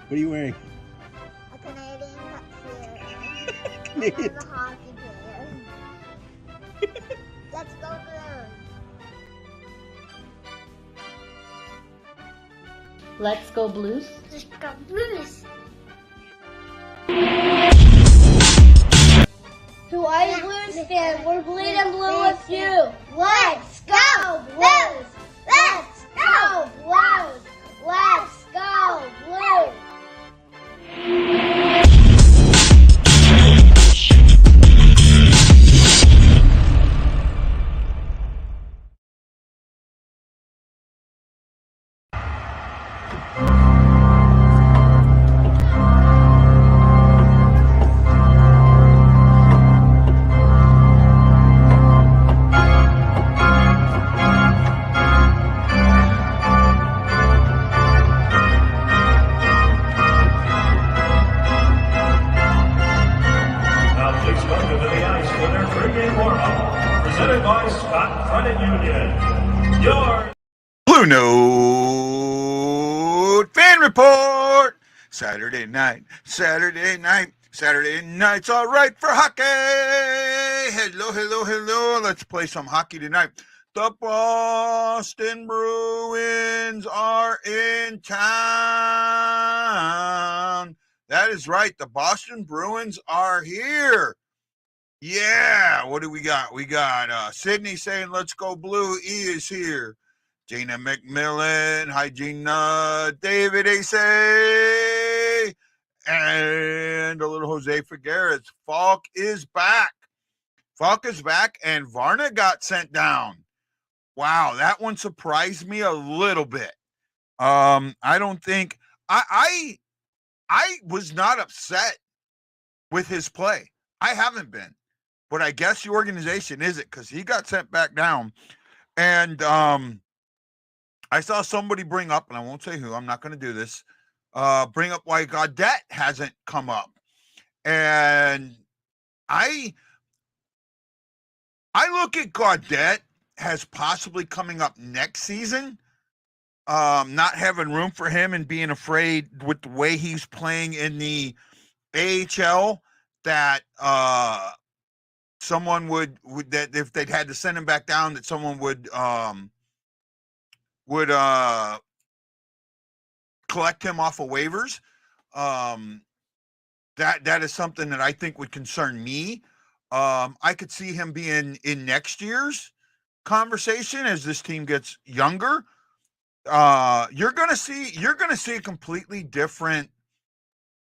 What are you wearing? A Canadian tuxedo. Canadian And a hockey player. Let's go Bruins. Let's go Blues. Let's go Blues. To all Blues fans, we're bleeding blue with you. Let's go Blues. Let's go Blues. Let's go Blues. BlueNote Fan Report. Saturday night's all right for hockey. Hello. Let's play some hockey tonight. The Boston Bruins are in town. That is right. The Boston Bruins are here. Yeah, what do we got? We got Sydney saying, let's go blue. E is here. Gina McMillan. Hi, Gina. David Acey. And a little Jose Figueres. Faulk is back. And Vrana got sent down. Wow, that one surprised me a little bit. I don't think I was not upset with his play. I haven't been. But I guess the organization is it because he got sent back down. And I saw somebody bring up, and I won't say who, I'm not going to do this, bring up why Gaudette hasn't come up. And I look at Gaudette as possibly coming up next season, not having room for him and being afraid with the way he's playing in the AHL that someone would that if they'd had to send him back down, that someone would collect him off of waivers. That is something that I think would concern me. I could see him being in next year's conversation as this team gets younger. You're gonna see a completely different.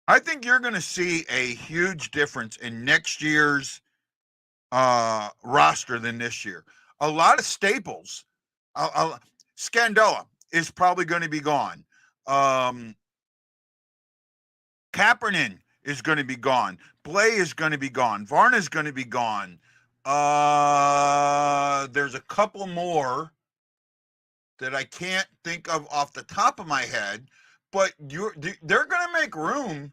I think you're gonna see a huge difference in next year's roster than this year. A lot of staples. Scandella is probably going to be gone. Kapanen is going to be gone. Blais is going to be gone. Vrana is going to be gone. There's a couple more that I can't think of off the top of my head, but they're going to make room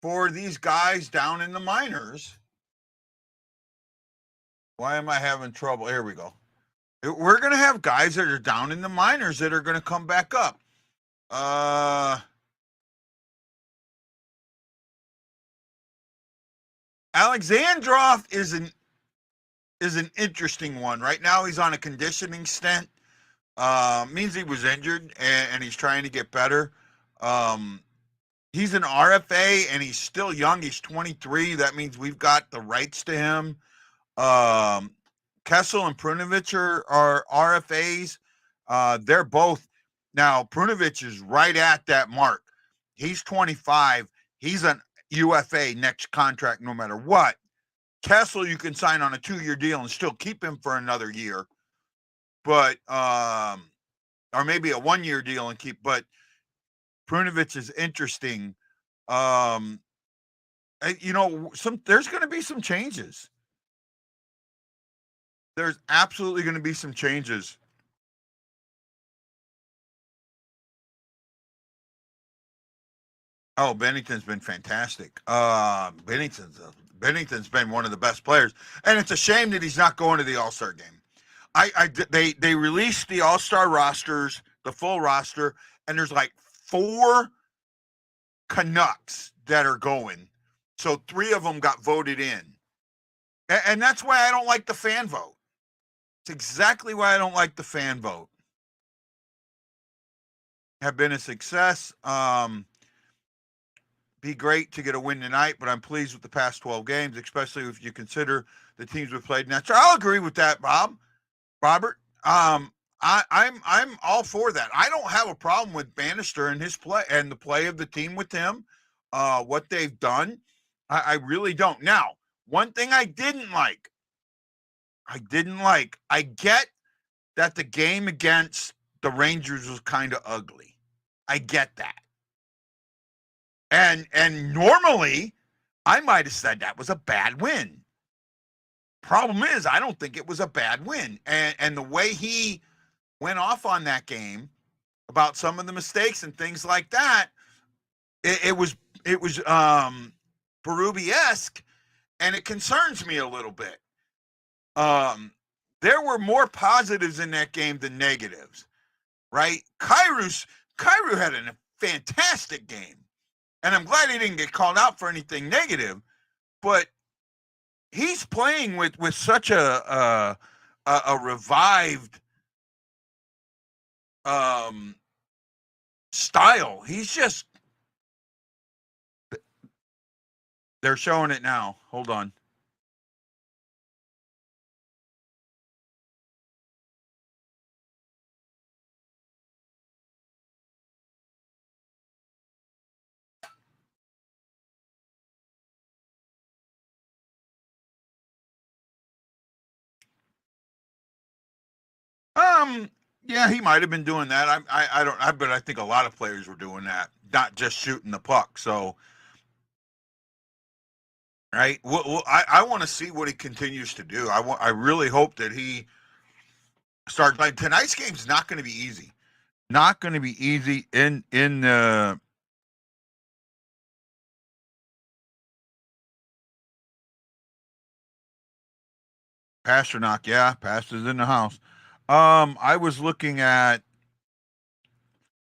for these guys down in the minors. Why am I having trouble? Here we go. We're going to have guys that are down in the minors that are going to come back up. Alexandrov is an interesting one. Right now he's on a conditioning stint. Means he was injured and he's trying to get better. He's an RFA and he's still young. He's 23. That means we've got the rights to him. Kessel and Prunovich are RFAs. They're both now. Prunovich is right at that mark. He's 25. He's an UFA next contract, no matter what. Kessel, you can sign on a 2-year deal and still keep him for another year, but or maybe a 1-year deal and keep. But Prunovich is interesting. There's going to be some changes. There's absolutely going to be some changes. Oh, Bennington's been fantastic. Bennington's been one of the best players, and it's a shame that he's not going to the All-Star game. They released the All-Star rosters, the full roster, and there's like 4 Canucks that are going. So 3 of them got voted in. And that's why I don't like the fan vote. It's exactly why I don't like the fan vote. Have been a success. Be great to get a win tonight, but I'm pleased with the past 12 games, especially if you consider the teams we played next. I'll agree with that, Robert. I'm all for that. I don't have a problem with Bannister and his play and the play of the team with him. What they've done, I really don't. Now, one thing I didn't like. I get that the game against the Rangers was kind of ugly. I get that. And normally, I might have said that was a bad win. Problem is, I don't think it was a bad win. And the way he went off on that game about some of the mistakes and things like that, it was Berube-esque, and it concerns me a little bit. There were more positives in that game than negatives, right? Kyrou had a fantastic game. And I'm glad he didn't get called out for anything negative, but he's playing with such a revived style. He's just. They're showing it now. Hold on. Yeah, he might have been doing that. I don't. But I think a lot of players were doing that, not just shooting the puck. So, right. Well, I want to see what he continues to do. I really hope that he starts. Like tonight's game's not going to be easy. Not going to be easy in Pasternak. Yeah, Paster's in the house. I was looking at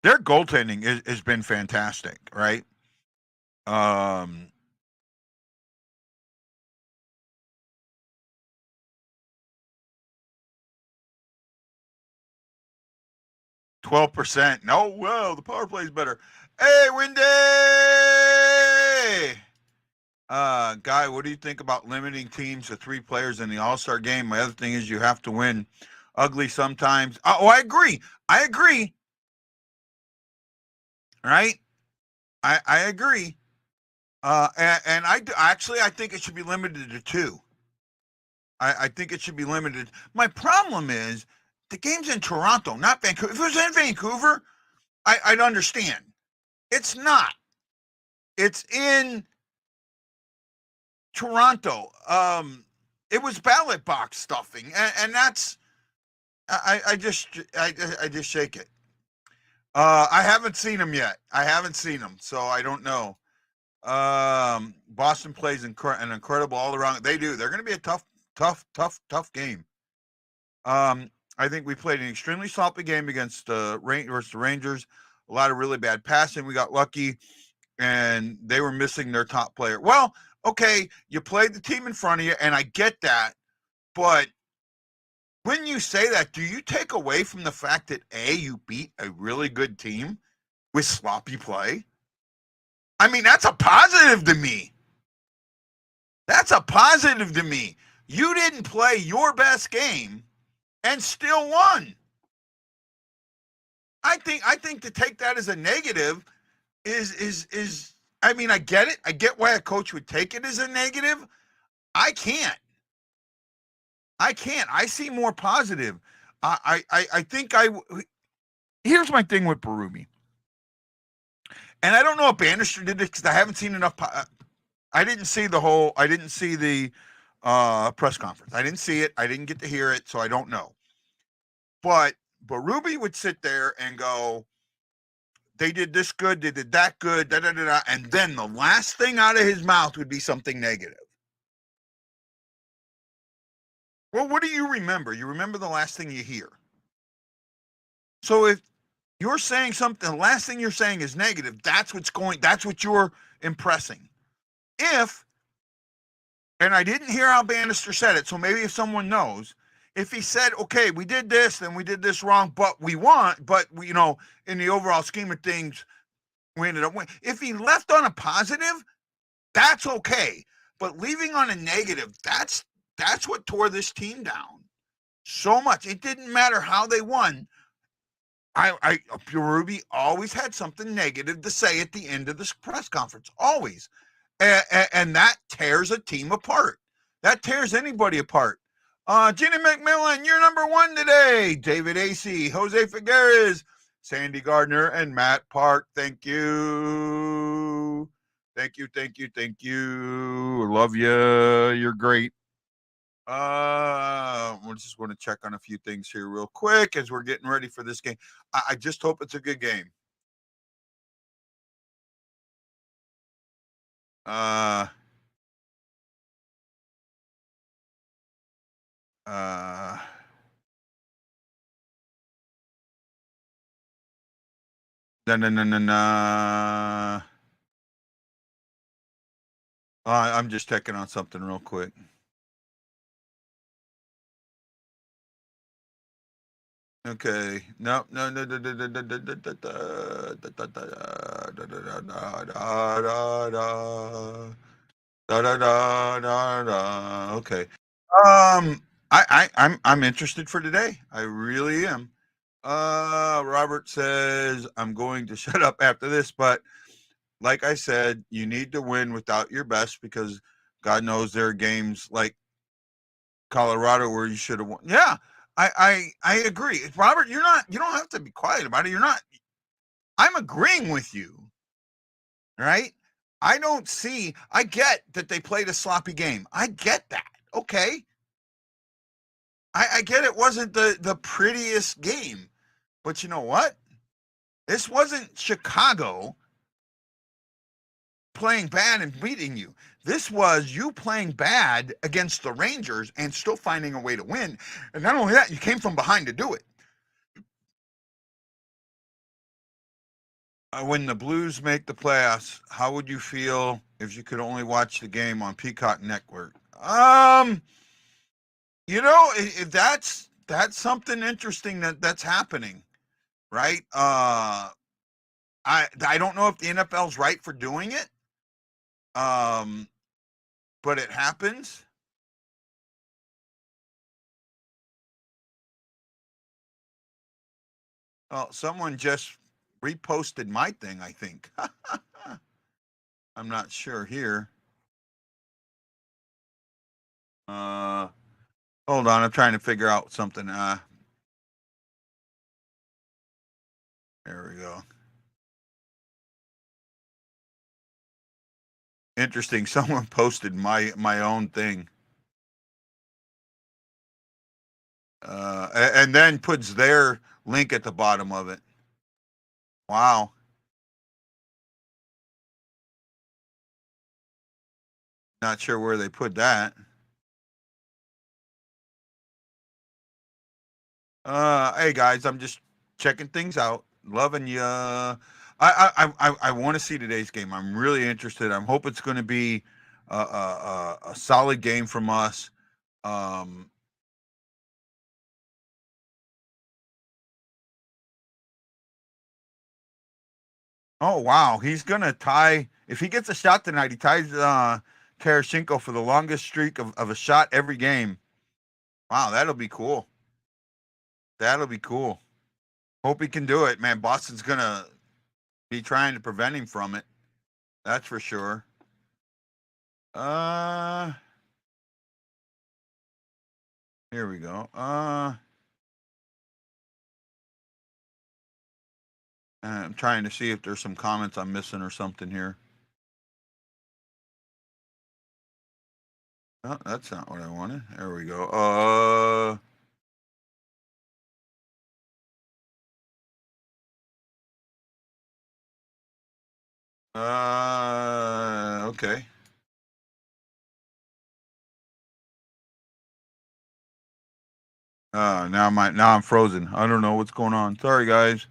their goaltending has been fantastic, right? 12%. No, well, the power play is better. Hey, Wendy! Guy, what do you think about limiting teams to 3 players in the All-Star game? My other thing is you have to win ugly sometimes. Oh, I agree. Right? I agree. And I think it should be limited to 2. I think it should be limited. My problem is the game's in Toronto, not Vancouver. If it was in Vancouver, I'd understand. It's not. It's in Toronto. It was ballot box stuffing, and that's I just shake it. I haven't seen them yet. So I don't know. Boston plays an incredible all around. They do. They're going to be a tough game. I think we played an extremely sloppy game against the Rangers. A lot of really bad passing. We got lucky, and they were missing their top player. Well, okay, you played the team in front of you, and I get that. But when you say that, do you take away from the fact that, A, you beat a really good team with sloppy play? I mean, that's a positive to me. You didn't play your best game and still won. I think to take that as a negative is I mean, I get it. I get why a coach would take it as a negative. I can't. I see more positive. I think here's my thing with Berube. And I don't know if Bannister did it because I haven't seen enough. I didn't see the press conference. I didn't see it. I didn't get to hear it, so I don't know. But Berube would sit there and go, they did this good, they did that good, and then the last thing out of his mouth would be something negative. Well, what do you remember? You remember the last thing you hear. So You're saying something. The last thing you're saying is negative. That's what you're impressing. If, and I didn't hear how Bannister said it, so maybe if someone knows, if he said, okay, we did this, then we did this wrong, but we in the overall scheme of things, we ended up winning. If he left on a positive, that's okay. But leaving on a negative, that's what tore this team down so much. It didn't matter how they won. Ruby always had something negative to say at the end of this press conference, always, and that tears a team apart. That tears anybody apart. Jenny McMillan, you're number one today. David Acey, Jose Figueres, Sandy Gardner, and Matt Park. Thank you. Thank you, thank you, thank you. Love you. You're great. We're just going to check on a few things here real quick as we're getting ready for this game. I just hope it's a good game. No, I'm just checking on something real quick. Okay. No. Okay. I'm interested for today. I really am. Robert says I'm going to shut up after this, but like I said, you need to win without your best because God knows there are games like Colorado where you should have won. Yeah, I agree. Robert, you don't have to be quiet about it. I'm agreeing with you. Right? I get that they played a sloppy game. I get that. Okay. I get it wasn't the prettiest game. But you know what? This wasn't Chicago playing bad and beating you. This was you playing bad against the Rangers and still finding a way to win. And not only that, you came from behind to do it. When the Blues make the playoffs, how would you feel if you could only watch the game on Peacock Network? That's something interesting that's happening, right? I don't know if the NFL's right for doing it, but it happens. Well, someone just reposted my thing, I think. I'm not sure here. Hold on, I'm trying to figure out something. There we go. Interesting. Someone posted my own thing. And then puts their link at the bottom of it. Wow. Not sure where they put that. Hey guys, I'm just checking things out. Loving you. I want to see today's game. I'm really interested. I hope it's going to be a solid game from us. Oh wow, he's gonna tie. If he gets a shot tonight, he ties Tarasenko for the longest streak of a shot every game. Wow, that'll be cool. That'll be cool. Hope he can do it, man. Boston's gonna be trying to prevent him from it. That's for sure. Here we go. I'm trying to see if there's some comments I'm missing or something here. Oh, that's not what I wanted. There we go. Okay. Now I'm frozen. I don't know what's going on. Sorry, guys.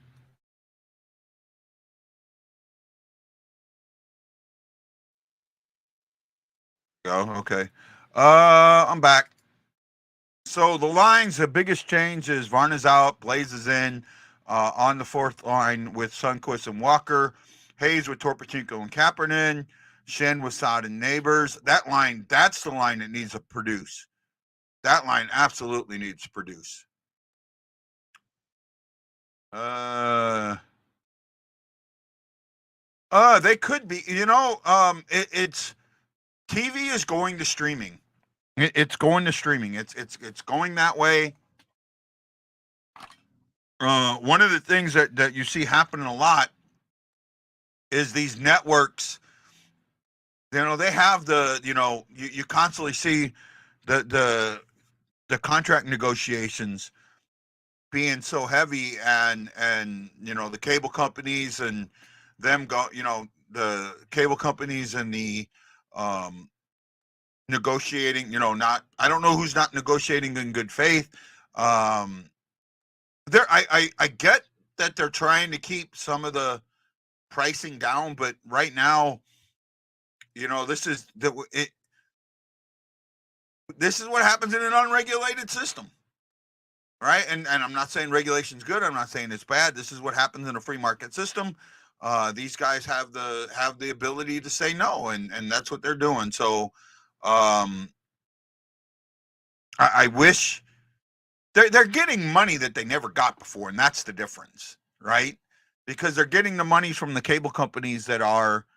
Go. Okay. I'm back. So the lines, the biggest change is Vrana's out, Blais is in, on the fourth line with Sundquist and Walker, Hayes with Torpachenko and Kapanen, Shen with Saad and Neighbors. That line, that's the line that needs to produce. That line absolutely needs to produce. They could be. It's TV is going to streaming. It's going to streaming. It's going that way. One of the things that you see happening a lot is these networks. They have you constantly see the contract negotiations being so heavy, and the cable companies and them the cable companies and the um negotiating, not, I don't know who's not negotiating in good faith. I get that they're trying to keep some of the pricing down, but right now, this is what happens in an unregulated system, right? And I'm not saying regulation's good. I'm not saying it's bad. This is what happens in a free market system. These guys have the ability to say no, and that's what they're doing. So, I wish they're getting money that they never got before, and that's the difference, right? Because they're getting the money from the cable companies that are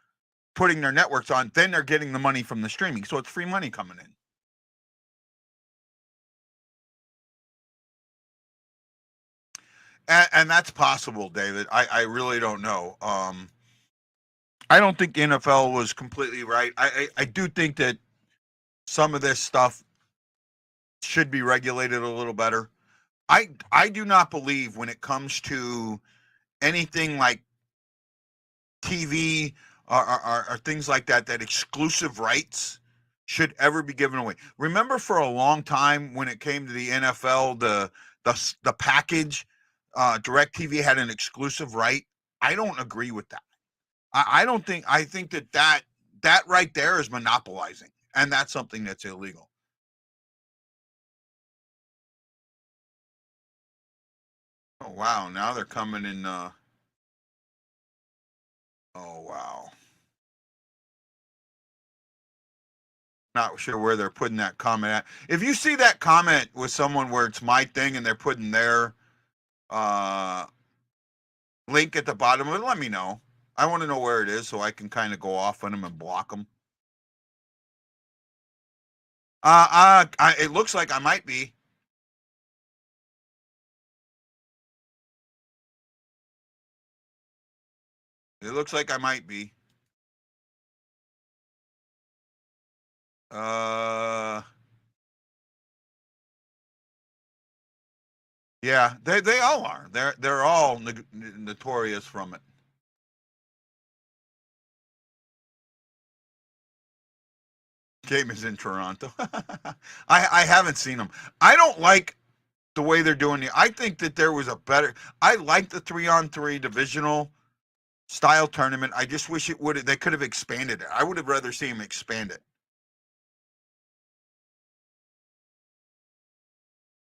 putting their networks on, then they're getting the money from the streaming, so it's free money coming in. And that's possible, David. I really don't know. I don't think the NFL was completely right. I do think that some of this stuff should be regulated a little better. I do not believe when it comes to anything like TV or things like that exclusive rights should ever be given away. Remember, for a long time when it came to the NFL, the package, DirecTV had an exclusive right. I don't agree with that. I don't think. I think that right there is monopolizing, and that's something that's illegal. Oh wow! Now they're coming in. Oh wow! Not sure where they're putting that comment at. If you see that comment with someone where it's my thing and they're putting their uh, link at the bottom of it, let me know. I want to know where it is so I can kind of go off on them and block them. It looks like I might be. It looks like I might be. Uh, yeah, they all are. They're all notorious from it. Game is in Toronto. I haven't seen them. I don't like the way they're doing it. I think that there was a better. I like the 3-on-3 divisional style tournament. I just wish they could have expanded it. I would have rather seen them expand it.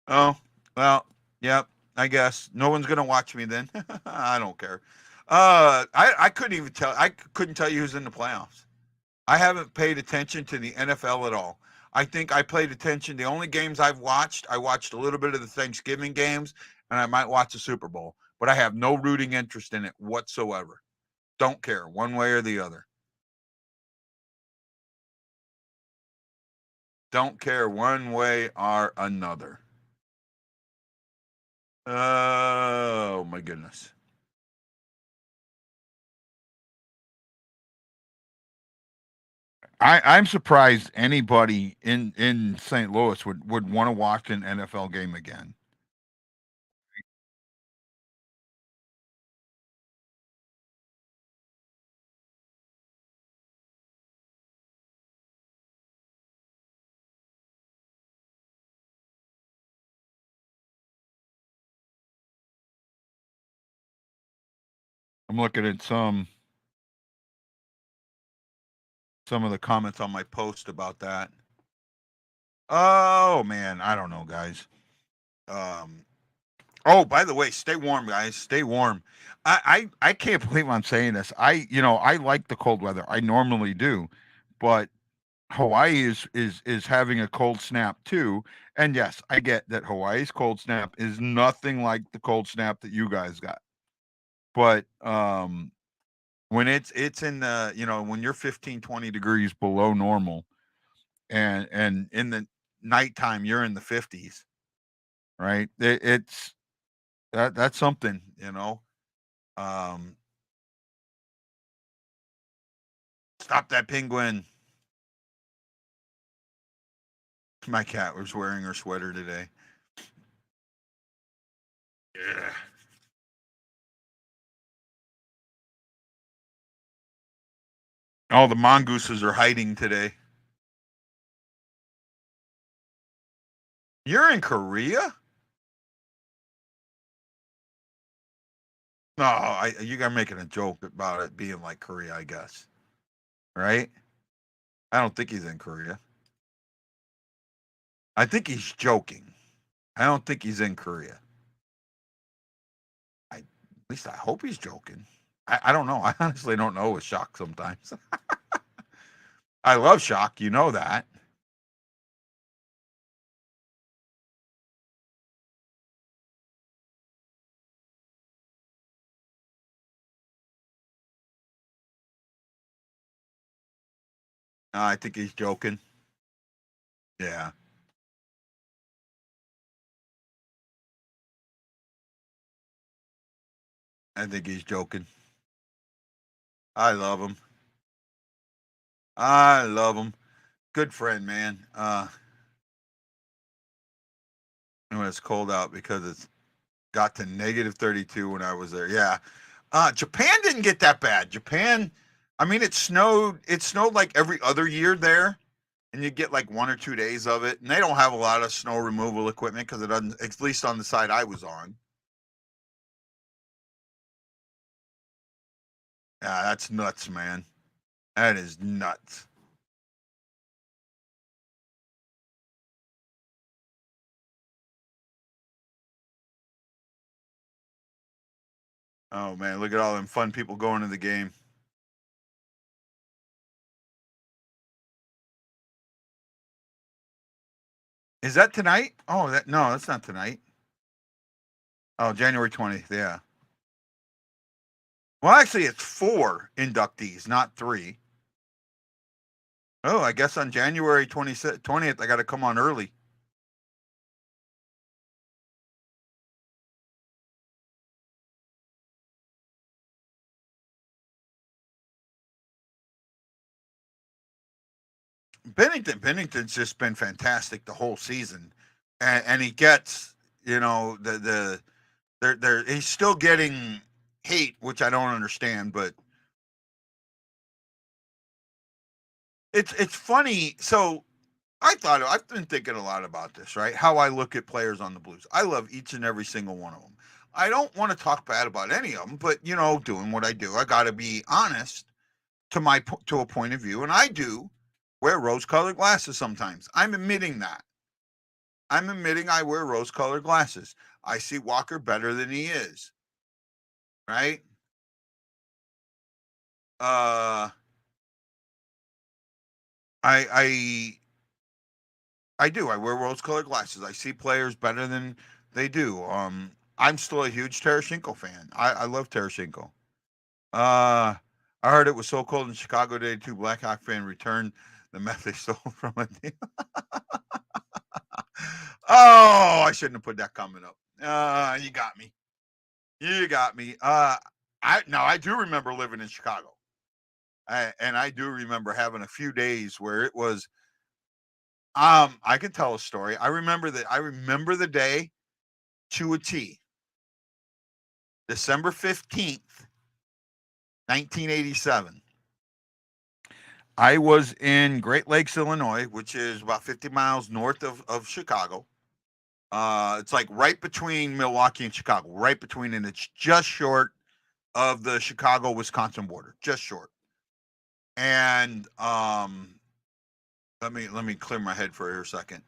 Oh, well, yep. I guess no one's gonna watch me then. I don't care. I couldn't even tell. I couldn't tell you who's in the playoffs. I haven't paid attention to the NFL at all. I think I played attention. The only games I watched a little bit of the Thanksgiving games, and I might watch the Super Bowl, but I have no rooting interest in it whatsoever. Don't care one way or the other. Don't care one way or another. Oh my goodness. I'm surprised anybody in St. Louis would want to watch an NFL game again. I'm looking at some some of the comments on my post about that. Oh man, I don't know, guys. Oh, by the way, stay warm, guys. Stay warm. I can't believe I'm saying this. I like the cold weather. I normally do, but Hawaii is having a cold snap too. And yes, I get that Hawaii's cold snap is nothing like the cold snap that you guys got. But when it's in the, when you're 15, 20 degrees below normal, and in the nighttime you're in the 50s, right? It's that's something, Stop that penguin. My cat was wearing her sweater today. Yeah. Oh, the mongooses are hiding today. You're in Korea? No, you guys making a joke about it being like Korea, I guess. Right? I don't think he's in Korea. I think he's joking. I don't think he's in Korea. At least I hope he's joking. I don't know. I honestly don't know with Shock sometimes. I love Shock, you know that. I think he's joking. Yeah. I think he's joking. I love him. I love him. Good friend, man. When it's cold out because it's got to negative 32 when I was there. Yeah. Japan didn't get that bad. Japan, I mean, it snowed like every other year there, and you get like 1 or 2 days of it. And they don't have a lot of snow removal equipment because it doesn't, at least on the side I was on. Yeah, that's nuts, man. That is nuts. Oh man, look at all them fun people going to the game. Is that tonight? Oh, no, that's not tonight. Oh, January 20th. Yeah. Well, actually, it's 4 inductees, not 3. Oh, I guess on January 20th, I got to come on early. Bennington's just been fantastic the whole season, and he gets, he's still getting hate, which I don't understand, but it's funny. So I've been thinking a lot about this, right? How I look at players on the Blues. I love each and every single one of them. I don't want to talk bad about any of them, but doing what I do, I got to be honest to a point of view, and I do wear rose-colored glasses sometimes. I'm admitting that. I'm admitting I wear rose-colored glasses. I see Walker better than he is, right? I I do. I wear rose-colored glasses. I see players better than they do. I'm still a huge Tarasenko fan. I love Tarasenko. Uh, I heard it was so cold in Chicago today. 2 Blackhawk fan returned the meth they stole from a team. Oh, I shouldn't have put that comment up. You got me. You got me. I do remember living in Chicago, and I do remember having a few days where it was. I can tell a story. I remember that. I remember the day to a T. December 15th, 1987. I was in Great Lakes, Illinois, which is about 50 miles north of Chicago. It's like right between Milwaukee and Chicago, right between, and it's just short of the Chicago-Wisconsin border, just short. And let me clear my head for a second.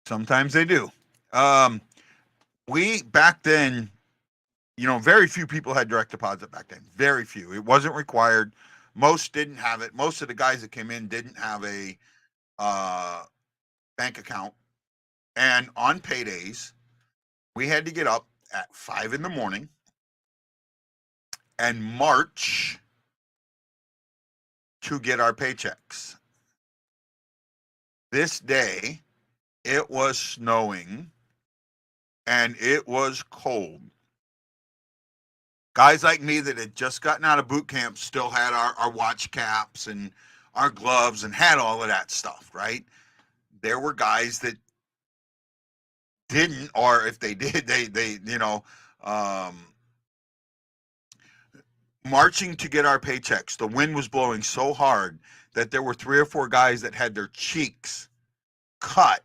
Sometimes they do. We back then, very few people had direct deposit back then. Very few. It wasn't required. Most didn't have it. Most of the guys that came in didn't have a bank account. And on paydays, we had to get up at 5 in the morning and march to get our paychecks. This day, it was snowing and it was cold. Guys like me that had just gotten out of boot camp still had our watch caps and our gloves and had all of that stuff, right? There were guys that didn't, or if they did, they marching to get our paychecks. The wind was blowing so hard that there were 3 or 4 guys that had their cheeks cut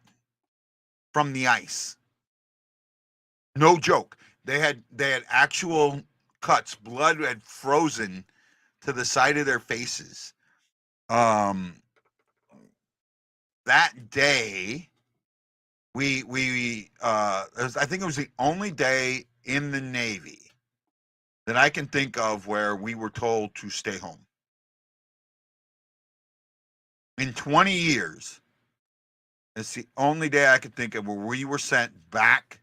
from the ice. No joke. They had actual cuts. Blood had frozen to the side of their faces. That day, I think it was the only day in the Navy that I can think of where we were told to stay home. In 20 years, it's the only day I could think of where we were sent back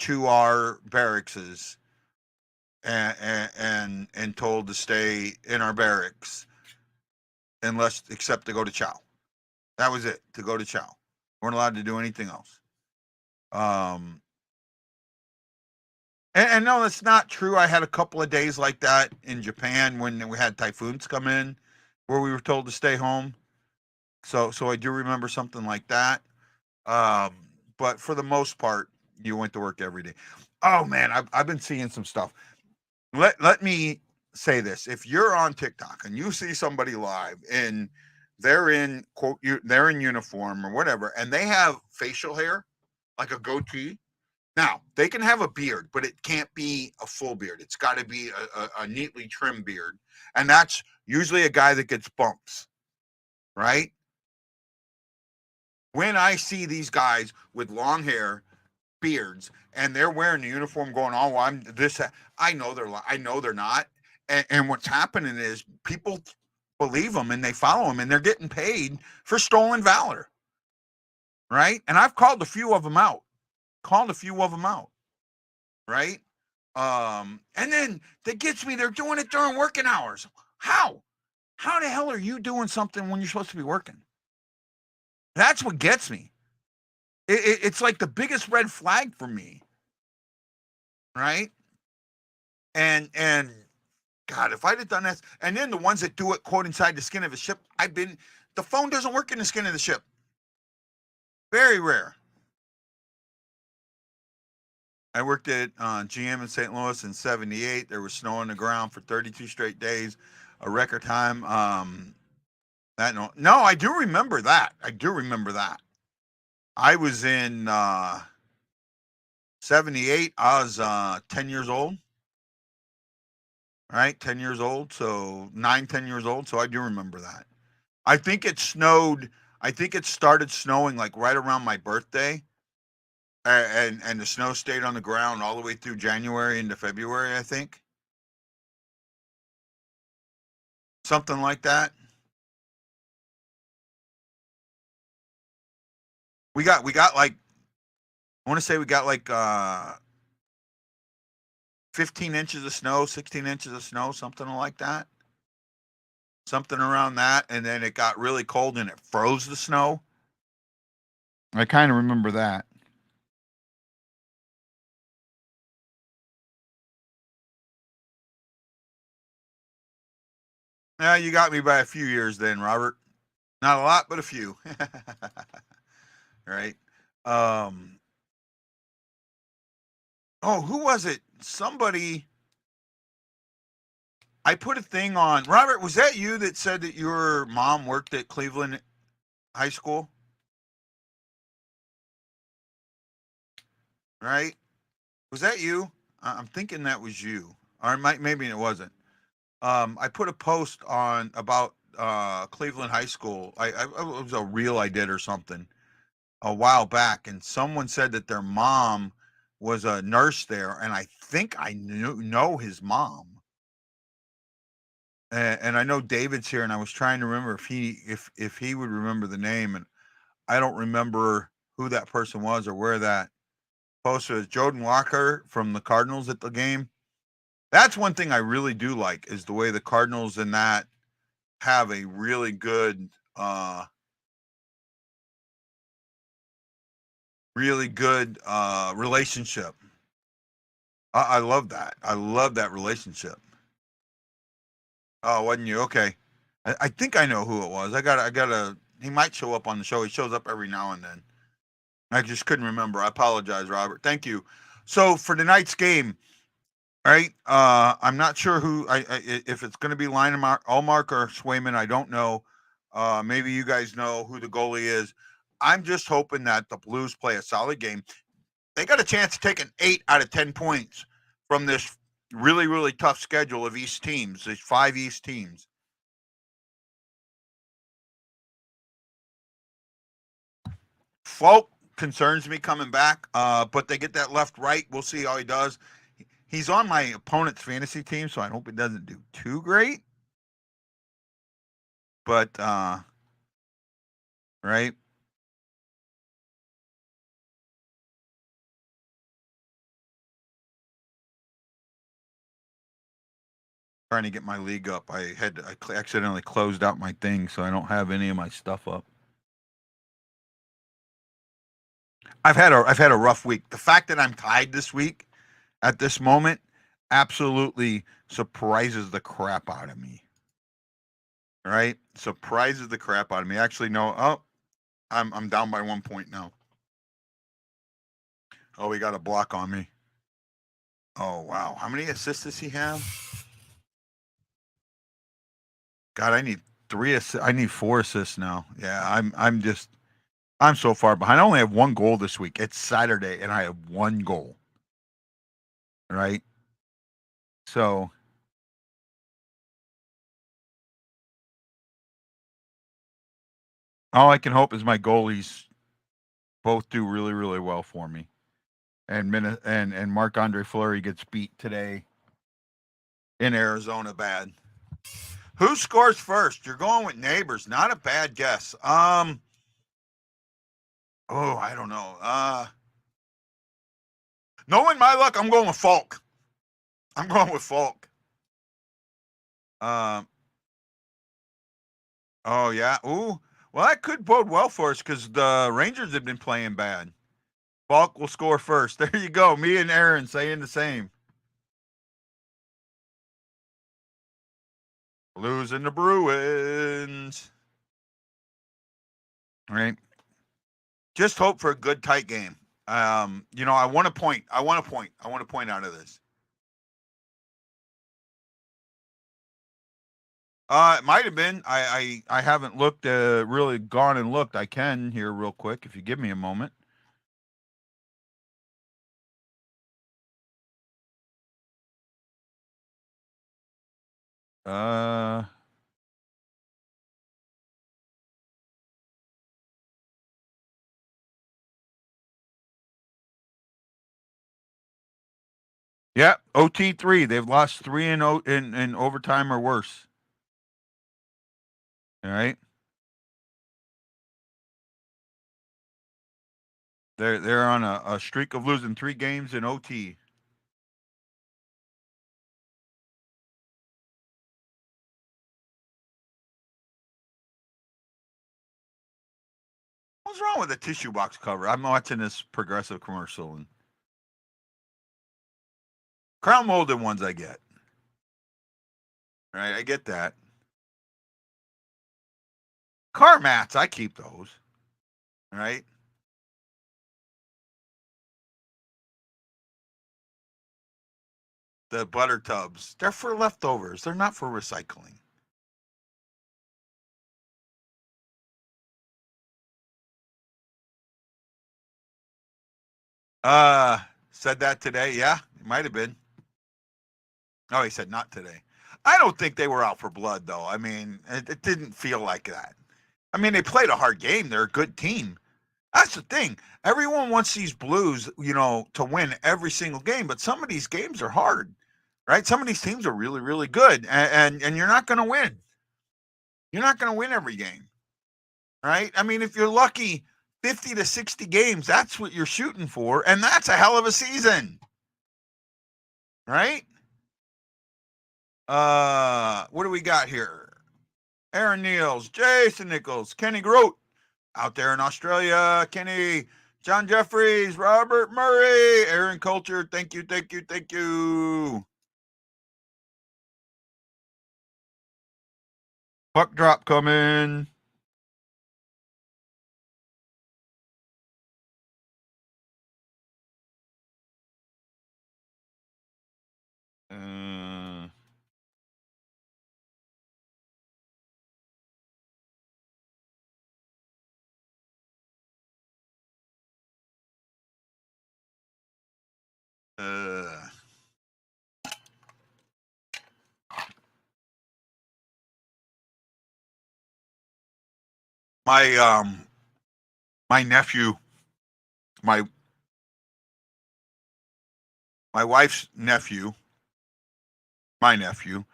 to our barracks and told to stay in our barracks except to go to chow. That was it, to go to chow. Weren't allowed to do anything else. And no, that's not true. I had a couple of days like that in Japan when we had typhoons come in where we were told to stay home. So I do remember something like that. But for the most part, you went to work every day. Oh man, I've been seeing some stuff. Let me say this. If you're on TikTok and you see somebody live and they're in they're in uniform or whatever, and they have facial hair, like a goatee. Now, they can have a beard, but it can't be a full beard. It's got to be a neatly trimmed beard. And that's usually a guy that gets bumps, right? When I see these guys with long hair, beards, and they're wearing the uniform going, oh, I'm this, I know they're not. And what's happening is people believe them and they follow them and they're getting paid for stolen valor, right? And I've called a few of them out. Right? And then that gets me, they're doing it during working hours. How the hell are you doing something when you're supposed to be working? That's what gets me. It's like the biggest red flag for me, right? And God, if I'd have done that, and then the ones that do it, quote, inside the skin of a ship, the phone doesn't work in the skin of the ship. Very rare. I worked at GM in St. Louis in '78. There was snow on the ground for 32 straight days, a record time. No, I do remember that. I was in '78. I was 10 years old. Right, 10 years old. So 10 years old. So I do remember that. I think it snowed. I think it started snowing like right around my birthday. And the snow stayed on the ground all the way through January into February, I think. Something like that. We got like, I want to say we got like 15 inches of snow, 16 inches of snow, something like that. Something around that, and then it got really cold and it froze the snow. I kind of remember that. Yeah, you got me by a few years then, Robert. Not a lot, but a few. Right? Um, oh, who was it? Somebody. I put a thing on. Robert, was that you that said that your mom worked at Cleveland High School? Right? Was that you? I'm thinking that was you, or maybe it wasn't. I put a post on about Cleveland High School. It was a reel I did or something a while back, and someone said that their mom was a nurse there, and I think I know his mom. And I know David's here, and I was trying to remember if he would remember the name, and I don't remember who that person was or where that post was. Jordan Walker from the Cardinals at the game. That's one thing I really do like is the way the Cardinals and that have a really good relationship. I love that. I love that relationship. Oh, wasn't you? Okay. I think I know who it was. I gotta he might show up on the show. He shows up every now and then. I just couldn't remember. I apologize, Robert. Thank you. So for tonight's game, right? I'm not sure if it's going to be Allmark or Swayman. I don't know. Maybe you guys know who the goalie is. I'm just hoping that the Blues play a solid game. They got a chance to take an 8 out of 10 points from this really, really tough schedule of East teams. There's 5 East teams. Faulk concerns me coming back, but they get that left right. We'll see how he does. He's on my opponent's fantasy team, so I hope he doesn't do too great. But right. Trying to get my league up. I accidentally closed out my thing, so I don't have any of my stuff up. I've had a rough week. The fact that I'm tied this week at this moment absolutely surprises the crap out of me. Right? Surprises the crap out of me. Actually, no. Oh, I'm down by 1 point now. Oh, he got a block on me. Oh wow. How many assists does he have? God, I need 3 assists. I need 4 assists now. Yeah, I'm so far behind. I only have 1 goal this week. It's Saturday and I have 1 goal. Right? So all I can hope is my goalies both do really, really well for me. And Marc-Andre Fleury gets beat today in Arizona bad. Who scores first? You're going with Neighbors. Not a bad guess. I don't know. Knowing my luck, I'm going with Faulk. I'm going with Faulk. Oh yeah. Ooh. Well, that could bode well for us because the Rangers have been playing bad. Faulk will score first. There you go. Me and Aaron saying the same. Losing the Bruins. Right. Just hope for a good tight game. I want a point. I want a point. I want a point out of this. It might have been. I haven't looked. Really gone and looked. I can here real quick if you give me a moment. Uh. Yeah, OT3. They've lost 3 in overtime or worse. All right. They're on a streak of losing 3 games in OT. What's wrong with the tissue box cover? I'm watching this Progressive commercial and crown molded ones I get. Right, I get that. Car mats, I keep those. Right? The butter tubs, they're for leftovers. They're not for recycling. Uh said that today. Yeah, it might have been. Oh, he said not today. I don't think they were out for blood, though. I mean, it didn't feel like that. I mean, they played a hard game. They're a good team. That's the thing. Everyone wants these Blues, to win every single game, but some of these games are hard, right? Some of these teams are really, really good, and you're not going to win. You're not going to win every game, right? I mean, if you're lucky, 50 to 60 games, that's what you're shooting for, and that's a hell of a season, right? What do we got here? Aaron Niels, Jason Nichols, Kenny Grote out there in Australia, Kenny, John Jeffries, Robert Murray, Aaron Culture, thank you, thank you, thank you. Puck drop coming. My nephew, my wife's nephew, my nephew,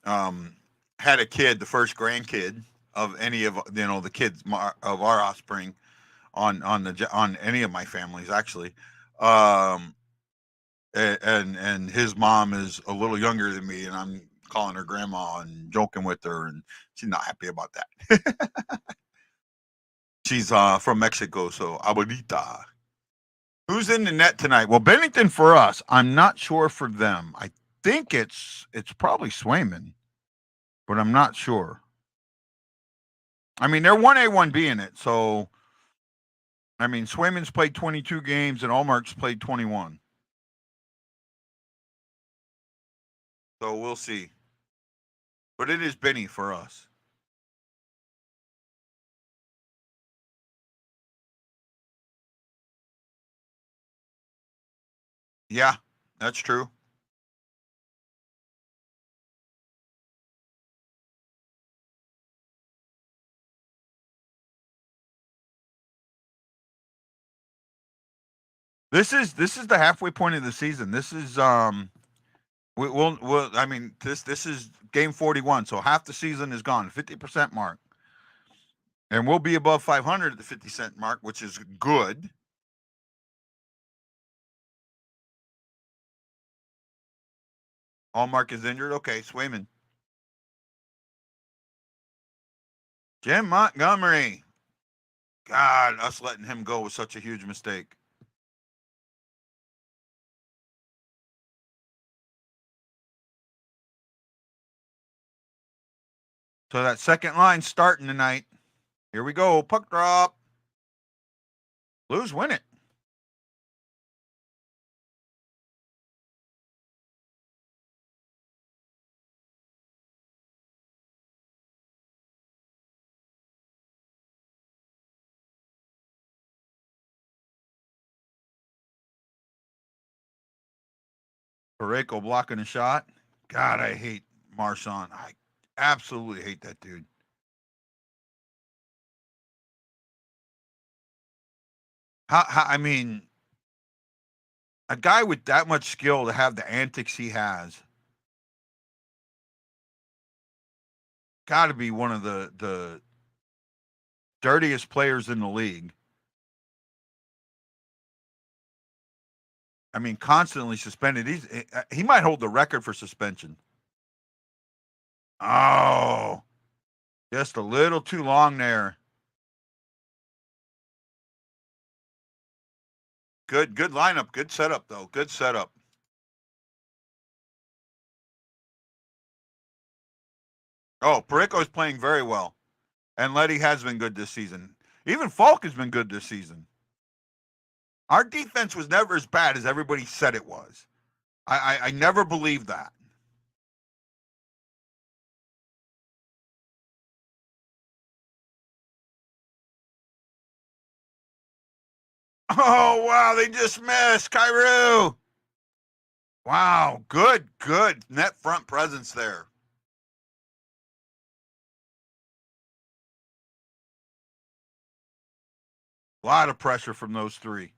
had a kid, the first grandkid of any of the kids of our offspring on any of my families actually. And his mom is a little younger than me, and I'm calling her grandma and joking with her, and she's not happy about that. She's from Mexico, so abuelita. Who's in the net tonight? Well, Bennington for us. I'm not sure for them. I think it's probably Swayman, but I'm not sure. I mean, they're 1A, 1B in it, so I mean, Swayman's played 22 games and Allmark's played 21. So we'll see. But it is Benny for us. Yeah, that's true. This is the halfway point of the season. This is we'll I mean this is game 41, so half the season is gone, 50% mark. And we'll be above 500 at the 50% mark, which is good. Allmark is injured. Okay, Swayman. Jim Montgomery. God, us letting him go was such a huge mistake. So that second line starting tonight. Here we go. Puck drop. Blues win it. Pareko blocking a shot. God, I hate Marchand. I absolutely hate that dude. I mean, a guy with that much skill to have the antics he has, got to be one of the dirtiest players in the league. I mean, constantly suspended. He might hold the record for suspension. Oh, just a little too long there. Good lineup. Good setup, though. Good setup. Oh, Pareko's playing very well. And Letty has been good this season. Even Faulk has been good this season. Our defense was never as bad as everybody said it was. I never believed that. Oh, wow. They just missed. Kyrou. Wow. Good. Net front presence there. A lot of pressure from those three.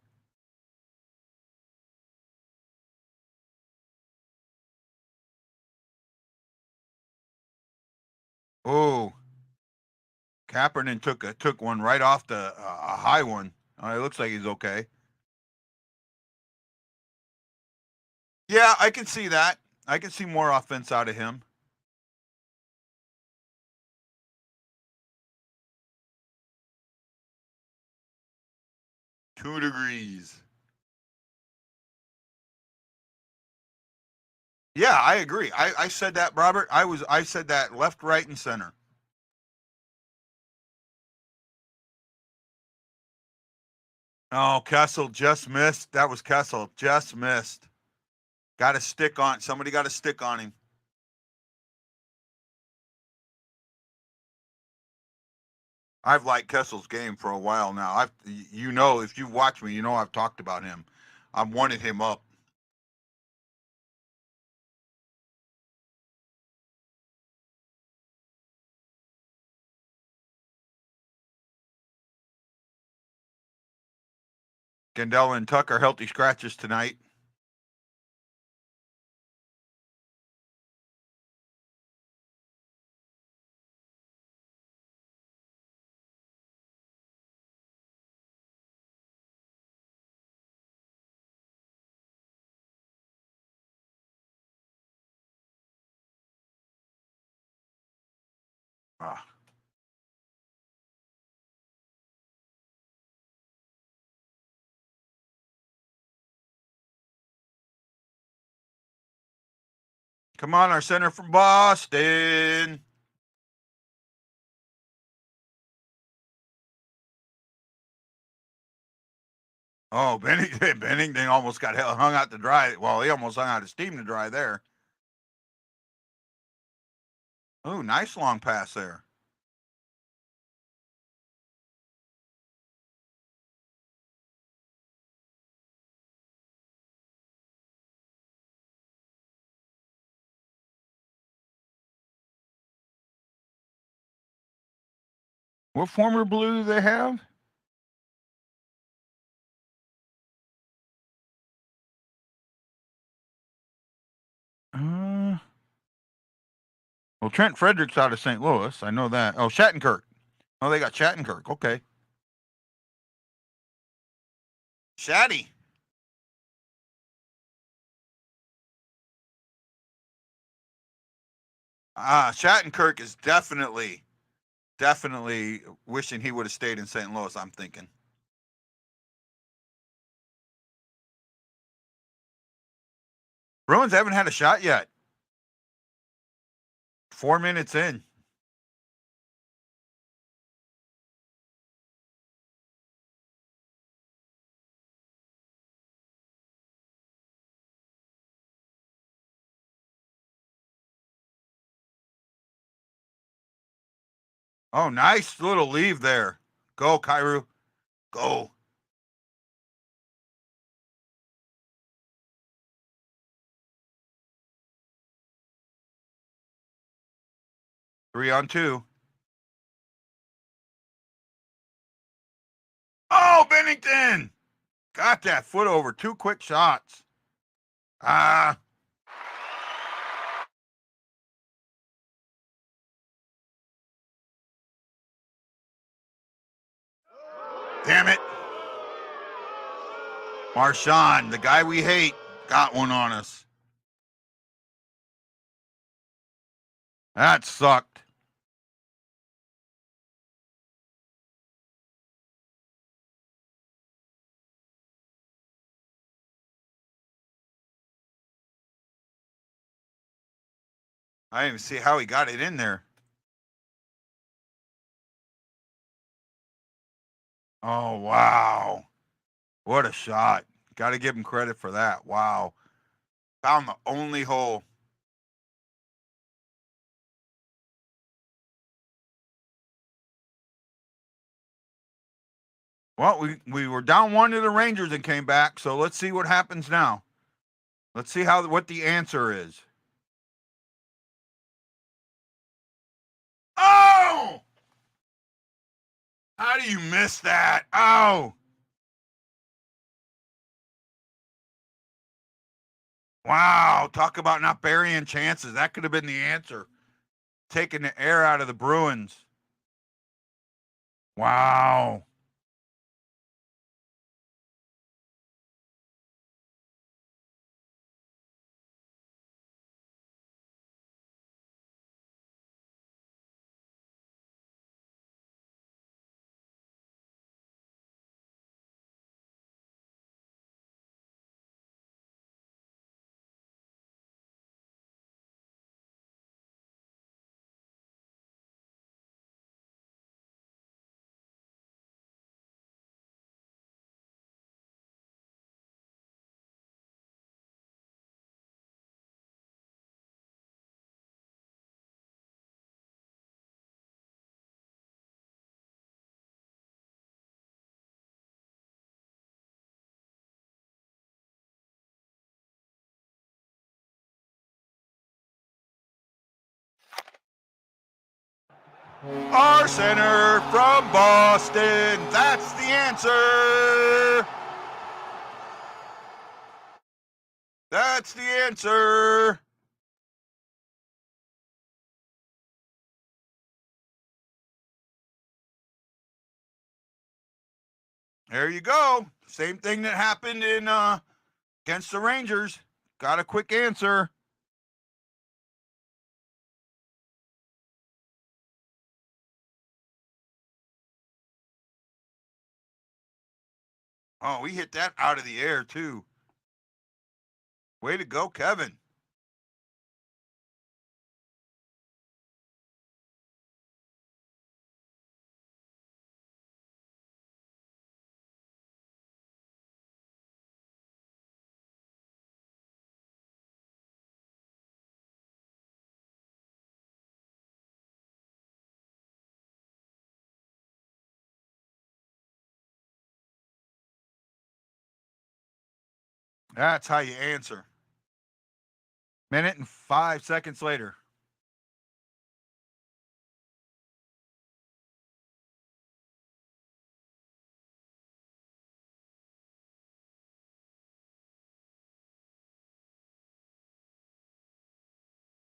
Oh, Kaepernick took one right off the a high one. It looks like he's okay. Yeah, I can see that. I can see more offense out of him. Two degrees. Yeah, I agree. I said that, Robert. I said that left, right, and center. Oh, Kessel just missed. That was Kessel. Just missed. Got a stick on. Somebody got a stick on him. I've liked Kessel's game for a while now. If you watch me, I've talked about him. I've wanted him up. Gendella and Tucker healthy scratches tonight. Ah. Come on, our center from Boston. Oh, Bennington almost got hung out to dry. Well, he almost hung out his steam to dry there. Oh, nice long pass there. What former Blue do they have? Well, Trent Frederick's out of St. Louis. I know that. Oh, Shattenkirk. Oh, they got Shattenkirk. Okay. Shatty. Shattenkirk is definitely wishing he would have stayed in St. Louis, I'm thinking. Bruins haven't had a shot yet. 4 minutes in. Oh, nice little leave there. Go, Kyrou. Go. Three on two. Oh, Bennington. Got that foot over. Two quick shots. Ah. Damn it. Marchand, the guy we hate, got one on us. That sucked. I didn't even see how he got it in there. Oh, wow. What a shot. Got to give him credit for that. Wow. Found the only hole. Well, we were down 1 to the Rangers and came back, so let's see what happens now. Let's see what the answer is. Oh! How do you miss that? Oh! Wow, talk about not burying chances. That could have been the answer. Taking the air out of the Bruins. Wow. Our center from Boston. That's the answer. That's the answer. There you go. Same thing that happened in against the Rangers. Got a quick answer. Oh, we hit that out of the air too. Way to go, Kevin. That's how you answer. Minute and 5 seconds later.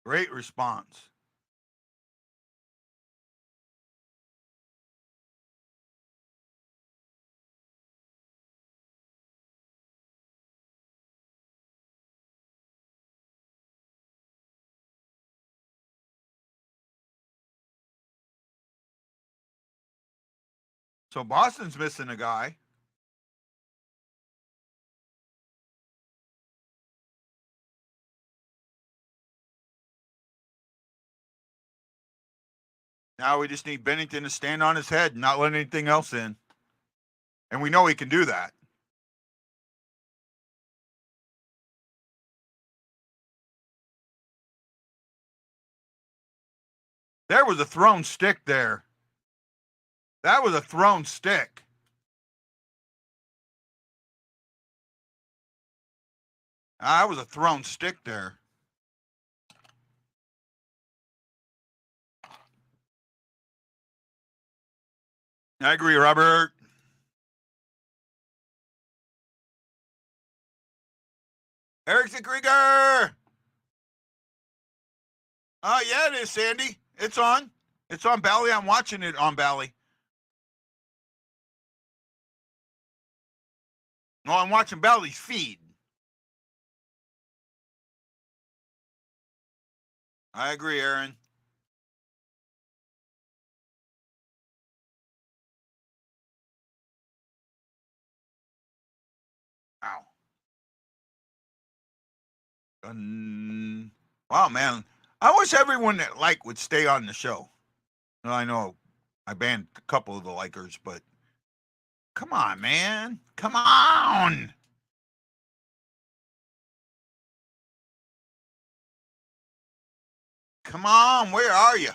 Great response. So Boston's missing a guy. Now we just need Bennington to stand on his head and not let anything else in. And we know he can do that. There was a thrown stick there. That was a thrown stick. That was a thrown stick there. I agree, Robert. Eric Krieger. Yeah, it is, Sandy. It's on. It's on Bally. I'm watching it on Bally. No, I'm watching Bally's feed. I agree, Aaron. Ow. Wow, man. I wish everyone that would stay on the show. Well, I know I banned a couple of the likers, but come on, man. Come on. Come on. Where are you?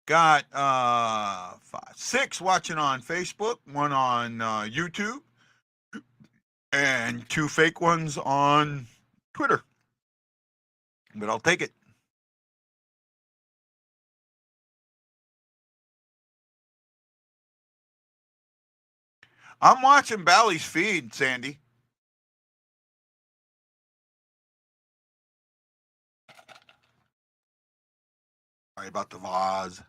Got 6 watching on Facebook, 1 on YouTube, and 2 fake ones on Twitter. But I'll take it. I'm watching Bally's feed, Sandy. Sorry about the vase.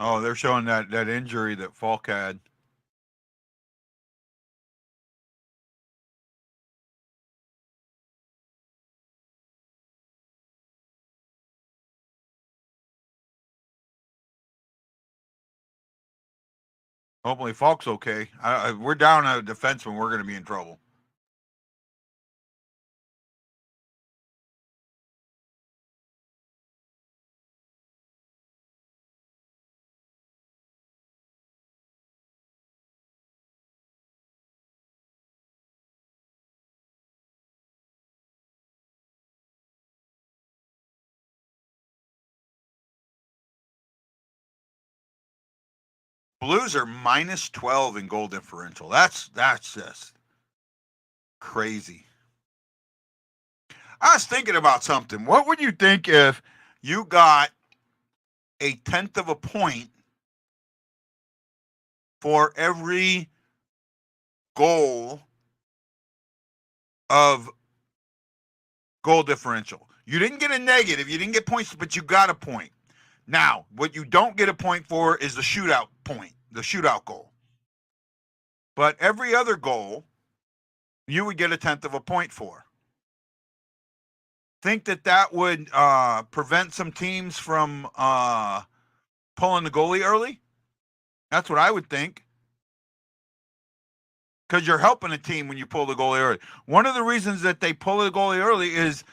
Oh, they're showing that injury that Faulk had. Hopefully Faulk's okay. We're down a defenseman. We're going to be in trouble. Blues are minus 12 in goal differential. That's just crazy. I was thinking about something. What would you think if you got a 1/10 of a point for every goal of goal differential? You didn't get a negative, you didn't get points, but you got a point. Now, what you don't get a point for is the shootout point, the shootout goal. But every other goal, you would get a 1/10 of a point for. Think that would prevent some teams from pulling the goalie early? That's what I would think. Because you're helping a team when you pull the goalie early. One of the reasons that they pull the goalie early is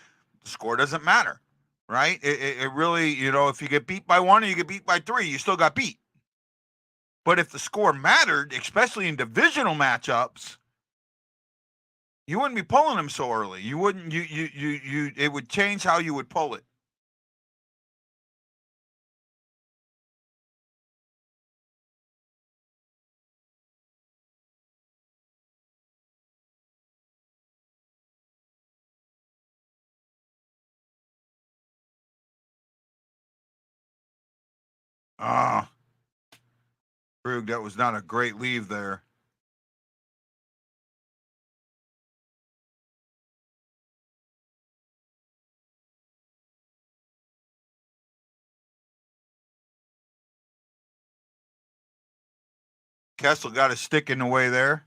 the score doesn't matter, right? It really, if you get beat by 1 or you get beat by 3, you still got beat. But if the score mattered, especially in divisional matchups, you wouldn't be pulling them so early. You wouldn't. It would change how you would pull it. Krug, that was not a great leave there. Kessel got a stick in the way there.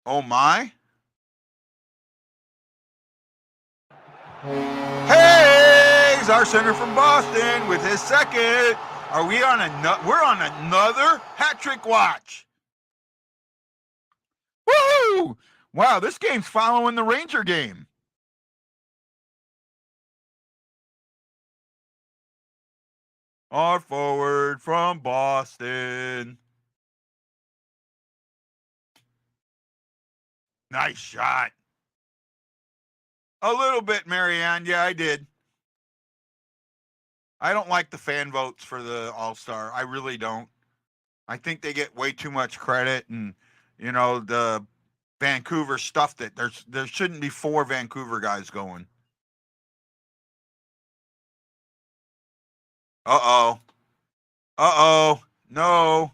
Oh my. Hayes, our center from Boston, with his second. We're on another hat trick watch. Woo! Wow, this game's following the Ranger game. Our forward from Boston. Nice shot. A little bit, Marianne. Yeah, I did. I don't like the fan votes for the All-Star. I really don't. I think they get way too much credit, and the Vancouver stuffed it. There shouldn't be 4 Vancouver guys going. Uh-oh. Uh-oh. No.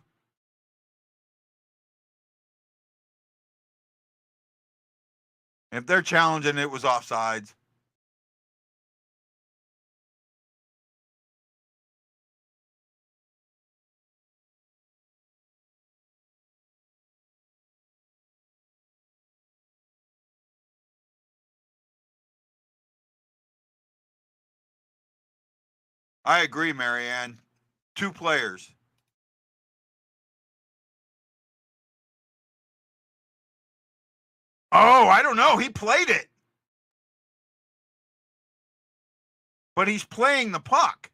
If they're challenging, it was offsides. I agree, Marianne. 2 players. Oh, I don't know. He played it. But he's playing the puck.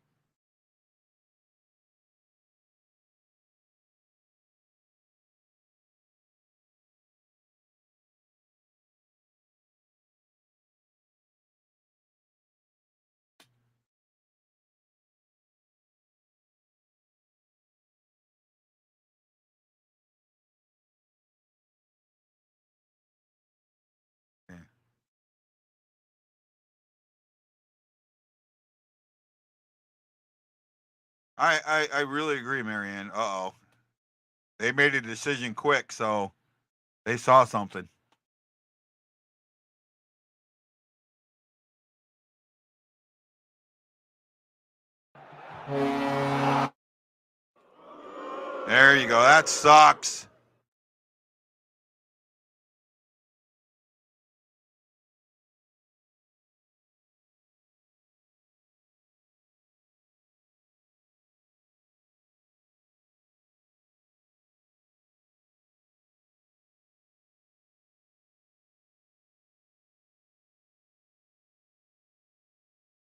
Yeah. I really agree, Marianne. Uh-oh. They made a decision quick, so they saw something. There you go. That sucks.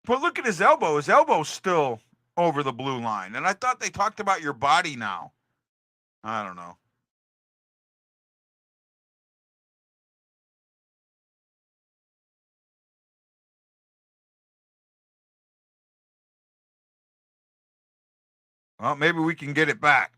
But look at his elbow. His elbow's still over the blue line. And I thought they talked about your body now. I don't know. Well, maybe we can get it back.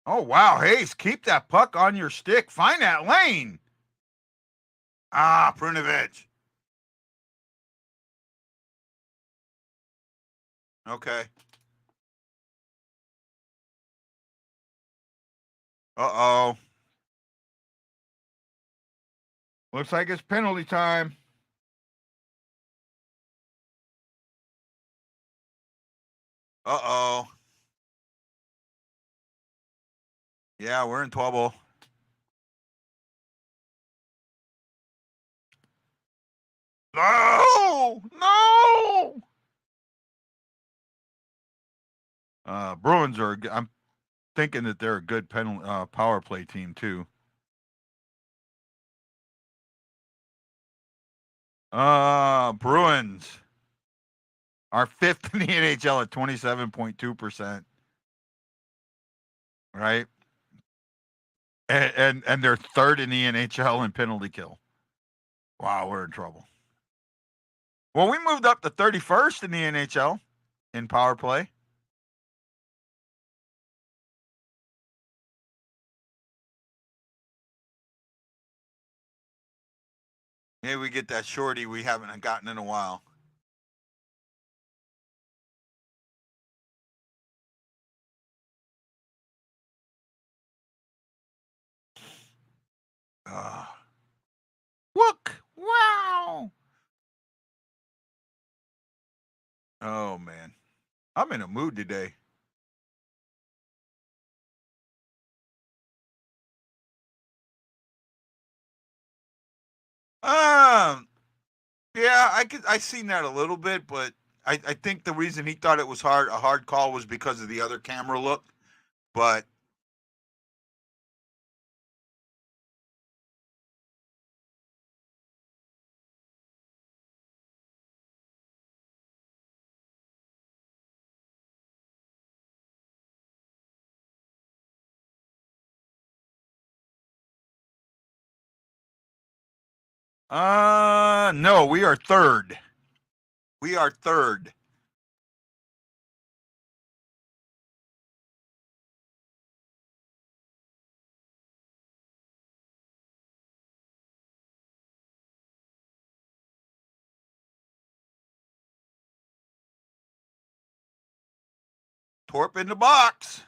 Oh, wow. Hayes, keep that puck on your stick. Find that lane. Ah, Prunovich. Okay. Uh-oh. Looks like it's penalty time. Uh-oh. Yeah, we're in trouble. No! No! Bruins are. I'm thinking that they're a good power play team too. Bruins are 5th in the NHL at 27.2%. Right, and they're 3rd in the NHL in penalty kill. Wow, we're in trouble. Well, we moved up to 31st in the NHL in power play. Maybe we get that shorty we haven't gotten in a while. Look! Wow! Oh man, I'm in a mood today. Yeah, I seen that a little bit, but I think the reason he thought it was a hard call was because of the other camera look. But no, we are 3rd. We are 3rd. Torp in the box.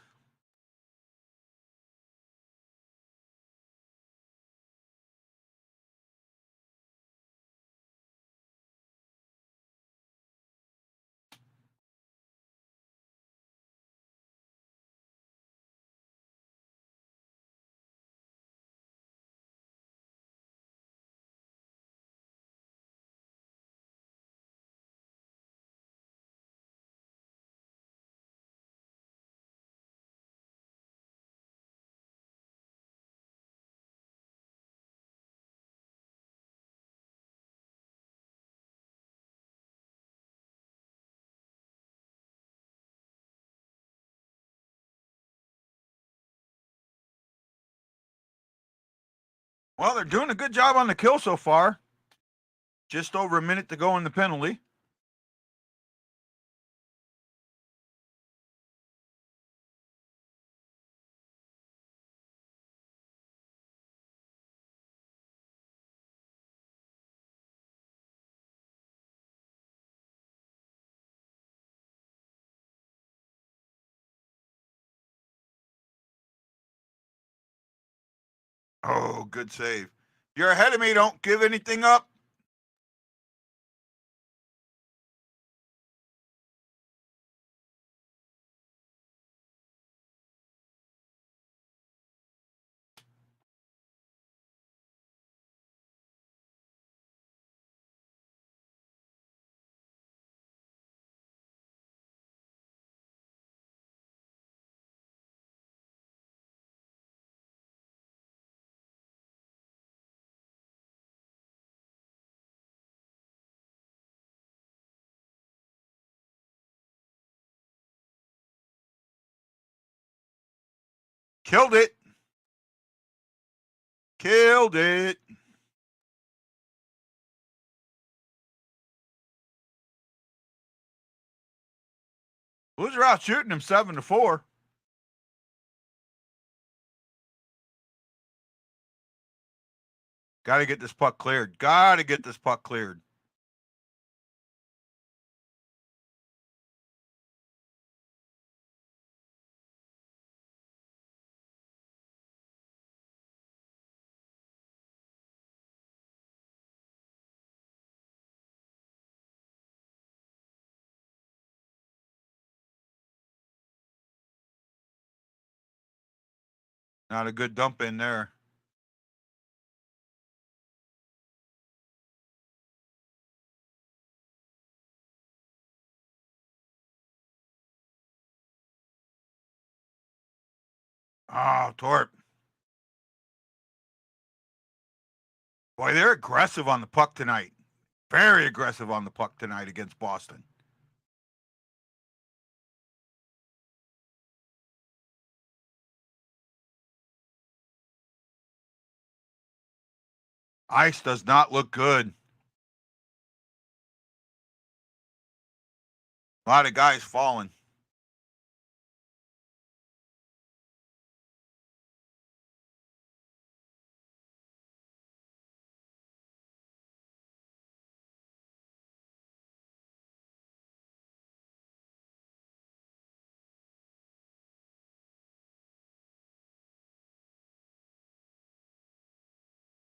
Well, they're doing a good job on the kill so far. Just over a minute to go in the penalty. Oh, good save. You're ahead of me. Don't give anything up. Killed it. Killed it. Blues are out shooting him 7-4. Got to get this puck cleared. Got to get this puck cleared. Not a good dump in there. Oh, Torp. Boy, they're aggressive on the puck tonight. Very aggressive on the puck tonight against Boston. Ice does not look good. A lot of guys falling.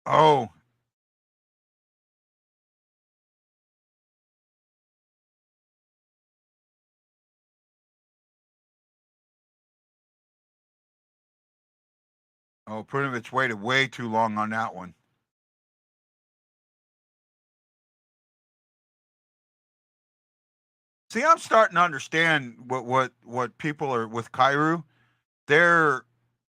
Oh. Oh, Prudovich waited way too long on that one. See, I'm starting to understand what people are with Kyrou. They're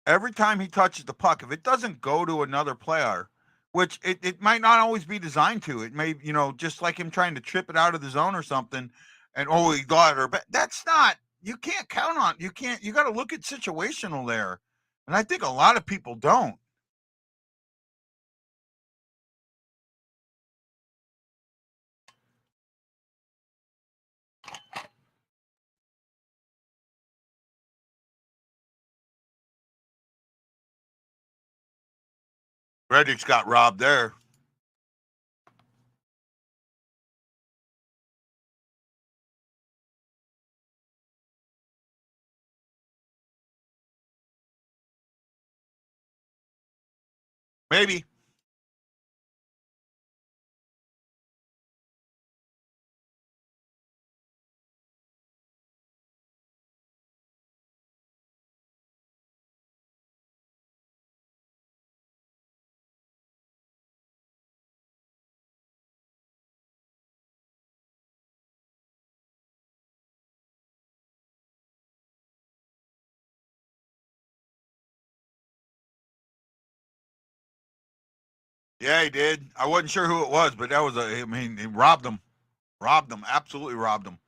every time he touches the puck, if it doesn't go to another player, which it might not always be designed to, it may, just like him trying to trip it out of the zone or something, and he got her, but that's not, you can't count on, you got to look at situational there. And I think a lot of people don't. Reddick's got robbed there. Maybe. Yeah, he did. I wasn't sure who it was, but that was I mean, he robbed them. Robbed them. Absolutely robbed them.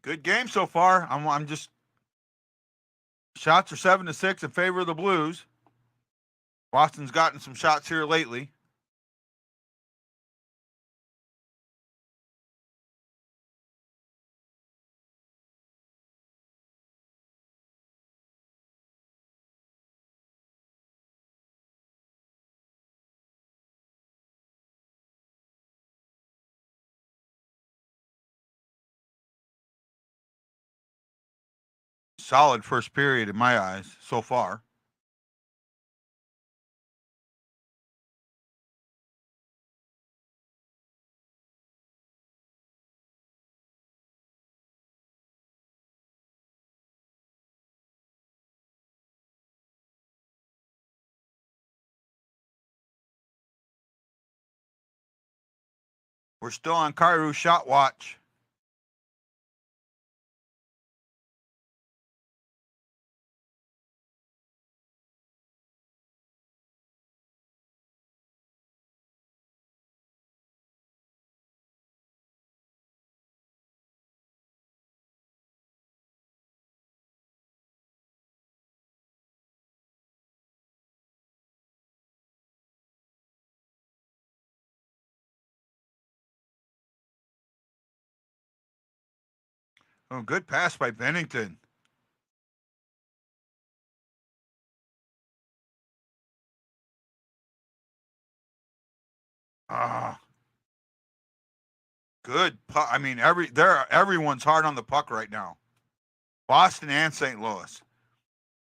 Good game so far. I'm just shots are 7-6 in favor of the Blues. Boston's gotten some shots here lately. Solid first period in my eyes so far. We're still on Kairu shot watch. Oh, good pass by Bennington. Ah, good. I mean, everyone's hard on the puck right now. Boston and St. Louis.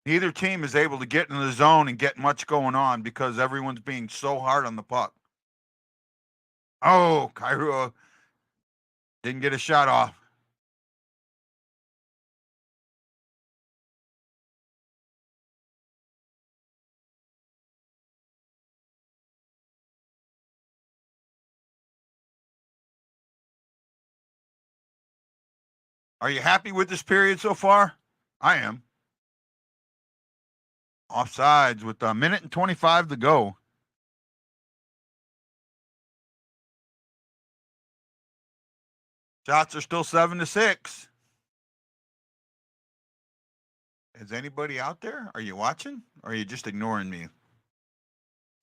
Neither team is able to get in the zone and get much going on because everyone's being so hard on the puck. Oh, Kairu didn't get a shot off. Are you happy with this period so far? I am. Offsides with a minute and 25 to go. Shots are still 7-6. Is anybody out there? Are you watching? Or are you just ignoring me?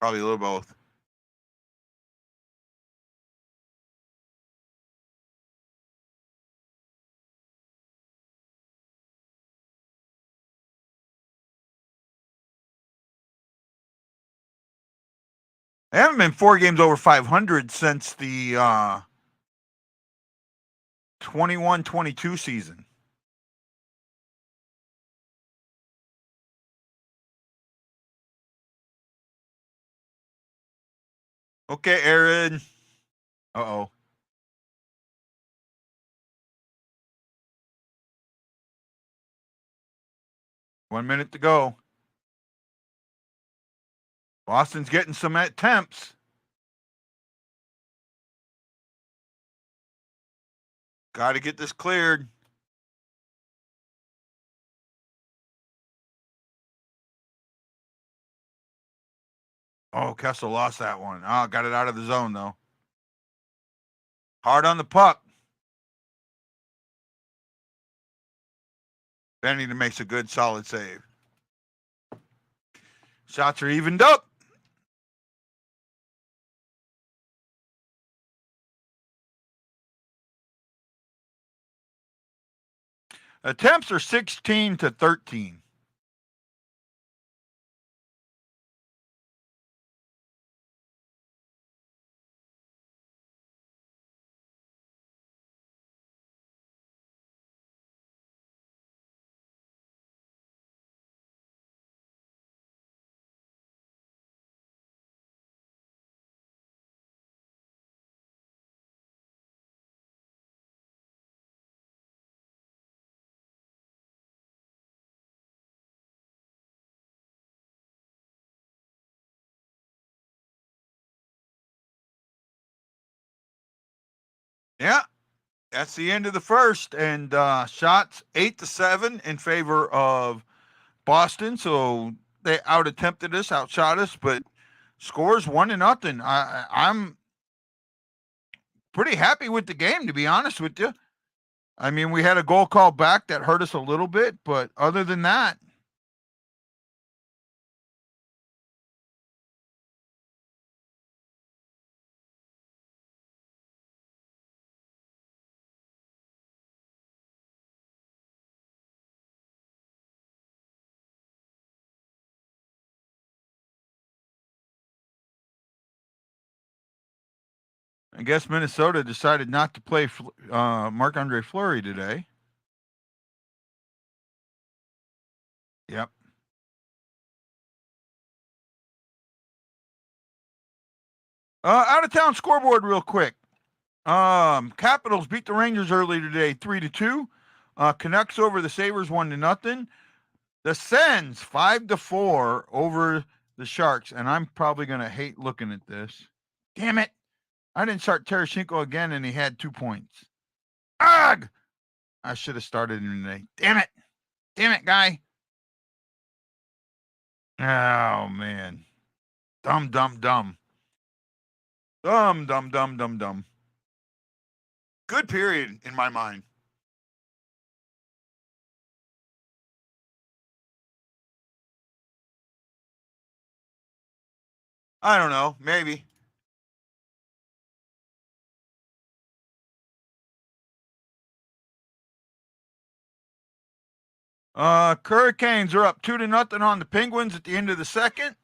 Probably a little both. They haven't been 4 games over 500 since the 21-22 season. Okay, Aaron. Uh-oh. One minute to go. Boston's getting some attempts. Got to get this cleared. Oh, Kessel lost that one. Oh, got it out of the zone, though. Hard on the puck. Bennington makes a good, solid save. Shots are evened up. Attempts are 16-13. Yeah, that's the end of the first, and shots 8-7 in favor of Boston. So they out attempted us, outshot us, but scores 1-0. I'm pretty happy with the game, to be honest with you. I mean, we had a goal called back that hurt us a little bit, but other than that, I guess Minnesota decided not to play Marc-Andre Fleury today. Yep. Out of town scoreboard real quick. Capitals beat the Rangers early today, 3-2. Canucks over the Sabres 1-0. The Sens 5-4 over the Sharks, and I'm probably gonna hate looking at this. Damn it! I didn't start Tarasenko again, and he had 2 points. Ugh! I should have started him today. Damn it! Damn it, guy! Oh man, dumb. Good period in my mind. I don't know, maybe. Hurricanes are up 2-0 on the Penguins at the end of the second.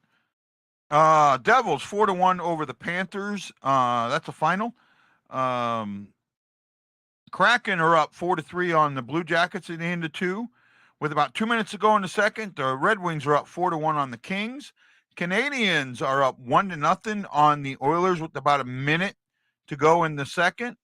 Devils 4-1 over the Panthers. That's a final. Kraken are up 4-3 on the Blue Jackets at the end of 2. With about 2 minutes to go in the second, the Red Wings are up 4-1 on the Kings. Canadians are up 1-0 on the Oilers with about a minute to go in the second.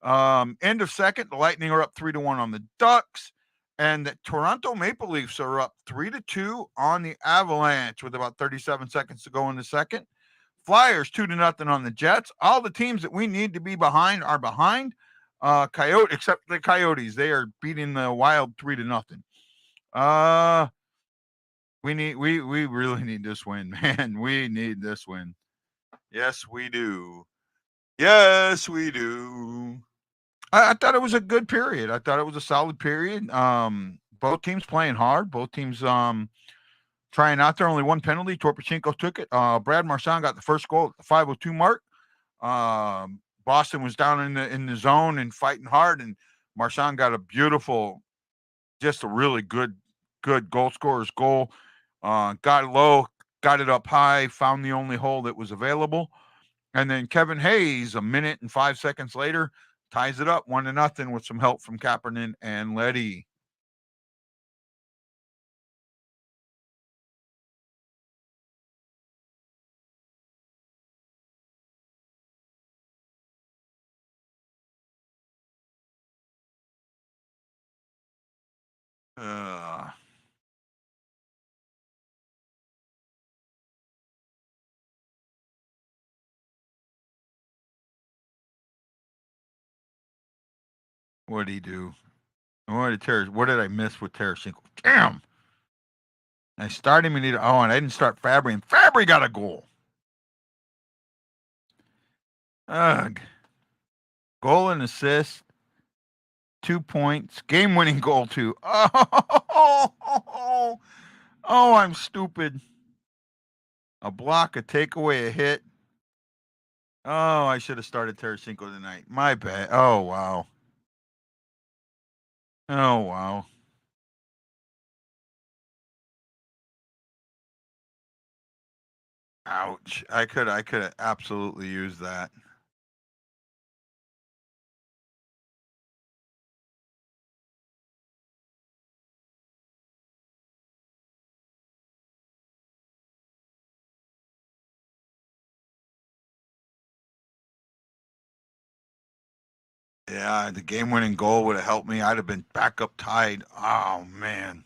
End of second, the Lightning are up 3-1 on the Ducks. And the Toronto Maple Leafs are up 3-2 on the Avalanche with about 37 seconds to go in the second. Flyers 2-0 on the Jets. All the teams that we need to be behind are behind. Coyote, except the Coyotes, they are beating the Wild 3-0. Uh, we really need this win, man. We need this win. Yes, we do. Yes, we do. I thought it was a good period. I thought it was a solid period. Both teams playing hard. Both teams trying out there. Only one penalty. Torpachenko took it. Brad Marchand got the first goal at the 5:02 mark. Boston was down in the zone and fighting hard, and Marchand got a beautiful, just a really good goal scorer's goal. Got it low, got it up high, found the only hole that was available, and then Kevin Hayes, a minute and 5 seconds later, ties it up 1-0 with some help from Kaepernick and Leddy. Uh, what did he do? What did I miss with Tarasenko? Damn! I started him and and I didn't start Fabry, and Fabry got a goal. Ugh. Goal and assist, 2 points, game-winning goal too. Oh, I'm stupid. A block, a takeaway, a hit. Oh, I should have started Tarasenko tonight. My bad. Oh, wow. Oh, wow. Ouch. I could have absolutely used that. Yeah, the game-winning goal would have helped me. I'd have been back up tied. Oh, man.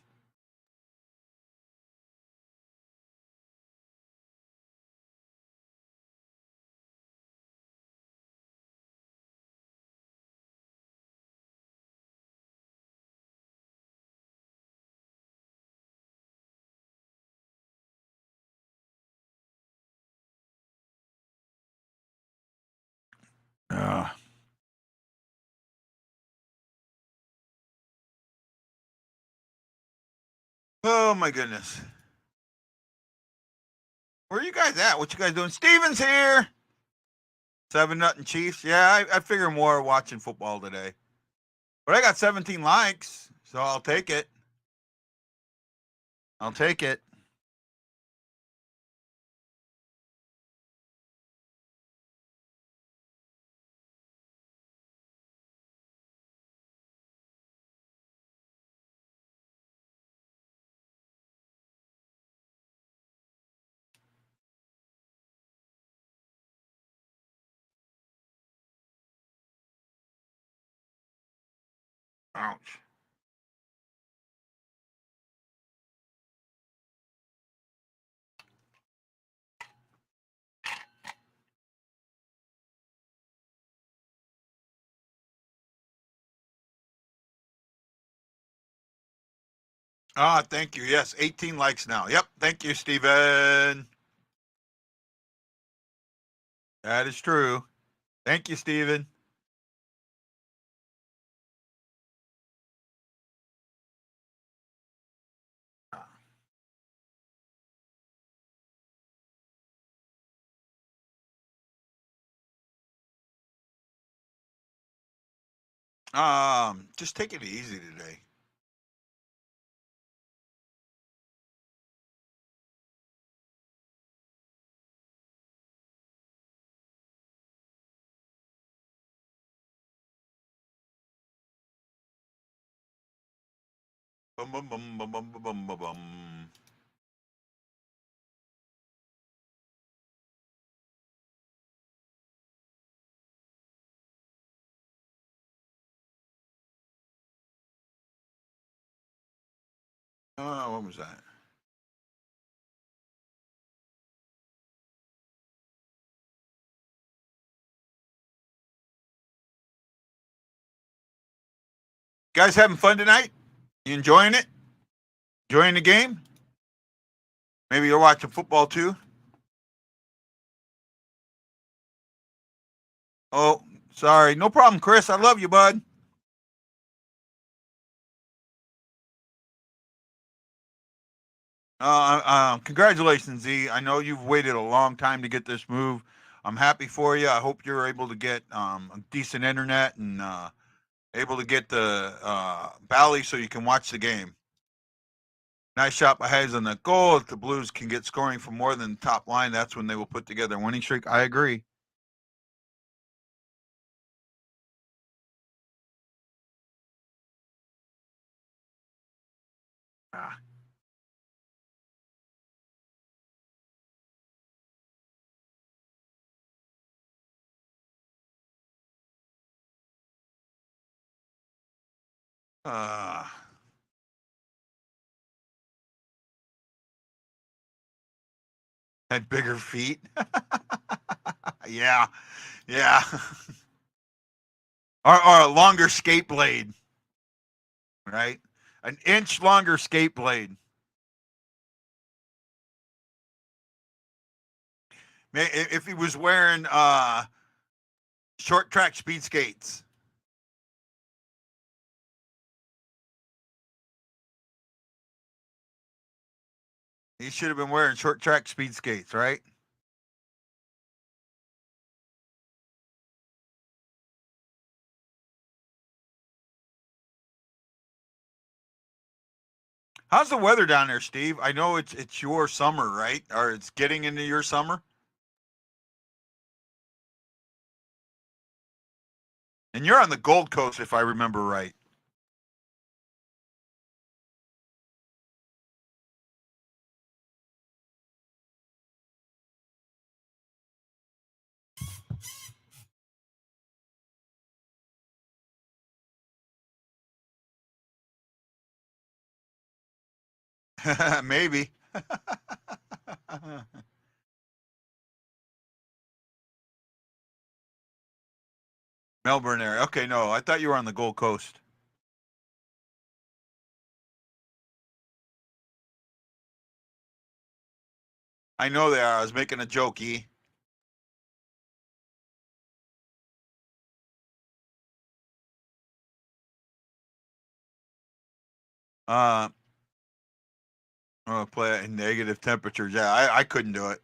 Uh, oh, my goodness. Where are you guys at? What you guys doing? Steven's here. 7-0 Chiefs. Yeah, I figure more watching football today. But I got 17 likes, so I'll take it. I'll take it. Ouch. Thank you. Yes, 18 likes now. Yep. Thank you, Steven. That is true. Thank you, Steven. Just take it easy today. Bum bum bum bum bum bum bum bum. What was that? Guys having fun tonight? You enjoying it? Enjoying the game? Maybe you're watching football too? Oh, sorry. No problem, Chris. I love you, bud. Congratulations, Z. I know you've waited a long time to get this move. I'm happy for you. I hope you're able to get decent internet and able to get the Bally so you can watch the game. Nice shot by Hayes on the goal. If the Blues can get scoring from more than the top line, that's when they will put together a winning streak. I agree. Ah. Had bigger feet. Yeah, yeah. or a longer skate blade, right? An inch longer skate blade. If he was wearing short track speed skates. He should have been wearing short track speed skates, right? How's the weather down there, Steve? I know it's your summer, right? Or it's getting into your summer. And you're on the Gold Coast, if I remember right. Maybe. Melbourne area. Okay, no, I thought you were on the Gold Coast. I know they are. I was making a jokey. Uh, play it in negative temperatures. Yeah, I couldn't do it.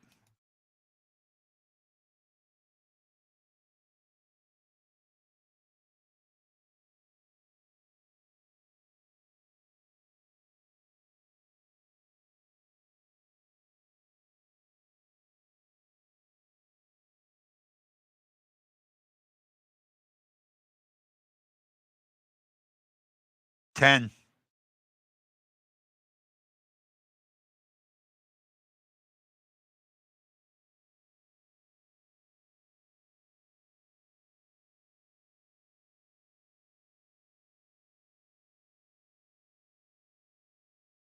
Ten.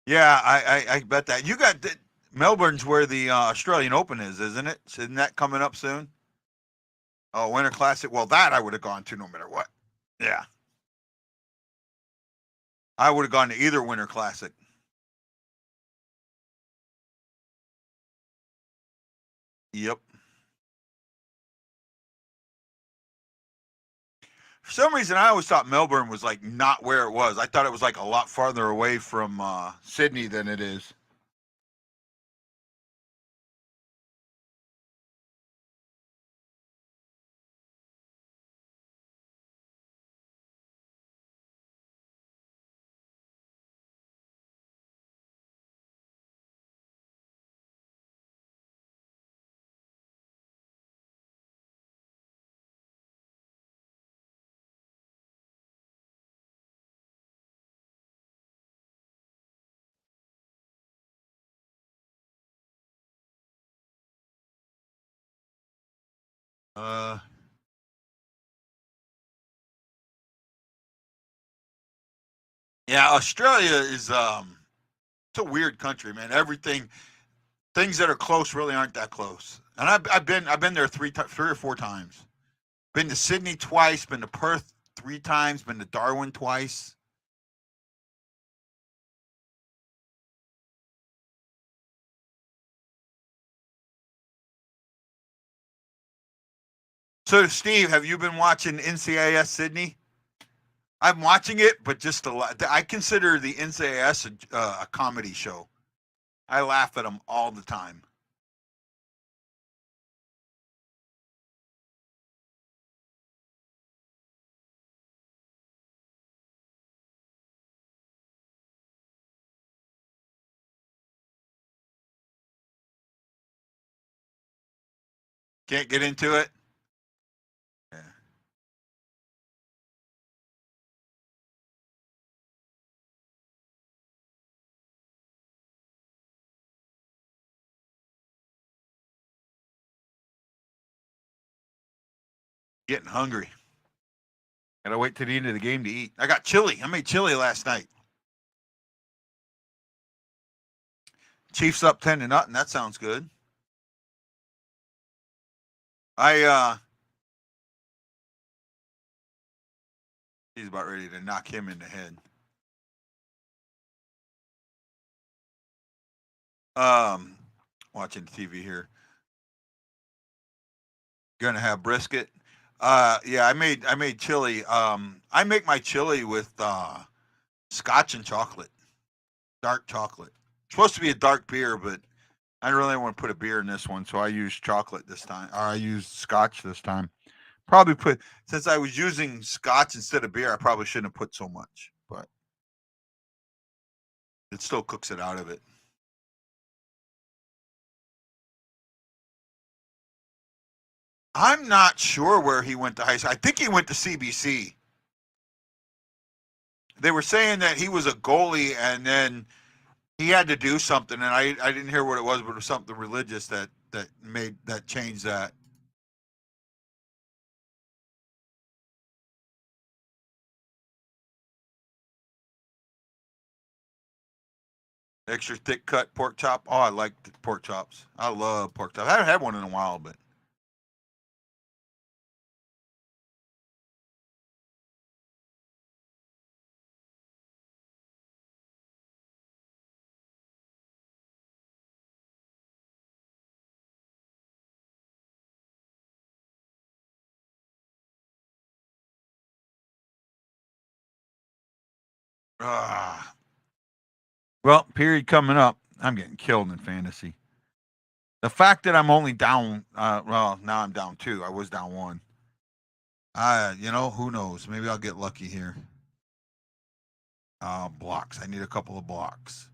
Yeah, I bet that you got Melbourne's where the Australian Open is, isn't it? Isn't that coming up soon? Oh, Winter Classic. Well, that I would have gone to no matter what. Yeah, I would have gone to either Winter Classic. Yep. For some reason, I always thought Melbourne was like not where it was. I thought it was like a lot farther away from Sydney than it is. Uh, yeah, Australia is it's a weird country, man. Everything things that are close really aren't that close. And I've been there three or four times. Been to Sydney twice. Been to Perth 3 times. Been to Darwin twice. So, Steve, have you been watching NCIS Sydney? I'm watching it, but just a lot. I consider the NCIS a comedy show. I laugh at them all the time. Can't get into it. Yeah. Getting hungry. Gotta wait till the end of the game to eat. I got chili. I made chili last night. Chiefs up 10-0. That sounds good. He's about ready to knock him in the head. Watching TV here. Gonna have brisket. Yeah, I made chili. I make my chili with scotch and chocolate, dark chocolate. It's supposed to be a dark beer, but I really want to put a beer in this one, so I used chocolate this time, or I used scotch this time. Probably put, since I was using scotch instead of beer, I probably shouldn't have put so much, but it still cooks it out of it. I'm not sure where he went to high school. I think he went to CBC. They were saying that he was a goalie and then he had to do something, and I didn't hear what it was, but it was something religious that changed that. Extra thick cut pork chop. Oh, I like the pork chops. I love pork chops. I haven't had one in a while, but ah. Well, period coming up. I'm getting killed in fantasy. The fact that I'm only down, well, now I'm down 2. I was down 1. Who knows? Maybe I'll get lucky here. Blocks. I need a couple of blocks.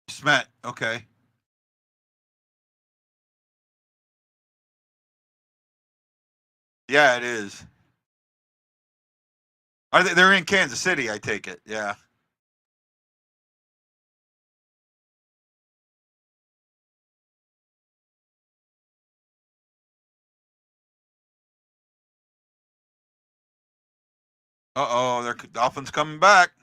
Smet. Okay. Yeah, it is. They're in Kansas City, I take it. Yeah. Uh-oh, their Dolphins coming back.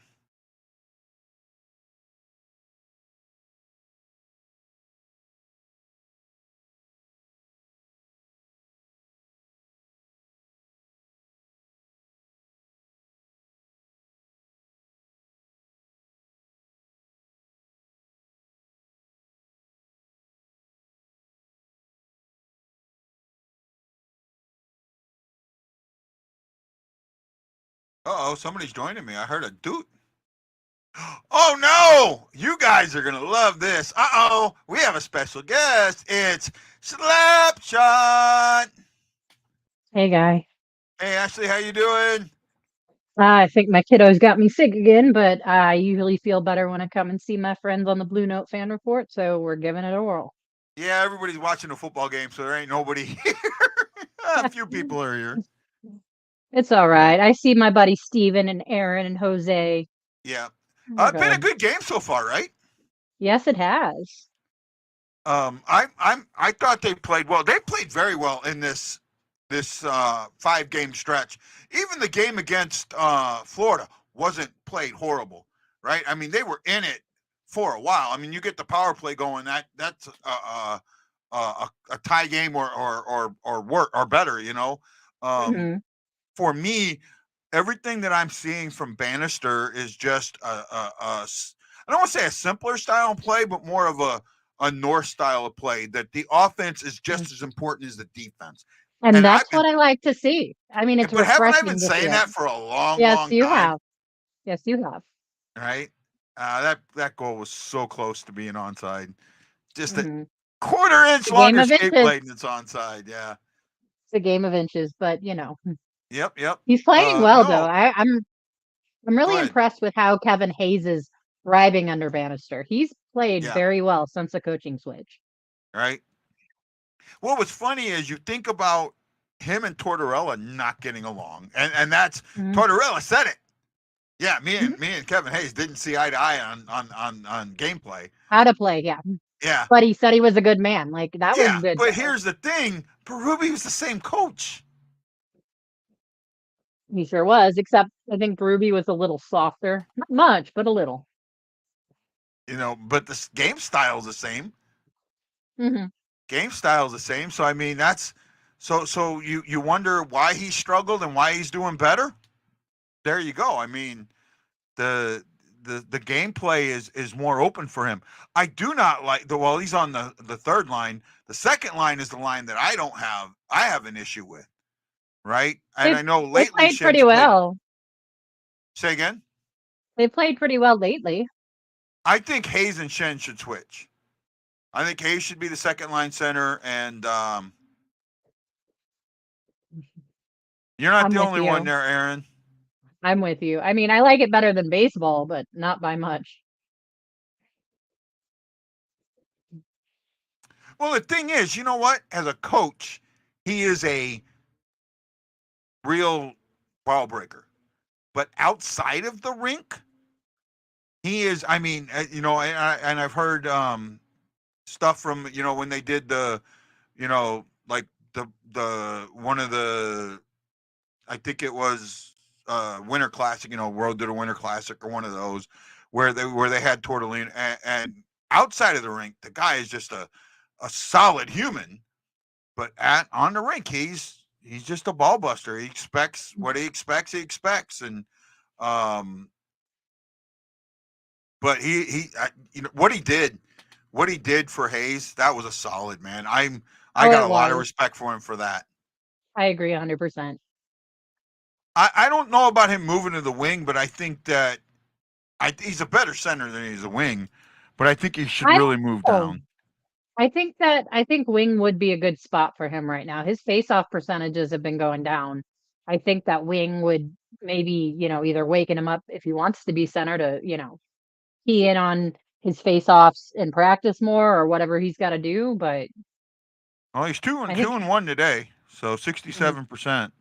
Uh-oh, somebody's joining me. I heard a doot. Oh no! You guys are gonna love this. Uh-oh, we have a special guest. It's Slapshot. Hey, guy. Hey Ashley, how you doing? I think my kiddo's got me sick again, but I usually feel better when I come and see my friends on the BlueNote fan report, so we're giving it a whirl. Yeah, everybody's watching the football game, so there ain't nobody here. A few people are here. It's all right. I see my buddy Steven and Aaron and Jose. Yeah. We're It's been a good. good game so far, right? Yes, it has. I thought they played well. They played very well in this this 5-game stretch. Even the game against Florida wasn't played horrible, right? I mean, they were in it for a while. I mean, you get the power play going. That's a tie game or better. You know, Mhm. for me, everything that I'm seeing from Bannister is just I don't want to say a simpler style of play, but more of a North style of play. That the offense is just as important as the defense. And And I've that's been, what I like to see. I mean, it's but haven't I been refreshing to see saying it. that for a long, Yes, long you time? have. Yes, you have. Right? That goal was so close to being onside. Just a Mhm. quarter-inch It's a game longer of skate inches. blade, and it's onside. Yeah. It's a game of inches, but Yep. he's playing well though. No, I'm go really ahead. impressed with how Kevin Hayes is thriving under Bannister. He's played Yeah. very well since the coaching switch. Right. What was funny is you think about him and Tortorella not getting along, and that's Mhm. Tortorella said it. Yeah, me Mhm. and Kevin Hayes didn't see eye to eye on gameplay. How to play, yeah. Yeah, But he said he was a good man. Like that was yeah. good But though. here's the thing: Berube was the same coach. He sure was, except I think Ruby was a little softer. Not much, but a little. You know, but the game style is the same. Hmm. Game style is the same. So I mean, that's so you wonder why he struggled and why he's doing better. There you go. I mean, the the gameplay is more open for him. I do not like the well, he's on the third line. The second line is the line that I have an issue with, right? And They I know they lately played pretty Shin's played. well. Say again. They played pretty well lately. I think Hayes and Shin should switch. I think Hayes should be the second line center, and you're not I'm the with only one you. there, Aaron. I'm with you. I mean, I like it better than baseball, but not by much. Well, the thing is, you know what? As a coach, he is a real ball breaker. But outside of the rink, he is. I mean, and I've heard stuff from when they did the, like the one of the, I think it was Winter Classic, World to the Winter Classic or one of those, where they had Tortellini, and outside of the rink, the guy is just a solid human, but on the rink, he's just a ball buster. He expects what he expects, and um, but what he did for Hayes, that was a solid, man. I Oh, got it a lot of was. respect for him for that. I agree 100%. I don't know about him moving to the wing, but I think that he's a better center than he's a wing, but I think he should I really don't move know. down. I think wing would be a good spot for him right now. His face-off percentages have been going down. I think that wing would maybe, either waken him up if he wants to be center to, key in on his face-offs in practice more or whatever he's got to do. But Well, he's two I and think, two and one today, so mm, 67%.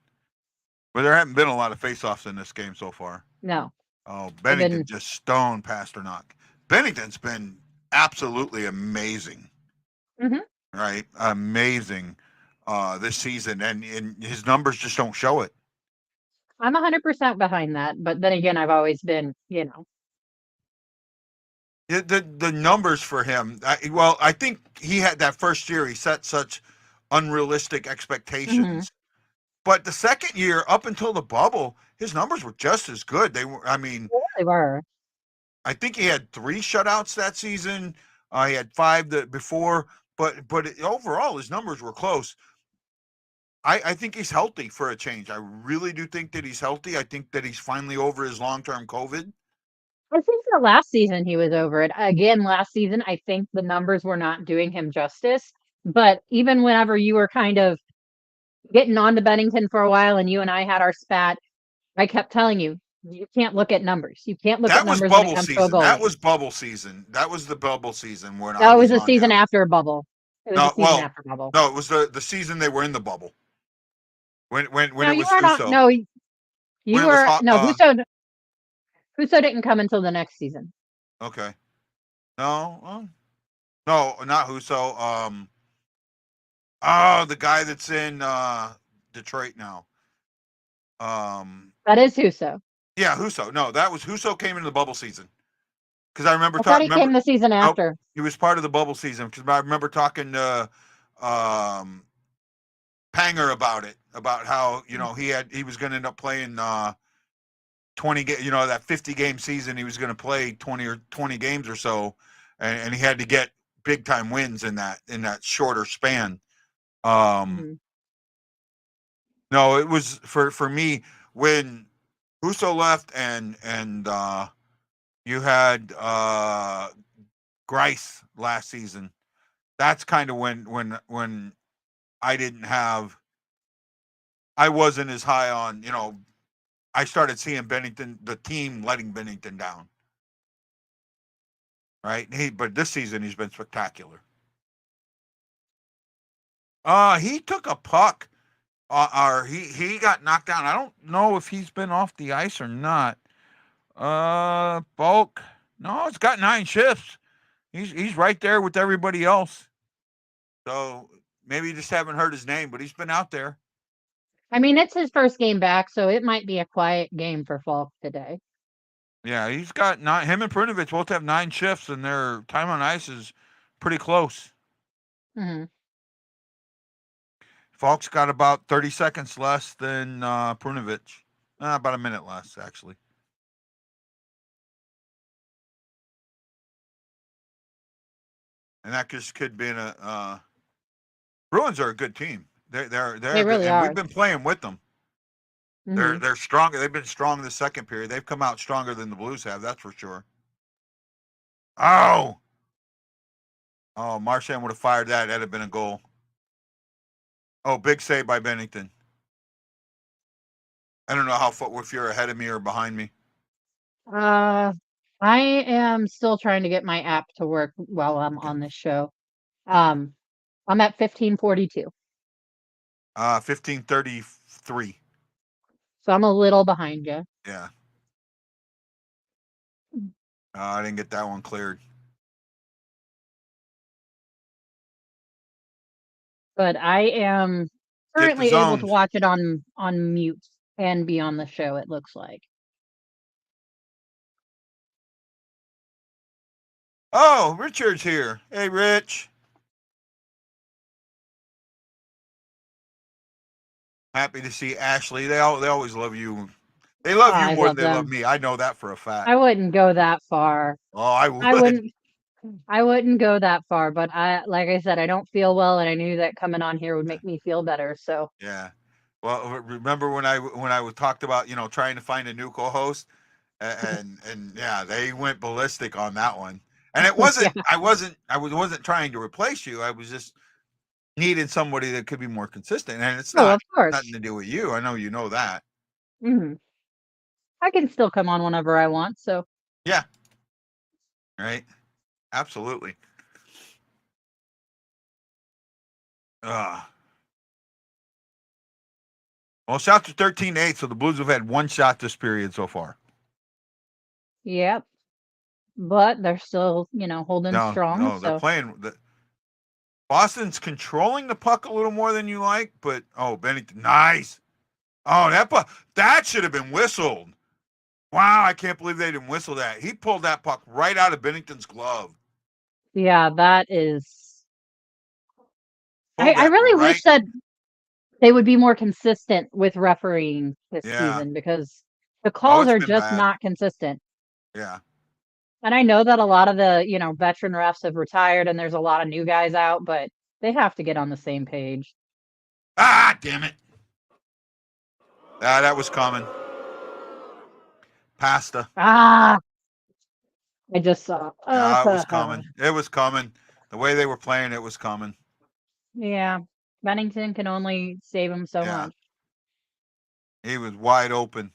But there haven't been a lot of faceoffs in this game so far. no, Oh, they've Bennington been, just stoned Pasternak. Bennington's been absolutely amazing, mhm. right? Amazing this season, and his numbers just don't show it. I'm 100% behind that. But then again, I've always been, The numbers for him. I think he had that first year. He set such unrealistic mhm. expectations. But the second year, up until the bubble, his numbers were just as good. They were. I mean, They were. I think he had 3 shutouts that season. He had 5 before, but overall his numbers were close. I think he's healthy for a change. I really do think that he's healthy. I think that he's finally over his long-term COVID. I think that last season he was over it. Again, last season, I think the numbers were not doing him justice. But even whenever you were kind of getting on to Bennington for a while and you and I had our spat, I kept telling you, you can't look at numbers. You can't look at That was numbers when it bubble comes to a season. That goalie. was bubble season. That was the bubble season when I That was was a on season him. after bubble. It was a No, season well, after bubble. no, it was the season they were in the bubble. When No, it you was were not. Huso. No, When you it was were hot. no. Huso didn't come until the next season. Okay. No, no, not Huso. Oh, the guy that's in Detroit now. That is Huso. Yeah, Huso. No, that was Huso came into the bubble season. Because I remember I thought he came the season nope, after. he was part of the bubble season. Because I remember talking to Panger about it, about how he was going to end up playing 20 that 50 game season. He was going to play 20 games or so, and he had to get big time wins in that shorter span. No, it was for me when Huso left and you had Grice last season. That's kind of when I wasn't as high on, I started seeing the team letting Bennington down. Right? But this season he's been spectacular. He took a puck, or he got knocked down. I don't know if he's been off the ice or not. Faulk. No, it's got 9 shifts. He's right there with everybody else. So maybe you just haven't heard his name, but he's been out there. I mean, it's his first game back, so it might be a quiet game for Faulk today. Yeah, he's got 9. Him and Prunovich both have 9 shifts, and their time on ice is pretty close. Mm-hmm. Faulk's got about 30 seconds less than Prunovich. About a minute less, actually. And that just could be Bruins are a good team. They really are. We've been playing with them. Mm-hmm. They're strong. They've been strong in the second period. They've come out stronger than the Blues have. That's for sure. Oh, Marchand would have fired that. That'd have been a goal. Oh, big save by Bennington. I don't know if you're ahead of me or behind me. I am still trying to get my app to work while I'm on this show. I'm at 1542. 1533. So I'm a little behind you. Yeah. I didn't get that one cleared. But I am currently able to watch it on mute and be on the show, it looks like. Oh, Richard's here. Hey, Rich. Happy to see Ashley. They always love you. They love you more than they love me. I know that for a fact. I wouldn't go that far. Oh, I would. I wouldn't go that far, but like I said, I don't feel well, and I knew that coming on here would make me feel better. So yeah. Well, remember when I talked about trying to find a new co-host, and yeah, they went ballistic on that one. And it wasn't. I wasn't trying to replace you. I was just needed somebody that could be more consistent, and it's not of course. nothing to do with you. I know you know that. Mm-hmm. I can still come on whenever I want. So yeah, right, absolutely. Well, shots are 13-8, so the Blues have had 1 shot this period so far. Yep, but they're still holding strong. No, they're playing. Boston's controlling the puck a little more than you like, but Bennington, nice. Oh, that should have been whistled. Wow, I can't believe they didn't whistle that. He pulled that puck right out of Bennington's glove. Yeah, that is. I really wish that they would be more consistent with refereeing this season, because the calls are just not consistent. Yeah. And I know that a lot of the, veteran refs have retired and there's a lot of new guys out, but they have to get on the same page. Ah, damn it. That was coming. Pasta. I just saw. It was coming. It was coming. The way they were playing, it was coming. Yeah. Bennington can only save him so much. He was wide open.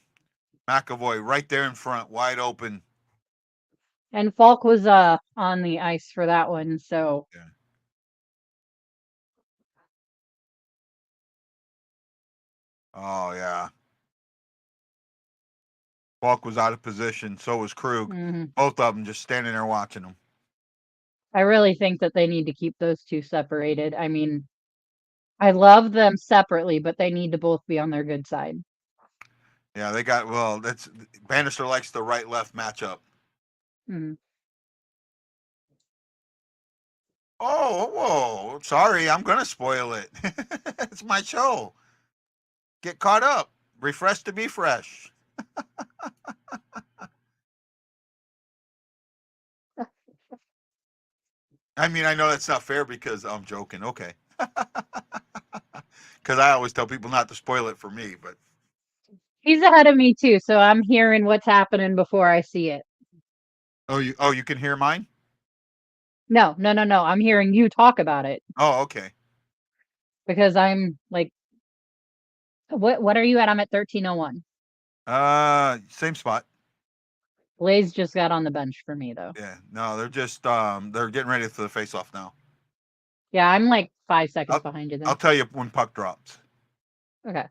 McAvoy right there in front, wide open. And Faulk was on the ice for that one, so. Yeah. Oh, yeah. Faulk was out of position. So was Krug. Mm-hmm. Both of them just standing there watching them. I really think that they need to keep those two separated. I mean, I love them separately, but they need to both be on their good side. Yeah, they got that's Bannister likes the right-left matchup. Mm. Oh, whoa! Sorry, I'm gonna spoil it. It's my show. Get caught up. Refresh to be fresh. I mean, I know that's not fair because I'm joking. Okay. Because I always tell people not to spoil it for me, but He's ahead of me too, so I'm hearing what's happening before I see it. you can hear mine. No, no, no, no. I'm hearing you talk about it Oh, okay. because I'm like, what are you at? I'm at 1301. Same spot. Blais just got on the bench for me though. Yeah. No, they're just they're getting ready for the face-off now. Yeah, I'm like 5 seconds I'll, behind you I'll then. tell you when puck drops. Okay.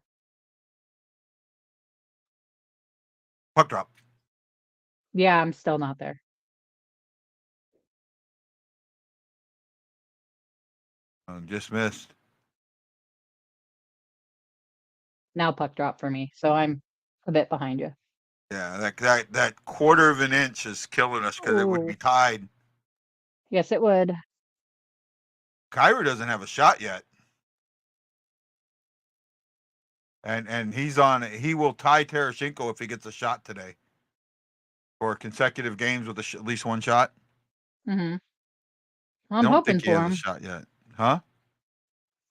Puck drop. Yeah, I'm still not there. Just missed. Now puck drop for me, so I'm a bit behind you. Yeah, that quarter of an inch is killing us because it would be Ooh. tied. Yes, it would. Kyra doesn't have a shot yet. And he's on. He will tie Tereshchenko if he gets a shot today, for consecutive games with at least one shot. Mm-hmm. Well, I'm Don't hoping think he for has a him. shot yet, huh?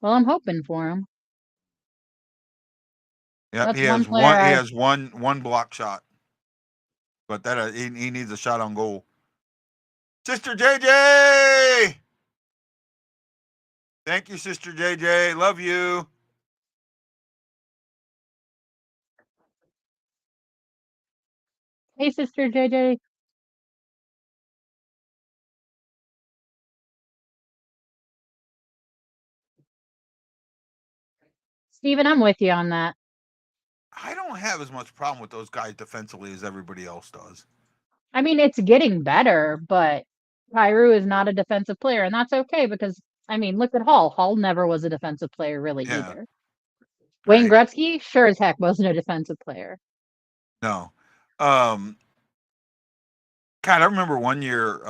Well, I'm hoping for him. Yep, That's he one has player one. He I. has one block shot, but that he needs a shot on goal. Sister JJ, thank you, Sister JJ. Love you. Hey, Sister JJ. Steven, I'm with you on that. I don't have as much problem with those guys defensively as everybody else does. I mean, it's getting better, but Pyru is not a defensive player, and that's okay because I mean, look at Hall. Hall never was a defensive player really Yeah, either. Wayne right. Gretzky, sure as heck, wasn't a defensive player. No. God, I remember one year.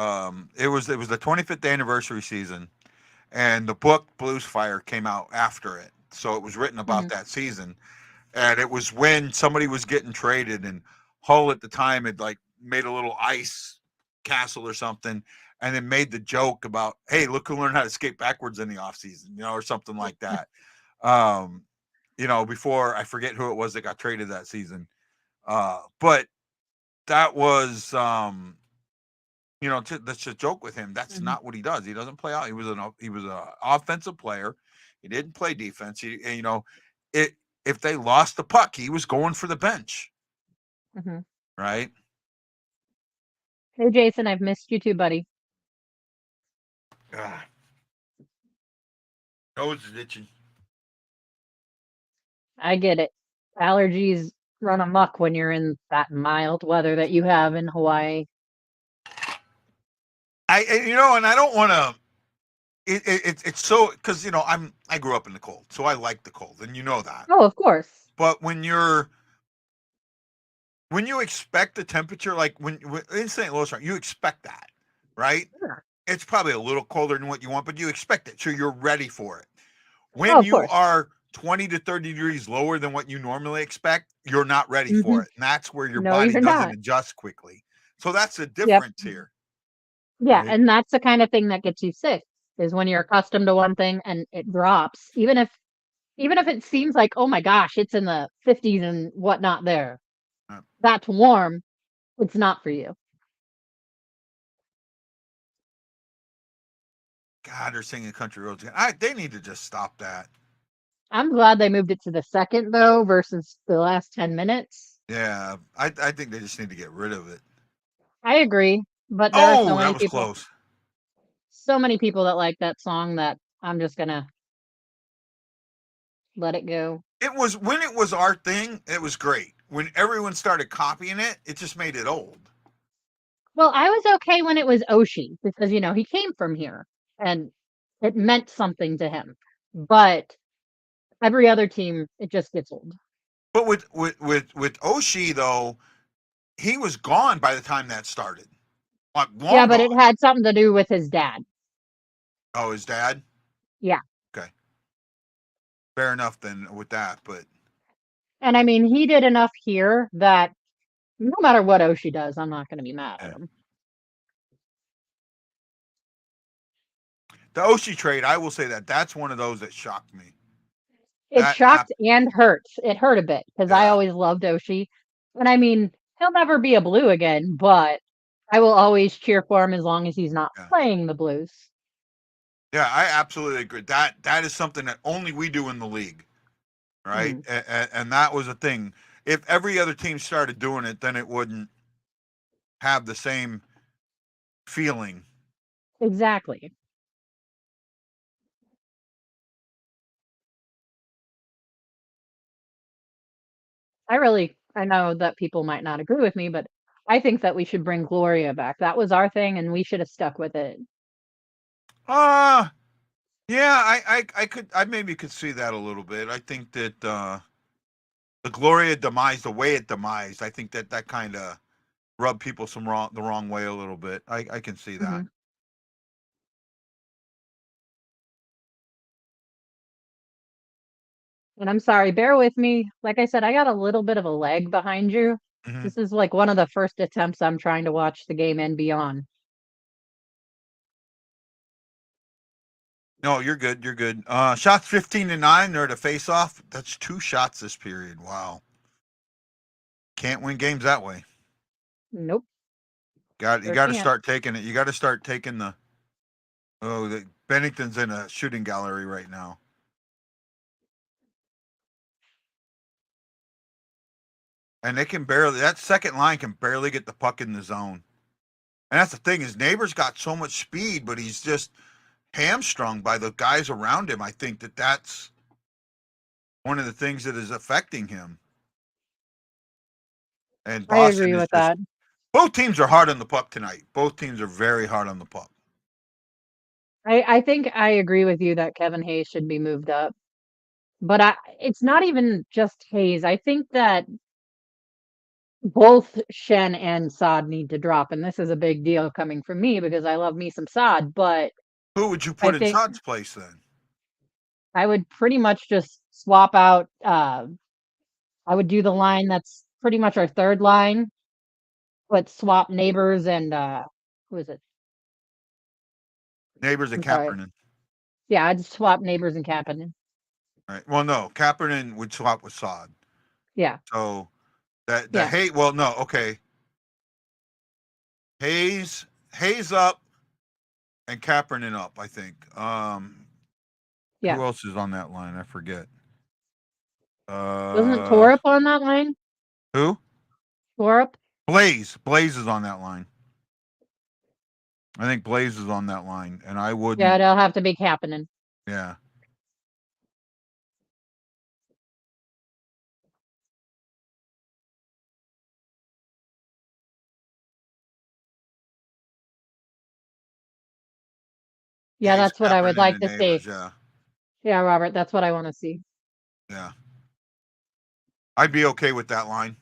It was the 25th anniversary season, and the book Blues Fire came out after it, so it was written about Mhm. that season. And it was when somebody was getting traded, and Hull at the time had like made a little ice castle or something, and then made the joke about, "Hey, look who learned how to skate backwards in the off season," or something like that. Um, before I forget who it was that got traded that season. But that was, that's a joke with him. That's Mhm. not what he does. He doesn't play out. He was an offensive player. He didn't play defense. It if they lost the puck, he was going for the bench, Mhm. right? Hey, Jason, I've missed you too, buddy. Ah, nose is itching. I get it. Allergies run amok when you're in that mild weather that you have in Hawaii. And I don't want to. It's so because I grew up in the cold, so I like the cold, and you know that. Oh, of course. But when you expect the temperature, like when in St. Louis, you expect that, right? Sure. It's probably a little colder than what you want, but you expect it, so you're ready for it. Oh, When of you course. are 20 to 30 degrees lower than what you normally expect, you're not ready Hmm. for it, and that's where your No, body you're doesn't not. adjust quickly. So that's the Yep. difference here, Yeah, right? and that's the kind of thing that gets you sick is when you're accustomed to one thing and it drops, even if it seems like, oh my gosh, it's in the 50s and whatnot there. Uh, That's warm. It's not for you. God, they're singing country roads again. They need to just stop that. I'm glad they moved it to the second though versus the last 10 minutes. Yeah, I think they just need to get rid of it. I agree, but there are Oh, that was close. so many people that like that song that I'm just gonna let it go. It was when it was our thing, it was great. When everyone started copying it, it just made it old. Well, I was okay when it was Oshi because he came from here and it meant something to him. But Every other team, it just gets old. But with Oshie though, he was gone by the time that started. Like Yeah, long but gone. it had something to do with his dad. Oh, his dad? Yeah. Okay. Fair enough then with that, but And I mean, he did enough here that no matter what Oshie does, I'm not going to be mad at yeah. him. The Oshie trade, I will say that's one of those that shocked me. It shocked and hurt. It hurt a bit because I Yeah. always loved Oshie. And I mean, he'll never be a Blue again, but I will always cheer for him as long as he's not Yeah. playing the Blues. Yeah, I absolutely agree. That is something that only we do in the league, right? And that was a thing. If every other team started doing it, then it wouldn't have the same feeling. Exactly. I know that people might not agree with me, but I think that we should bring Gloria back. That was our thing, and we should have stuck with it. Yeah, I maybe could see that a little bit. I think that the Gloria demise, the way it demised, I think that kind of rubbed people the wrong way a little bit. I can see that. Mhm. And I'm sorry, bear with me. Like I said, I got a little bit of a leg behind you. Mhm. This is like one of the first attempts I'm trying to watch the game and beyond. No, you're good. You're good. Shots 15-9. They're at a face-off. That's 2 shots this period. Wow. Can't win games that way. Nope. You Sure got to can't. start taking it. You got to start taking the. Oh, Bennington's in a shooting gallery right now. And they can barely. That second line can barely get the puck in the zone. And that's the thing. His neighbor's got so much speed, but he's just hamstrung by the guys around him. I think that's one of the things that is affecting him. And I Boston agree is with just. that. Both teams are hard on the puck tonight. Both teams are very hard on the puck. I think I agree with you that Kevin Hayes should be moved up. But it's not even just Hayes. I think that both Shen and Sod need to drop, and this is a big deal coming from me because I love me some Sod, but Who would you I put in think Sod's place then? I would pretty much just swap out I would do the line that's pretty much our third line, but swap Neighbors and who is it? Neighbors and I'm sorry. Kapanen. Yeah, I'd swap Neighbors and Kapanen. Right. Well, no, Kapanen would swap with Sod. Yeah. So that the Yeah. Hayes. Well, no, okay. Hayes up and Kapanen up. I think. Yeah. Who else is on that line? I forget. Wasn't Torup on that line? Who? Torup? Blais. Blais is on that line. I think Blais is on that line, and I wouldn't. Yeah, it'll have to be Kapanen. Yeah. Yeah, Hayes, that's what I would Kapanen, like and to see. Neighbors. Yeah. Yeah, Robert, that's what I want to see. Yeah. I'd be okay with that line.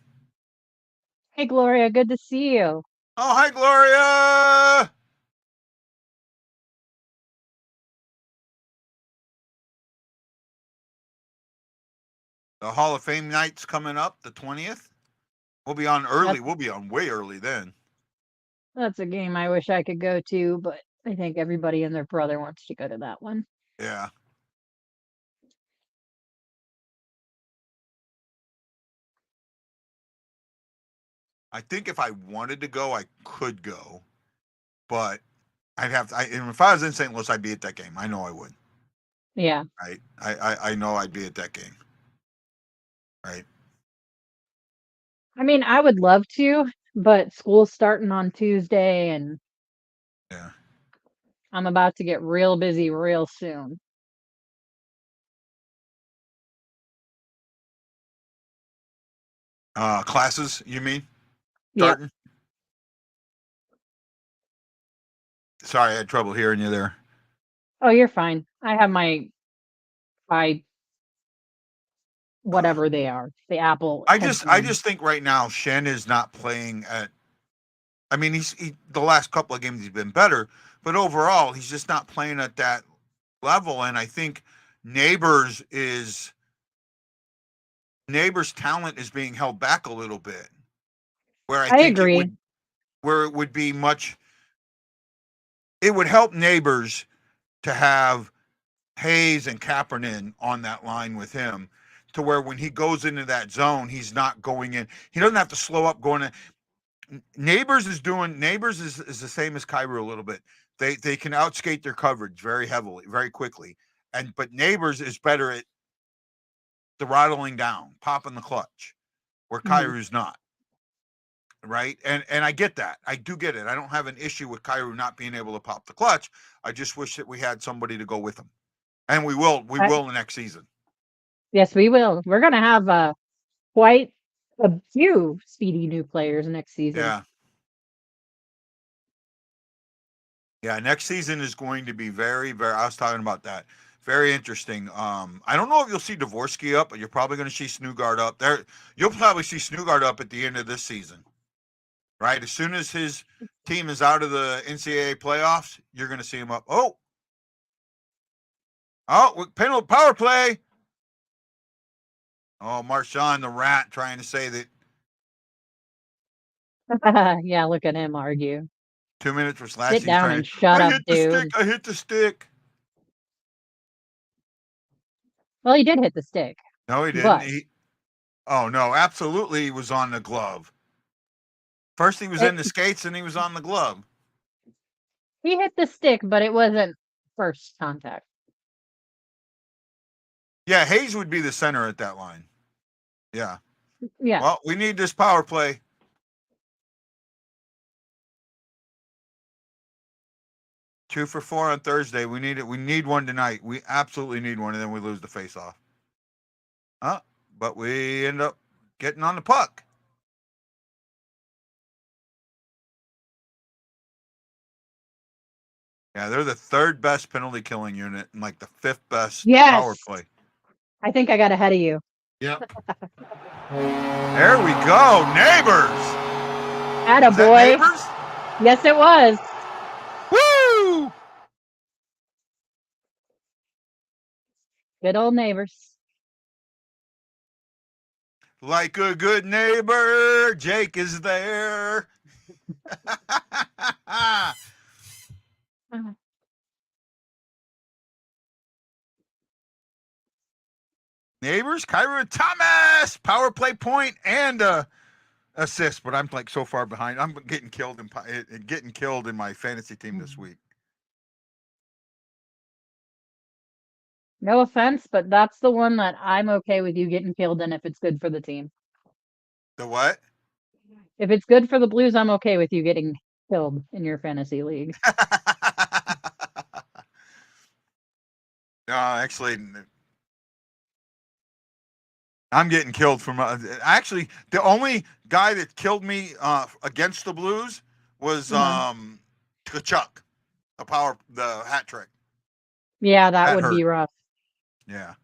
Hey, Gloria, good to see you. Oh, hi, Gloria. The Hall of Fame night's coming up, the 20th. We'll be on early. We'll be on way early then. That's a game I wish I could go to, but I think everybody and their brother wants to go to that one. Yeah. I think if I wanted to go, I could go, but I'd have to. If I was in St. Louis, I'd be at that game. I know I would. Yeah. Right. I know I'd be at that game. Right. I mean, I would love to, but school's starting on Tuesday and Yeah. I'm about to get real busy real soon. Classes, you mean? Yeah. Starting? Sorry, I had trouble hearing you there. Oh, you're fine. I whatever they are. The Apple. I headphones. just think right now Shen is not playing at. I mean, the last couple of games he's been better, but overall he's just not playing at that level. And I think Neighbors' talent is being held back a little bit. Where I think agree. it would be much. It would help Neighbors to have Hayes and Kaepernick on that line with him, to where when he goes into that zone, he's not going in. He doesn't have to slow up going in. Neighbors is the same as Kyrou a little bit. They can outskate their coverage very heavily, very quickly. But Neighbors is better at throttling down, popping the clutch, where Kyrou's not. Right? And I get that. I do get it. I don't have an issue with Kyrou not being able to pop the clutch. I just wish that we had somebody to go with him. And we will next season. Yes, we will. We're going to have quite a few speedy new players next season. Yeah. Yeah, next season is going to be very, very, I was talking about that. Very interesting. I don't know if you'll see Dvorsky up, but you're probably going to see Snugard up there. You'll probably see Snugard up at the end of this season. Right? As soon as his team is out of the NCAA playoffs, you're going to see him up. Oh, penalty power play. Oh, Marchand the rat trying to say that. Yeah, look at him argue. 2 minutes for slashing. Sit down and shut up, dude. I hit the stick. Well, he did hit the stick. No, he didn't. Oh, no, absolutely he was on the glove. First he was in the skates and he was on the glove. He hit the stick, but it wasn't first contact. Yeah, Hayes would be the center at that line. Yeah. Yeah. Well, we need this power play. Two for 4 on Thursday. We need it. We need one tonight. We absolutely need one, and then we lose the face-off. But we end up getting on the puck. Yeah, they're the third best penalty killing unit and like the fifth best power play. I think I got ahead of you. Yep. There we go. Neighbors. Attaboy. Neighbors? Yes, it was. Woo! Good old Neighbors. Like a good neighbor, Jake is there. Neighbors, Kyrou Thomas, power play point and assist, but I'm like so far behind. I'm getting killed in my fantasy team this week. No offense, but that's the one that I'm okay with you getting killed in if it's good for the team. The what? If it's good for the Blues, I'm okay with you getting killed in your fantasy league. No, actually, I'm getting killed from. Actually, the only guy that killed me against the Blues was Tkachuk, the hat trick. Yeah, that would be rough. Yeah.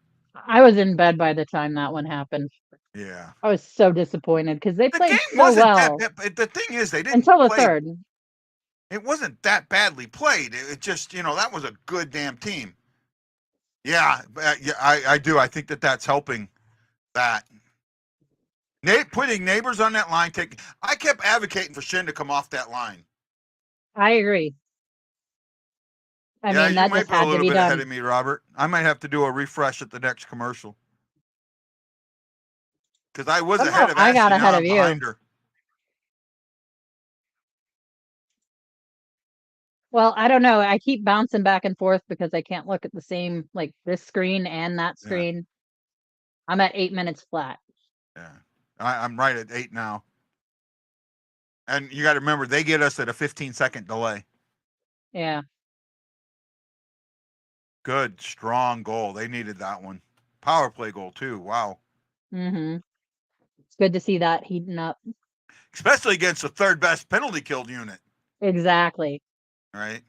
I was in bed by the time that one happened. Yeah. I was so disappointed because they played so well. The thing is, they didn't until the third. It wasn't that badly played. It just, that was a good damn team. Yeah, I do. I think that's helping that. Putting Neighbors on that line. I kept advocating for Shen to come off that line. I agree. I mean, that just had to be done. You might be a little bit ahead of me, Robert. I might have to do a refresh at the next commercial. Because I was ahead of Ashley. I got ahead of you. Well, I don't know. I keep bouncing back and forth because I can't look at the same, like this screen and that screen. Yeah. I'm at 8 minutes flat. Yeah. I'm right at 8 now. And you got to remember, they get us at a 15-second delay. Yeah. Good, strong goal. They needed that one. Power play goal, too. Wow. Mm-hmm. It's good to see that heating up. Especially against the third best penalty killed unit. Exactly. Right.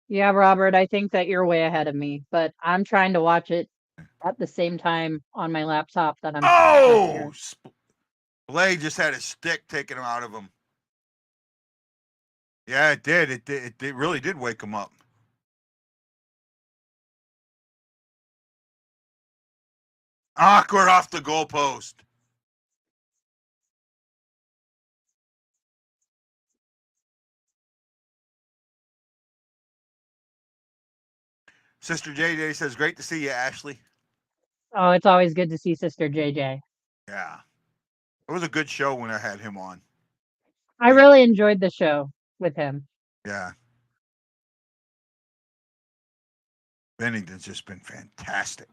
Yeah, Robert, I think that you're way ahead of me, but I'm trying to watch it at the same time on my laptop that I'm stuck Oh, here. Blais just had his stick taken out of him. Yeah, it did. It really did wake him up. Awkward off the goalpost. Sister JJ says, "Great to see you, Ashley." Oh, it's always good to see Sister JJ. Yeah, it was a good show when I had him on. I really enjoyed the show with him. Yeah, Bennington's just been fantastic.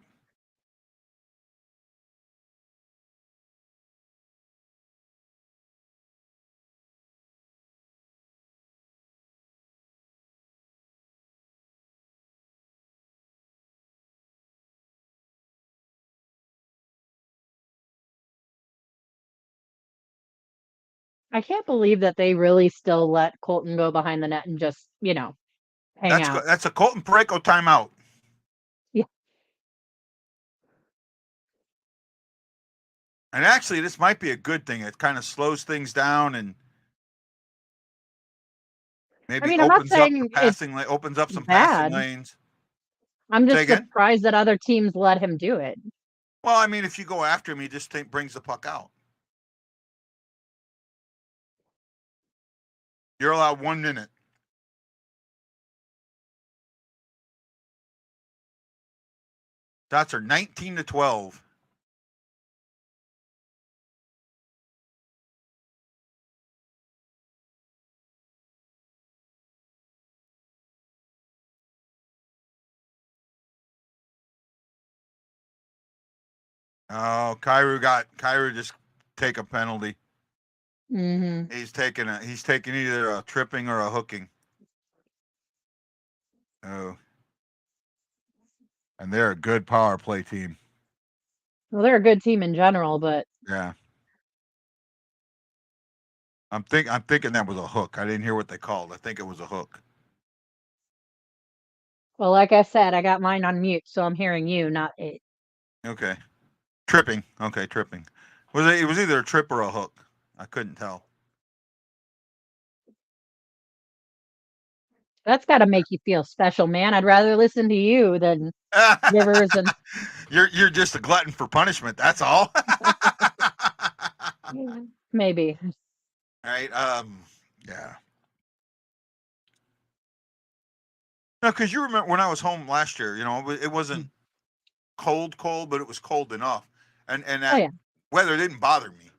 I can't believe that they really still let Colton go behind the net and just, hang out. That's a Colton Pareko timeout. Yeah. And actually, this might be a good thing. It kind of slows things down and maybe I'm not opens up the saying it's passing lane, opens up some passing bad. lanes. I'm Say just again? surprised that other teams let him do it. Well, I mean, if you go after him, he just brings the puck out. You're allowed 1 minute. Dots are 19-12. Oh, Kyrou just take a penalty. Hmm. He's taking either a tripping or a hooking. Oh. And they're a good power play team. Well, they're a good team in general, but Yeah. I'm thinking that was a hook. I didn't hear what they called. I think it was a hook. well, like I said, I got mine on mute, so I'm hearing you, not it. Okay. Tripping. Okay, tripping. It was either a trip or a hook. I couldn't tell. That's got to make you feel special, man. I'd rather listen to you than Rivers and You're just a glutton for punishment. That's all. maybe. Right. Yeah. No, because you remember when I was home last year. It wasn't cold, but it was cold enough, and Oh that yeah. weather didn't bother me.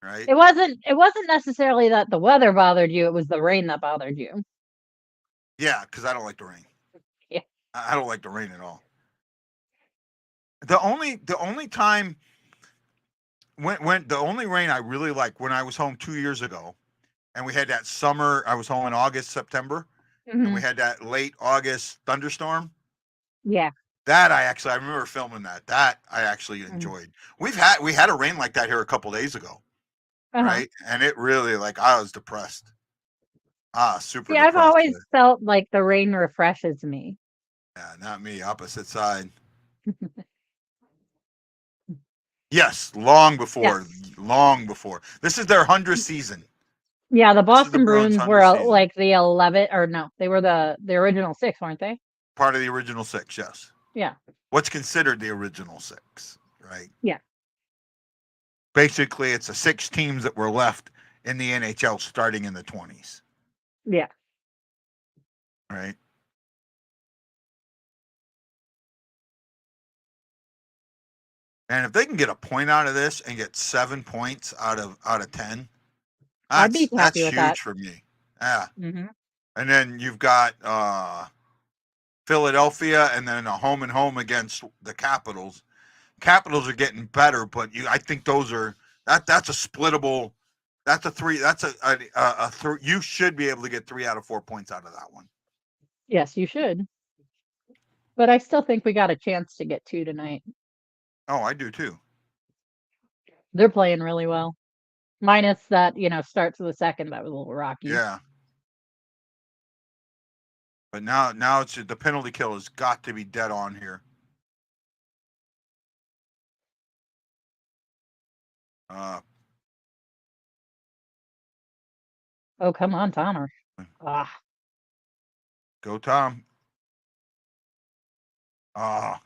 Right. It wasn't necessarily that the weather bothered you, it was the rain that bothered you. Yeah, because I don't like the rain. Yeah. I don't like the rain at all. The only time when the only rain I really liked when I was home 2 years ago, and we had that summer. I was home in August, September, and we Hmm. had that late August thunderstorm. Yeah. That I remember filming that. That I actually Mhm. enjoyed. We had a rain like that here a couple days ago, Uh-huh. right? And it really I was depressed. Super See, I've depressed. always felt like the rain refreshes me. Yeah, not me. Opposite side. Yes, long before, Yes. long before. This is their 100th season. Yeah, the This is the Boston Bruins' Bruins 100th were season. like the 11 or no, they were the original 6, weren't they? Part of the original 6, yes. Yeah. What's considered the original 6, right? Yeah. Basically, it's the 6 teams that were left in the NHL starting in the 20s, Yeah. right? And if they can get a point out of this and get 7 points out of 10, I'd be that's happy with that. huge for me. Yeah. Hmm. And then you've got Philadelphia, and then a home and home against the Capitals. Capitals are getting better, but I think those are that's a splittable. That's a 3. That's a 3. You should be able to get 3 out of 4 points out of that one. Yes, you should. But I still think we got a chance to get 2 tonight. Oh, I do too. They're playing really well. Minus that, starts of the second that was a little rocky. Yeah. But now it's the penalty kill has got to be dead on here. Oh, come on, Tomer. Ah, Go Tom. Ah.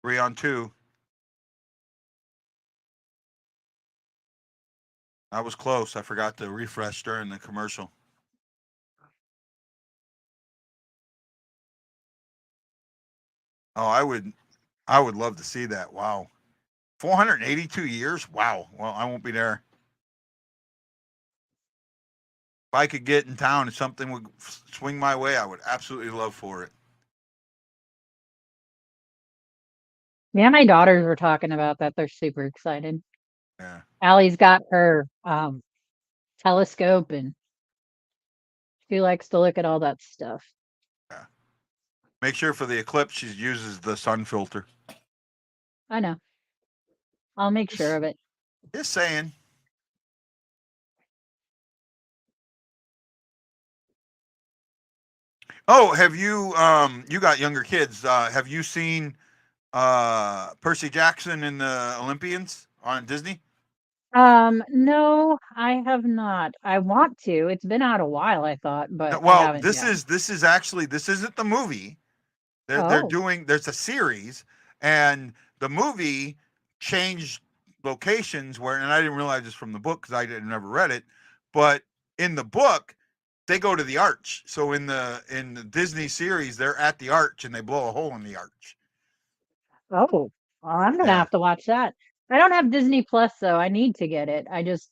3-on-2. That was close. I forgot to refresh during the commercial. Oh, I would love to see that. Wow. 482 years? Wow. Well, I won't be there. If I could get in town and something would swing my way, I would absolutely love for it. yeah, my daughters were talking about that. They're super excited. Yeah. Allie's got her telescope and she likes to look at all that stuff. Yeah. Make sure for the eclipse she uses the sun filter. I know. I'll make sure of it. Just saying. Oh, have you you got younger kids. Have you seen Percy Jackson and the Olympians on Disney? No, I have not. I want to. It's been out a while, I thought, but I Well, haven't this yet. is actually this isn't the movie. They're Oh, doing there's a series, and the movie changed locations where, and I didn't realize this from the book because I didn't never read it, but in the book they go to the arch. So in the Disney series they're at the arch and they blow a hole in the arch. oh, well, I'm gonna Yeah. have to watch that. I don't have Disney Plus, though. I need to get it. I just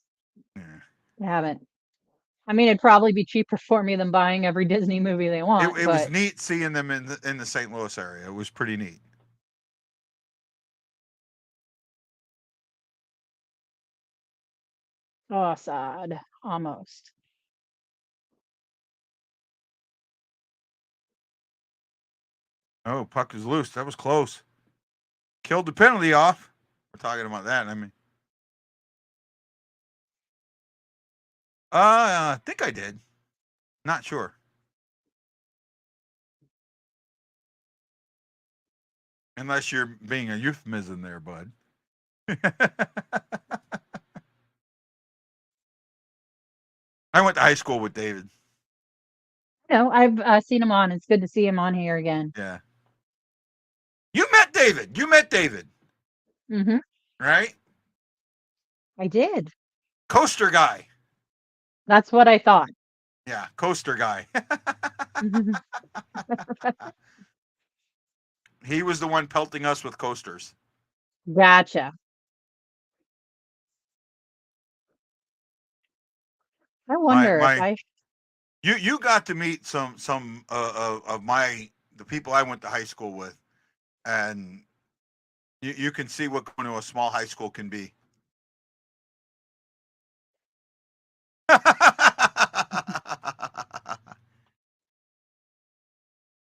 Yeah. haven't. I mean, it'd probably be cheaper for me than buying every Disney movie they want, It was but neat seeing them in the St. Louis area. It was pretty neat. oh, sad. Almost. Oh, puck is loose. That was close. Killed the penalty off. We're talking about that. I mean, I think I did. Not sure. Unless you're being a euphemism there, bud. I went to high school with David. No, I've seen him on. It's good to see him on here again. Yeah. You met David. You met David, Mm-hmm. right? I did. Coaster guy. That's what I thought. Yeah, coaster guy. He was the one pelting us with coasters. Gotcha. I wonder if My I. you got to meet some of the people I went to high school with, and you can see what going to a small high school can be.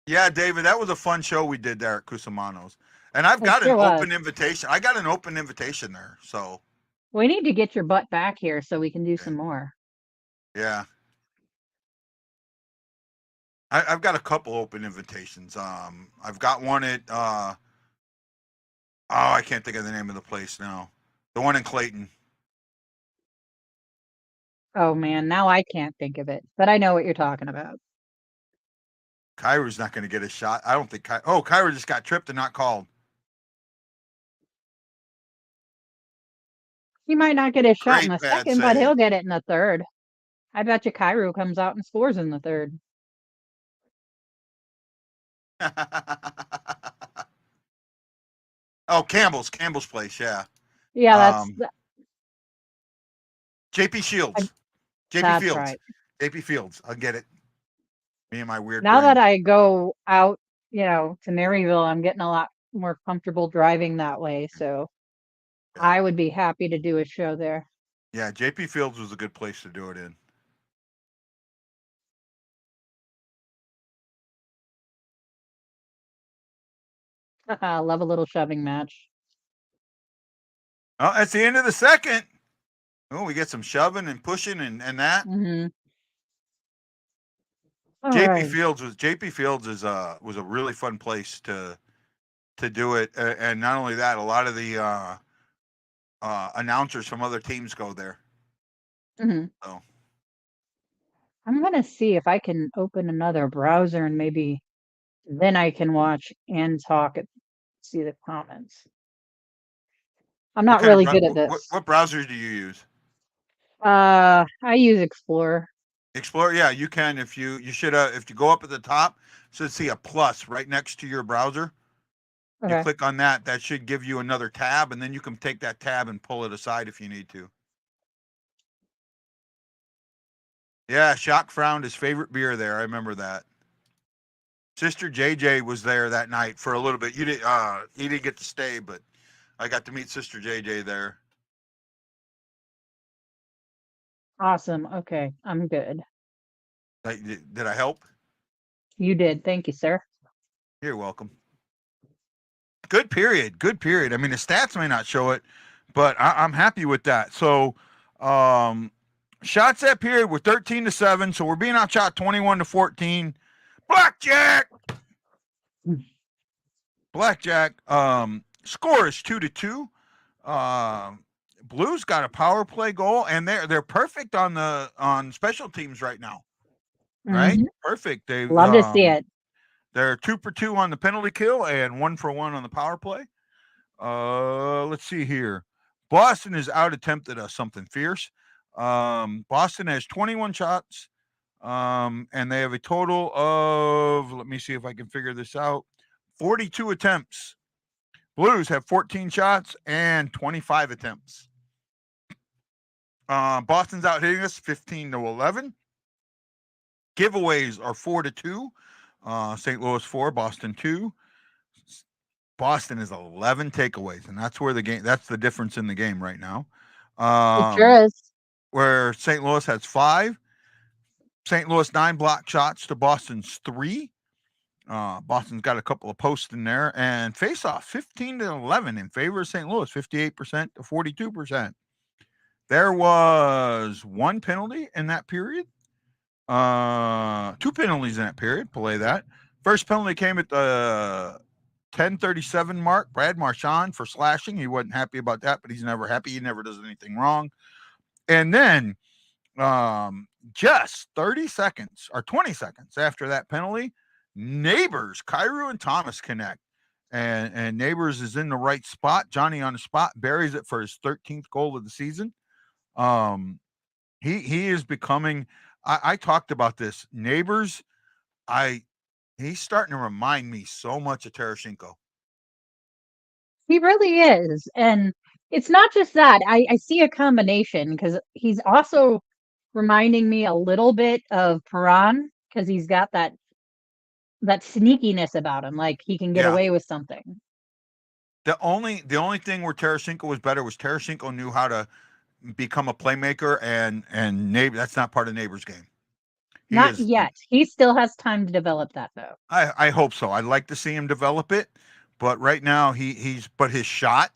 Yeah, David, that was a fun show we did there at Cusimano's. And I've It got an sure was. open invitation. I got an open invitation there. So, We need to get your butt back here so we can do some more. yeah. I've got a couple open invitations. I've got one at I can't think of the name of the place now. The one in Clayton. Oh man, now I can't think of it, but I know what you're talking about. Kyra's not going to get a shot. I don't think Kyra just got tripped and not called. He might not get his shot in Great the bad second, but save. he'll get it in the third. I bet you Cairo comes out and scores in the third. Oh, Campbell's place, yeah. Yeah, that's JP Shields. JP that's Fields. right. JP Fields. I'll get it. Me and my weird Now brain. that I go out, to Maryville, I'm getting a lot more comfortable driving that way, so Yeah. I would be happy to do a show there. Yeah, JP Fields was a good place to do it in. I love a little shoving match. Oh, that's the end of the second. Oh, we get some shoving and pushing and that. Mm-hmm. All JP right. Fields was a really fun place to do it, and not only that, a lot of the announcers from other teams go there. Mm-hmm. So I'm gonna see if I can open another browser and maybe then I can watch and talk and see the comments. I'm what not kind of really good at this. what browsers do you use? I use Explorer. Explorer, yeah, you can if you should if you go up at the top, should see a plus right next to your browser. You Okay. click on that, that should give you another tab, and then you can take that tab and pull it aside if you need to. Yeah, Shock found his favorite beer there. I remember that. Sister JJ was there that night for a little bit. You did he didn't get to stay, but I got to meet Sister JJ there. Awesome. Okay. I'm good. Did I help? You did. Thank you, sir. You're welcome. Good period. Good period. I mean, the stats may not show it, but I'm happy with that. So, shots that period were 13-7. So we're being outshot 21-14. Blackjack. Blackjack. Score is 2-2. Blues got a power play goal, and they're perfect on special teams right now. Right? Mhm. Perfect. They Love to see it. They're 2 for 2 on the penalty kill and 1 for 1 on the power play. Let's see here. Boston has out attempted us something fierce. Boston has 21 shots, and they have a total of, let me see if I can figure this out, 42 attempts. Blues have 14 shots and 25 attempts. Boston's out hitting us 15-11. Giveaways are 4-2. St. Louis 4, Boston 2. Boston is 11 takeaways, and that's where that's the difference in the game right now. It sure is. Where St. Louis has 5. St. Louis 9 block shots to Boston's 3. Boston's got a couple of posts in there, and face-off 15-11 in favor of St. Louis, 58% to 42%. There was 1 penalty in that period. 2 penalties in that period. Play that. First penalty came at the 10:37 mark. Brad Marchand for slashing. He wasn't happy about that, but he's never happy. He never does anything wrong. And then just 30 seconds or 20 seconds after that penalty, Neighbors, Kyrou and Thomas connect. And Neighbors is in the right spot. Johnny on the spot buries it for his 13th goal of the season. He is becoming. I talked about this. Neighbors, he's starting to remind me so much of Tarasenko. He really is. And it's not just that. I see a combination because he's also reminding me a little bit of Perron because he's got that sneakiness about him, like he can get Yeah. away with something. The only thing where Tarasenko was better was Tarasenko knew how to become a playmaker, and Neighbor, that's not part of Neighbor's game. Not yet. He still has time to develop that, though. I hope so. I'd like to see him develop it, but right now he's but his shot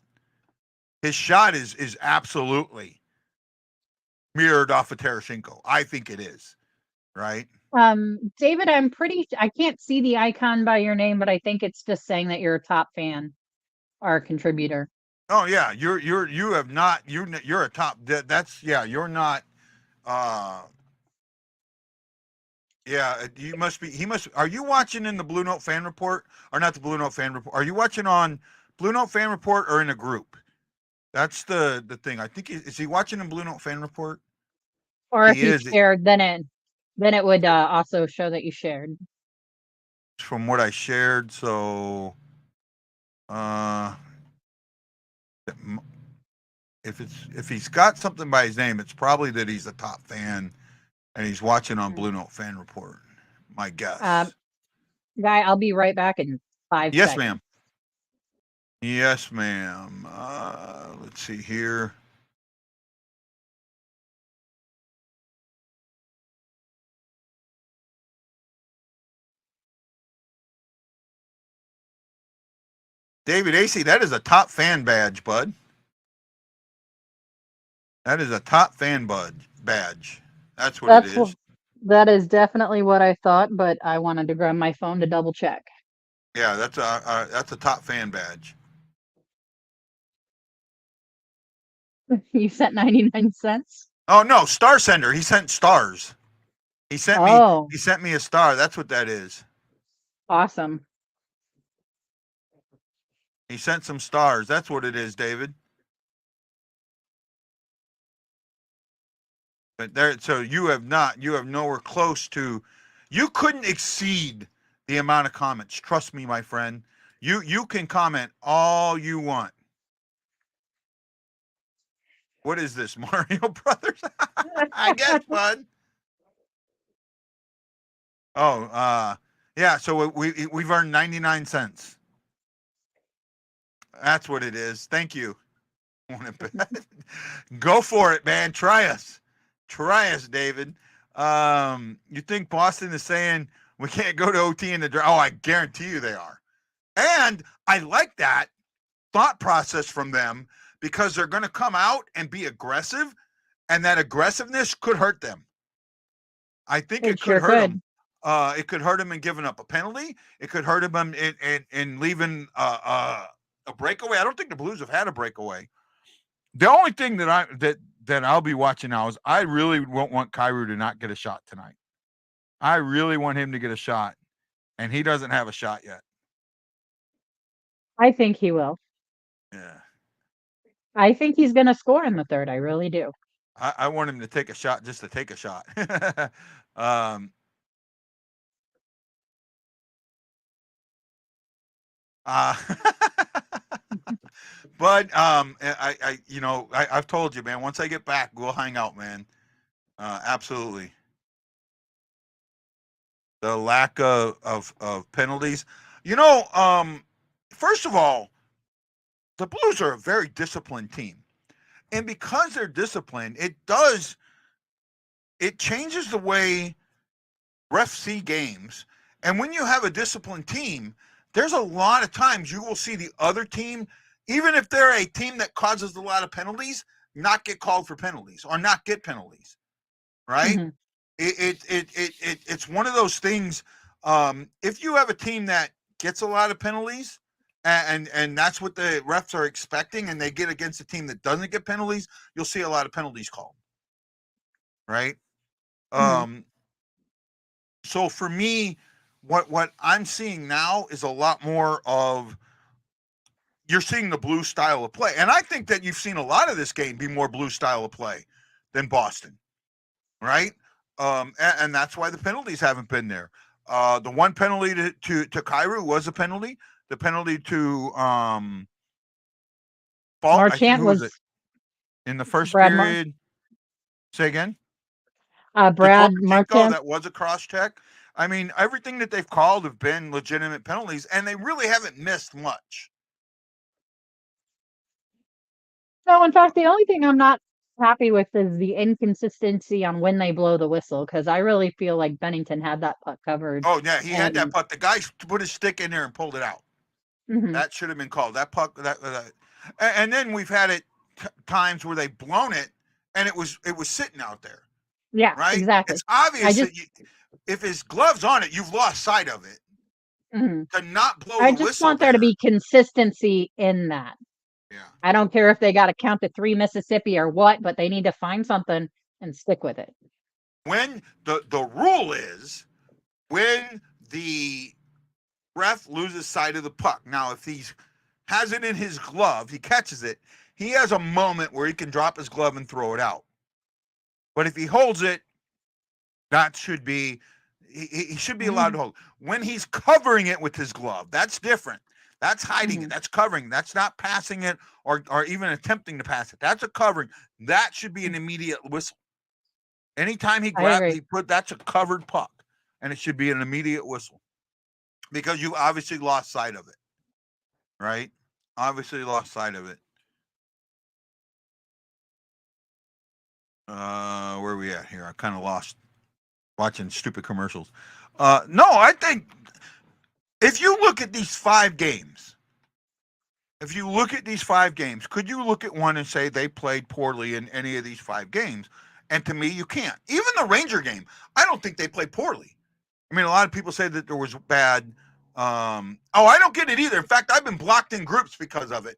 is absolutely mirrored off of Tarasenko. I think it is, right? David, I can't see the icon by your name, but I think it's just saying that you're a top fan or a contributor. Oh yeah, you're a top. You're not. Yeah, you must be. He must. Are you watching in the Blue Note fan report or not the Blue Note fan report? Are you watching on Blue Note fan report or in a group? That's the thing. I think is he watching in Blue Note fan report? Or if you shared, then it would also show that you shared. From what I shared, so if he's got something by his name, it's probably that he's a top fan and he's watching on Blue Note fan report. My guess. Guy, I'll be right back in 5 seconds. Yes, ma'am. Yes, ma'am. Let's see here. David AC, that is a top fan badge, bud. That is a top fan badge. That's what it is. That is definitely what I thought, but I wanted to grab my phone to double check. Yeah, that's a top fan badge. You sent 99 cents? Oh no, Star Sender. He sent stars. He sent Oh, me a star. That's what that is. awesome. He sent some stars. That's what it is, David. But there, so you have nowhere close to, you couldn't exceed the amount of comments. Trust me, my friend. You can comment all you want. What is this, Mario Brothers? I guess, bud. Oh, yeah. So we've earned 99 cents. That's what it is. Thank you. Go for it, man. Try us, David. You think Boston is saying we can't go to OT in the draft? Oh, I guarantee you they are. And I like that thought process from them because they're going to come out and be aggressive, and that aggressiveness could hurt them. I think it could hurt them. It could hurt him in giving up a penalty. It could hurt him in leaving a breakaway. I don't think the Blues have had a breakaway. The only thing that I'll be watching now is I really won't want Kyrou to not get a shot tonight. I really want him to get a shot, and he doesn't have a shot yet. I think he will. Yeah. I think he's going to score in the third. I really do. I want him to take a shot just to take a shot. But I've told you, man, once I get back, we'll hang out, man. Absolutely. The lack of penalties. First of all, the Blues are a very disciplined team. And because they're disciplined, it changes the way refs see games. And when you have a disciplined team, there's a lot of times you will see the other team, even if they're a team that causes a lot of penalties, not get called for penalties or not get penalties, right? Mm-hmm. It's one of those things. If you have a team that gets a lot of penalties, and that's what the refs are expecting, and they get against a team that doesn't get penalties, you'll see a lot of penalties called, right? Mm-hmm. So for me, what I'm seeing now is a lot more of, you're seeing the Blue style of play. And I think that you've seen a lot of this game be more Blue style of play than Boston, right? And that's why the penalties haven't been there. The one penalty to Kyrou was a penalty. The penalty to Faulk, Marchant was it in the first period. Say again. Brad Marchant. That was a cross check. I mean, everything that they've called have been legitimate penalties, and they really haven't missed much. No, in fact, the only thing I'm not happy with is the inconsistency on when they blow the whistle, because I really feel like Bennington had that puck covered. Oh, yeah, he had that puck. The guy put his stick in there and pulled it out. Mm-hmm. That should have been called. That puck, and then we've had it times where they've blown it, and it was sitting out there. Yeah, right. Exactly. It's obvious that if his glove's on it, you've lost sight of it. Mm-hmm. To not blow the whistle. I just want there to be consistency in that. Yeah. I don't care if they got to count to 3 Mississippi or what, but they need to find something and stick with it. When the rule is, when the ref loses sight of the puck. Now, if he has it in his glove, he catches it, he has a moment where he can drop his glove and throw it out. But if he holds it, that should be, he should be allowed to hold. When he's covering it with his glove, that's different. That's hiding it. That's covering. That's not passing it or even attempting to pass it. That's a covering. That should be an immediate whistle. Anytime he grabs, that's a covered puck, and it should be an immediate whistle because you obviously lost sight of it, right? Obviously lost sight of it. Where are we at here? I kind of lost watching stupid commercials. No, I think if you look at these 5 games, if you look at these 5 games, could you look at one and say they played poorly in any of these 5 games? And to me, you can't. Even the Ranger game, I don't think they played poorly. I mean, a lot of people say that there was bad. I don't get it either. In fact, I've been blocked in groups because of it.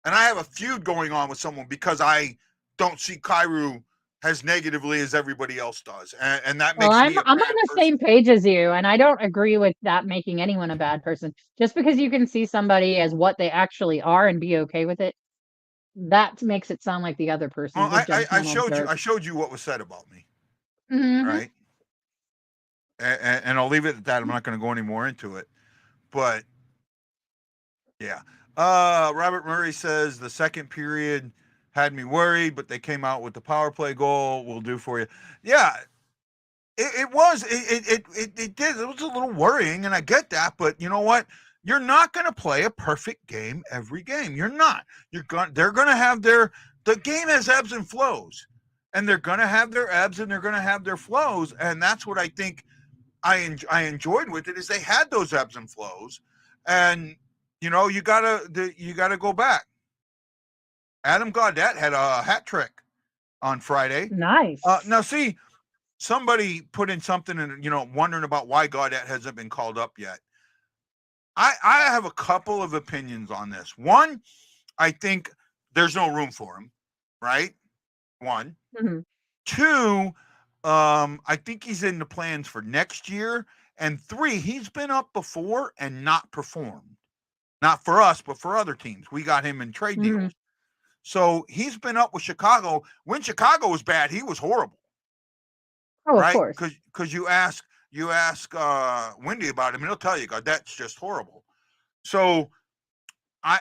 And I have a feud going on with someone because I don't see Kyrou as negatively as everybody else does. And that Well, makes me a I'm bad on the person. same page as you, and I don't agree with that making anyone a bad person. Just because you can see somebody as what they actually are and be okay with it, that makes it sound like the other Well, person's a I judgmental jerk. showed you what was said about me, Mhm. right? And I'll leave it at that. I'm not going to go any more into it. But yeah. Robert Murray says the second period had me worried, but they came out with the power play goal. We'll do for you. Yeah, it was. It did. It was a little worrying, and I get that. But you know what? You're not going to play a perfect game every game. You're not. They're going to have the game has ebbs and flows, and they're going to have their ebbs and they're going to have their flows, and that's what I think I enjoyed with it is they had those ebbs and flows, and you gotta go back. Adam Gaudette had a hat trick on Friday. Nice. Now see, somebody put in something and wondering about why Gaudette hasn't been called up yet. I have a couple of opinions on this. One, I think there's no room for him, right? One. Mhm. Two, I think he's in the plans for next year. And 3, he's been up before and not performed. Not for us, but for other teams. We got him in trade deals. Mhm. So he's been up with Chicago. When Chicago was bad, he was horrible. Oh, of Right? course. Because you ask Wendy about him, and he'll tell you, God, that's just horrible. So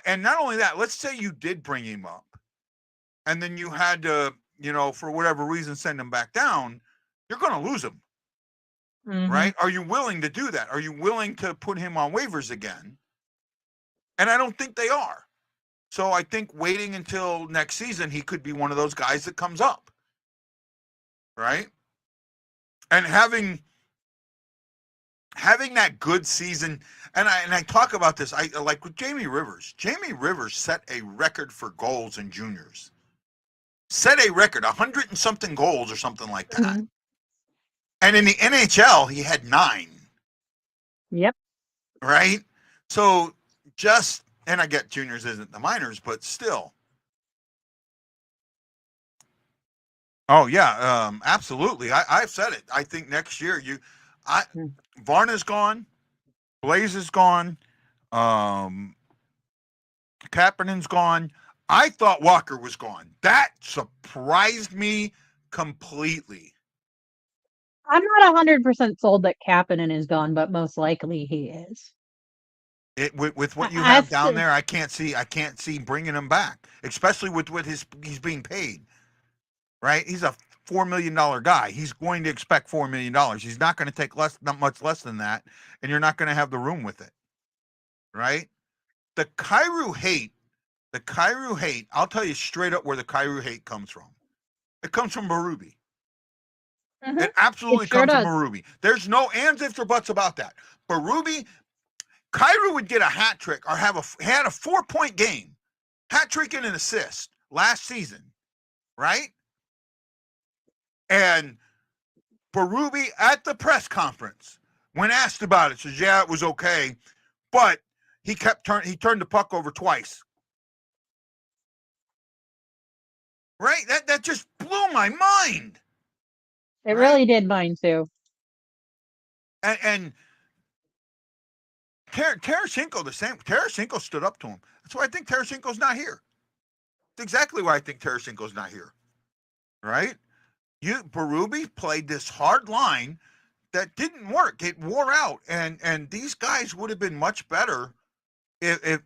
and not only that, let's say you did bring him up, and then you had to, for whatever reason, send him back down. You're going to lose him. Mhm. Right? Are you willing to do that? Are you willing to put him on waivers again? And I don't think they are. So I think waiting until next season, he could be one of those guys that comes up. Right? And having that good season, and I talk about this, I like with Jamie Rivers. Jamie Rivers set a record for goals in juniors. Set a record, 100 and something goals or something like that. Mhm. And in the NHL, he had 9. Yep. Right? So and I get juniors isn't the minors, but still. Oh yeah, absolutely. I've said it. I think next year Vrana's gone, Blais is gone, Kapanen's gone. I thought Walker was gone. That surprised me completely. I'm not 100% sold that Kapanen is gone, but most likely he is. With what you I have down still- there, I can't see bringing him back, especially with what he's being paid. Right? He's a $4 million guy. He's going to expect $4 million. He's not going to take not much less than that, and you're not going to have the room with it. Right? The Kyrou hate, I'll tell you straight up where the Kyrou hate comes from. It comes from Berube. Mhm. It absolutely It sure comes from does. Berube. There's no ands, ifs, or buts about that. Berube, Kyrou would get a hat trick or had a 4-point game, hat trick and an assist last season, right? And Berube at the press conference, when asked about it, says, "Yeah, it was okay, but he turned the puck over twice." Right? That just blew my mind. It Right? really did mine too. And Tarasenko the same. Tarasenko stood up to him. That's why I think Tarasenko's not here. That's exactly why I think Tarasenko's not here. Right? Berube played this hard line that didn't work. It wore out, and these guys would have been much better if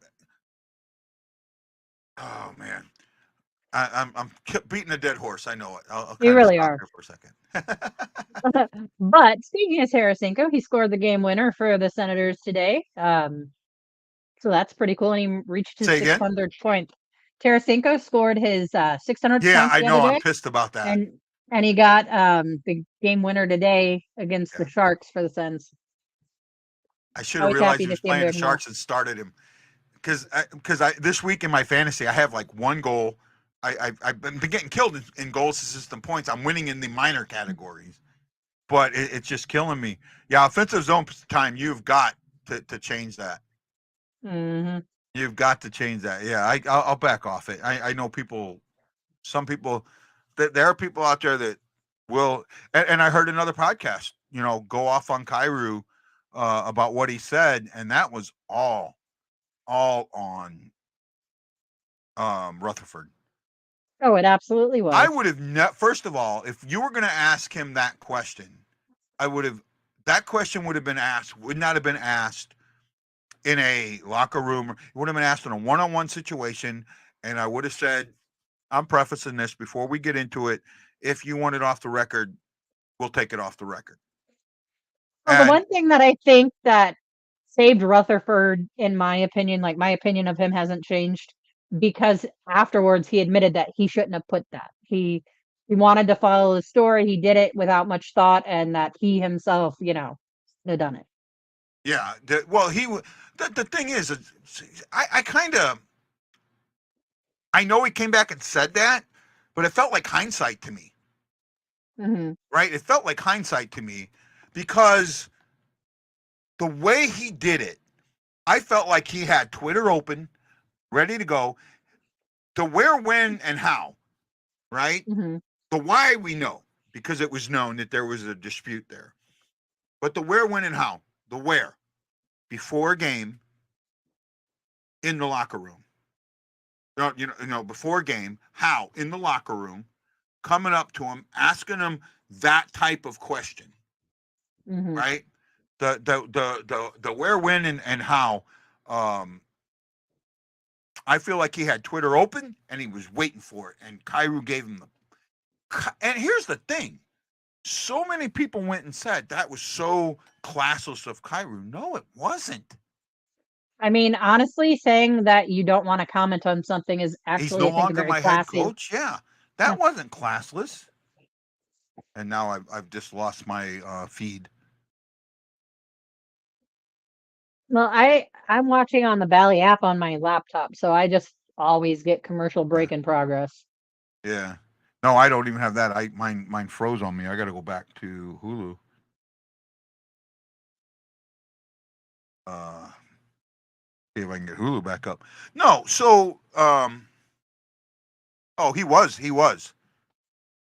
oh man, I'm beating a dead horse. I know it. I'll You kind of really stop are. there for a second. But speaking of Tarasenko, he scored the game winner for the Senators today. So that's pretty cool. And he reached his Say again? 600th point. Tarasenko scored his 600th Yeah, point I the know. other I'm day, pissed about that. and he got the game winner today against Yeah. the Sharks for the Sens. I should I have was realized happy he to was see him playing the doing well. Sharks and started him. because this week in my fantasy, I have like 1 goal. I've been getting killed in goals, assists, and points. I'm winning in the minor categories, but it's just killing me. Yeah, offensive zone time. You've got to change that. Mm-hmm. You've got to change that. Yeah, I'll back off it. I know people. Some people. There are people out there that will. And I heard another podcast. Go off on Kyrou about what he said, and that was all on Rutherford. Oh, it absolutely was. I would have first of all, if you were going to ask him that question, that question would not have been asked in a locker room. It would have been asked in a one-on-one situation, and I would have said, I'm prefacing this before we get into it. If you want it off the record, we'll take it off the record. Well, the one thing that I think that saved Rutherford, in my opinion, like my opinion of him hasn't changed, because afterwards he admitted that he shouldn't have put that. He wanted to follow the story. He did it without much thought, and that he himself, had done it. Yeah. The thing is, I know he came back and said that, but it felt like hindsight to me. Mm-hmm. Right? It felt like hindsight to me because the way he did it, I felt like he had Twitter open, ready to go. The where, when, and how, right? Mm-hmm. The why we know, because it was known that there was a dispute there. But the where, when, and how. The where, before a game, in the locker room. Before a game, how, in the locker room, coming up to him, asking him that type of question, Mm-hmm. right? The where, when, and how. I feel like he had Twitter open and he was waiting for it, and Kyrou gave him and here's the thing. So many people went and said that was so classless of Kyrou. No, it wasn't. I mean, honestly, saying that you don't want to comment on something is actually, He's no longer very my classy. head coach. Yeah, that wasn't classless. And now I've just lost my feed. Well, I'm watching on the Bally app on my laptop, so I just always get commercial break in progress. Yeah. No, I don't even have that. Mine froze on me. I got to go back to Hulu. See if I can get Hulu back up. No, so he was.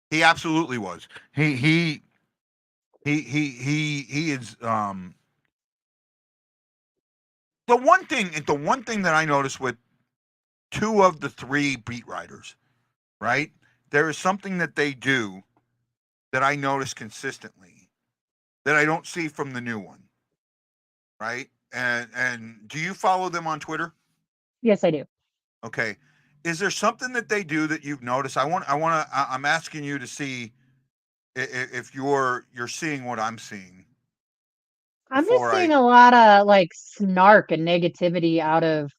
He absolutely was. He is the one thing that I noticed with 2 of the 3 beat writers, right? There is something that they do that I notice consistently that I don't see from the new one, right? And do you follow them on Twitter? Yes, I do. Okay. Is there something that they do that you've noticed? I'm asking you to see if you're seeing what I'm seeing. I'm just seeing a lot of like snark and negativity out of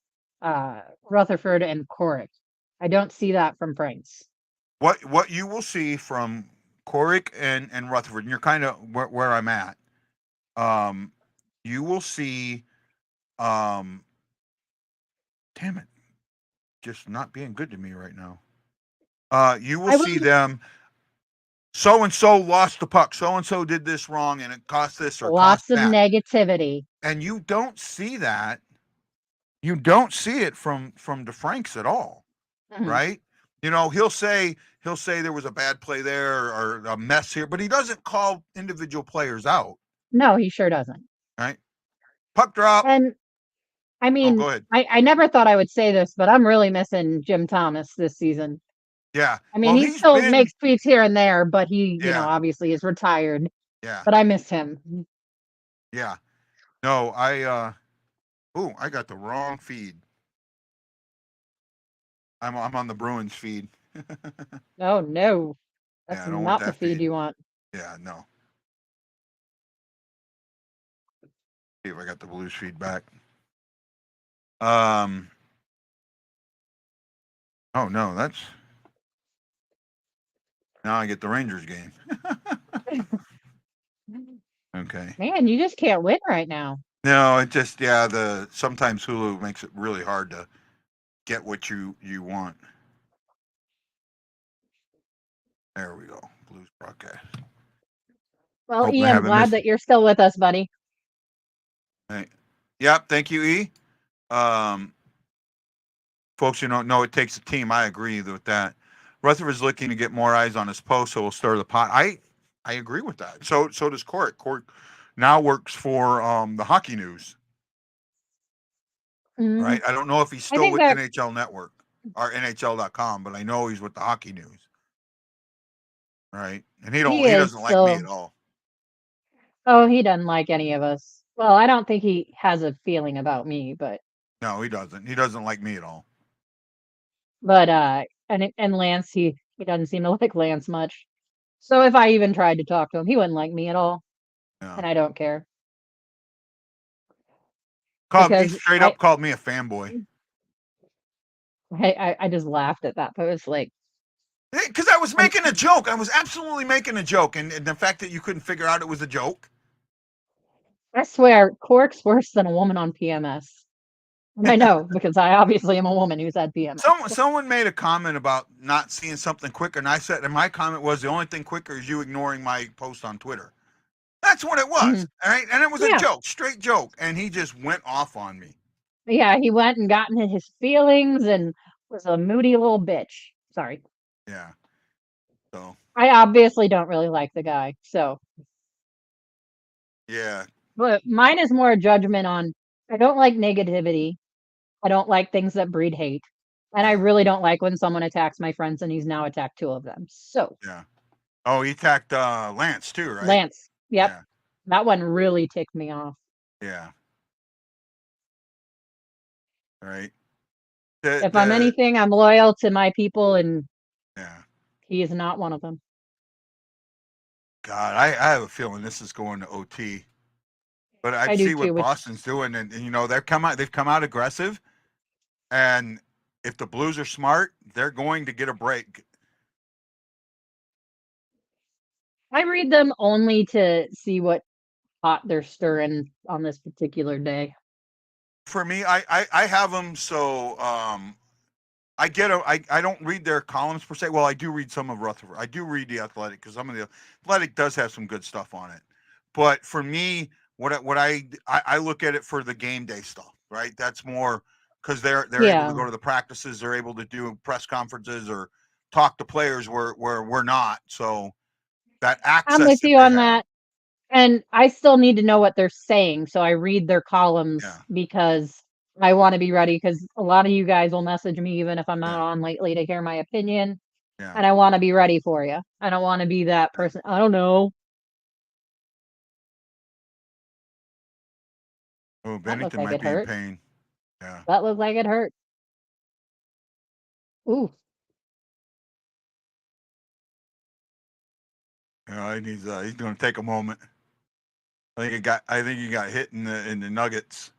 Rutherford and Coric. I don't see that from Franks. What you will see from Coric and Rutherford, and you're kind of where I'm at. You will see, damn it, just not being good to me right now. You will see them. So and so lost the puck. So and so did this wrong, and it cost this or lots cost of that. Negativity. And you don't see that. You don't see it from DeFranks at all, right? He'll say there was a bad play there or a mess here, but he doesn't call individual players out. No, he sure doesn't. Right? Puck drop. And I mean, go ahead. I never thought I would say this, but I'm really missing Jim Thomas this season. Yeah. I mean, he still makes tweets here and there, but he, obviously is retired. Yeah. But I miss him. Yeah. No, I got the wrong feed. I'm on the Bruins feed. Oh no. That's not the feed you want. Yeah, no. See if I got the Blues feed back. Oh no, that's now I get the Rangers game. Okay. Man, you just can't win right now. No, it just sometimes Hulu makes it really hard to get what you want. There we go. Blues broadcast. Well, Hope I Ian, haven't glad missed. that you're still with us, buddy. Yep. Thank you, E. Folks, you don't know it takes a team. I agree with that. Rutherford's looking to get more eyes on his post, so we'll stir the pot. I agree with that. So does Court. Court now works for the Hockey News, right? I don't know if he's I still think with that NHL Network or NHL.com, but I know he's with the Hockey News, right? And he he is doesn't like me still. at all. Oh, he doesn't like any of us. Well, I don't think he has a feeling about me, but No, he doesn't. He doesn't like me at all. and Lance, he doesn't seem to like Lance much. So if I even tried to talk to him, he wouldn't like me at all, Yeah. and I don't care He because straight up called me a fanboy. I just laughed at that post. Like, Because I was making a joke. I was absolutely making a joke. And the fact that you couldn't figure out it was a joke. I swear, Cork's worse than a woman on PMS. And I know because I obviously am a woman who's had PMS. Someone made a comment about not seeing something quicker. And I said, and my comment was, the only thing quicker is you ignoring my post on Twitter. That's what it was. All right. And it was a joke, straight joke. And he just went off on me. Yeah, he went and got into his feelings and was a moody little bitch. Sorry. Yeah. So. I obviously don't really like the guy. So. Yeah. But mine is more a judgment on I don't like negativity. I don't like things that breed hate. And I really don't like when someone attacks my friends, and he's now attacked 2 of them. So. Yeah. Oh, he attacked Lance too, right? Lance. Yep. Yeah. That one really ticked me off. Yeah. Right. If I'm anything, I'm loyal to my people, and yeah, he is not one of them. God, I have a feeling this is going to OT. But I do see what too, Boston's doing, and you know they've come out aggressive, and if the Blues are smart, they're going to get a break. I read them only to see what pot they're stirring on this particular day. For me, I have them so I get I don't read their columns per se. Well, I do read some of Rutherford. I do read the Athletic because some of the Athletic does have some good stuff on it. But for me, what I look at it for the game day stuff, right? That's more because they're able to go to the practices, they're able to do press conferences or talk to players where we're not. So that access. I'm with you on that. And I still need to know what they're saying, so I read their columns because I want to be ready. Because a lot of you guys will message me even if I'm not on lately to hear my opinion, and I want to be ready for you. I don't want to be that person. I don't know. Oh, Bennington might be in pain. Yeah. That looked like it hurt. Ooh. Yeah, he's going to take a moment. I think he got hit in the nuggets.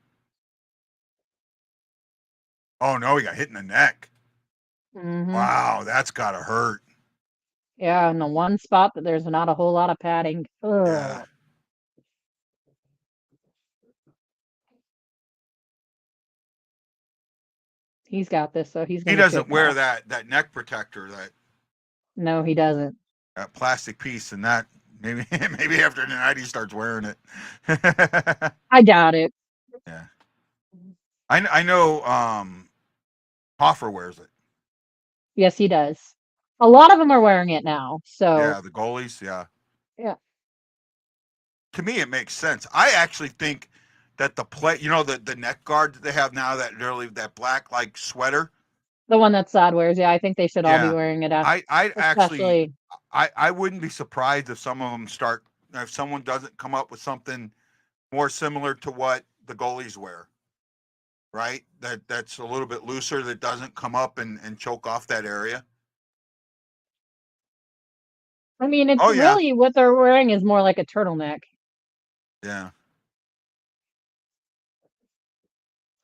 Oh no, he got hit in the neck. Mm-hmm. Wow, that's gotta hurt. Yeah, in the one spot that there's not a whole lot of padding. Ugh. Yeah. He's got this, so he's gonna. He doesn't wear that neck protector. No, he doesn't. That plastic piece, and that maybe after the night he starts wearing it. I doubt it. Yeah. I know. Hoffer wears it. Yes, he does. A lot of them are wearing it now. So yeah, the goalies. Yeah. Yeah. To me, it makes sense. I actually think that the neck guard that they have now, that black like sweater. The one that Sod wears, I think they should all be wearing it. I actually, I wouldn't be surprised if some of them if someone doesn't come up with something more similar to what the goalies wear, right? That's a little bit looser, that doesn't come up and choke off that area. I mean, it's really what they're wearing is more like a turtleneck. Yeah.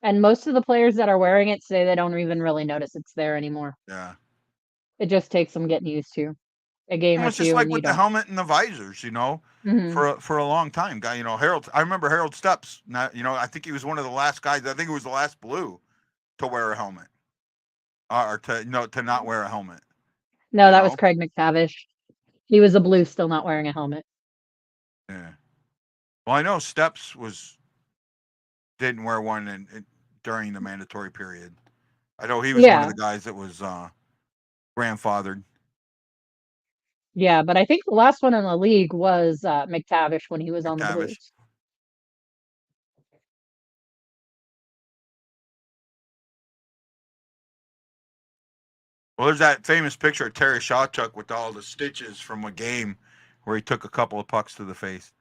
And most of the players that are wearing it say they don't even really notice it's there anymore. Yeah. It just takes some getting used to. a game or It's just two like and you with the don't. helmet and the visors, Mhm. for a long time. Guy, Harold. I remember Harold Steps. I think he was one of the last guys. I think he was the last Blue to wear a helmet, or to not wear a helmet. No, You that was know. Craig McTavish. He was a Blue, still not wearing a helmet. Yeah. Well, I know Steps didn't wear one during the mandatory period. I know he was one of Yeah, the guys that was grandfathered. yeah, but I think the last one in the league was McTavish when he was on the McTavish. Blues. Well, there's that famous picture of Terry Shawchuk with all the stitches from a game where he took a couple of pucks to the face.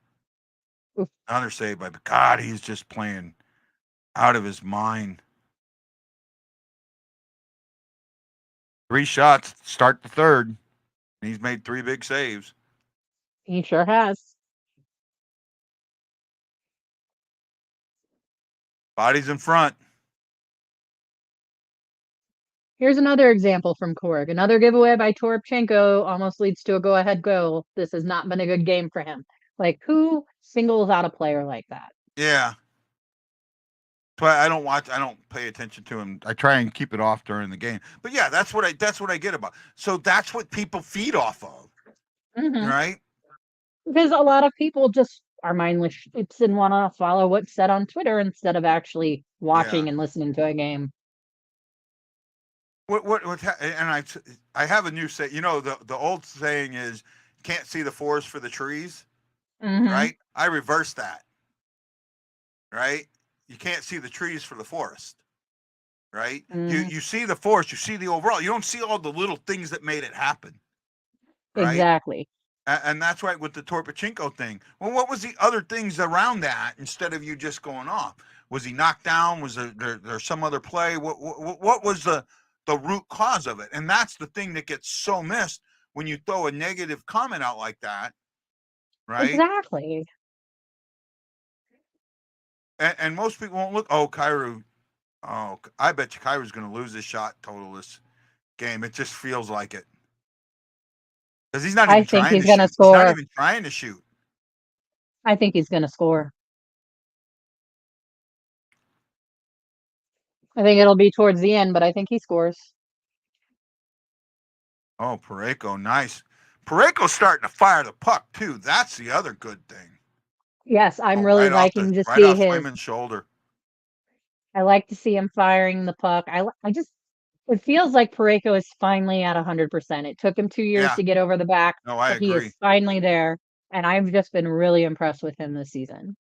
Oof. Another save, but God, he's just playing out of his mind. 3 shots, start the third, and he's made 3 big saves. He sure has. Bodies in front. Here's another example from Korg. Another giveaway by Toropchenko almost leads to a go-ahead goal. This has not been a good game for him. Like, who singles out a player like that? Yeah. But I don't pay attention to him. I try and keep it off during the game. But yeah, that's what I get about. So that's what people feed off of, Mhm. right? Because a lot of people just are mindless sheeps and want to follow what's said on Twitter instead of actually Yeah. watching and listening to a game. And I have a new say. The old saying is can't see the forest for the trees, Mhm. right? I reverse that, right? You can't see the trees for the forest, right? You Mhm. you see the forest, you see the overall. You don't see all the little things that made it happen, right? Exactly. And that's right with the Torpachenko thing. Well, what was the other things around that instead of you just going off? Was he knocked down? Was there some other play? What was the root cause of it? And that's the thing that gets so missed when you throw a negative comment out like that, right? Exactly. And most people won't look. Oh, Kyrou. Oh, I bet you Kyrou's going to lose his shot total this game. It just feels like it because he's not I even think trying he's to going to shoot. He's not score. even trying to shoot. I think he's going to score. I think it'll be towards the end, but I think he scores. Oh, Pareko, nice. Pareko's starting to fire the puck too. That's the other good thing. Yes, I'm Oh, really liking to see his. Swayman's shoulder. I like to see him firing the puck. I just, it feels like Pareko is finally at 100%. It took him 2 years Yeah, to get over the back, no, I but he agree. is finally there. And I've just been really impressed with him this season.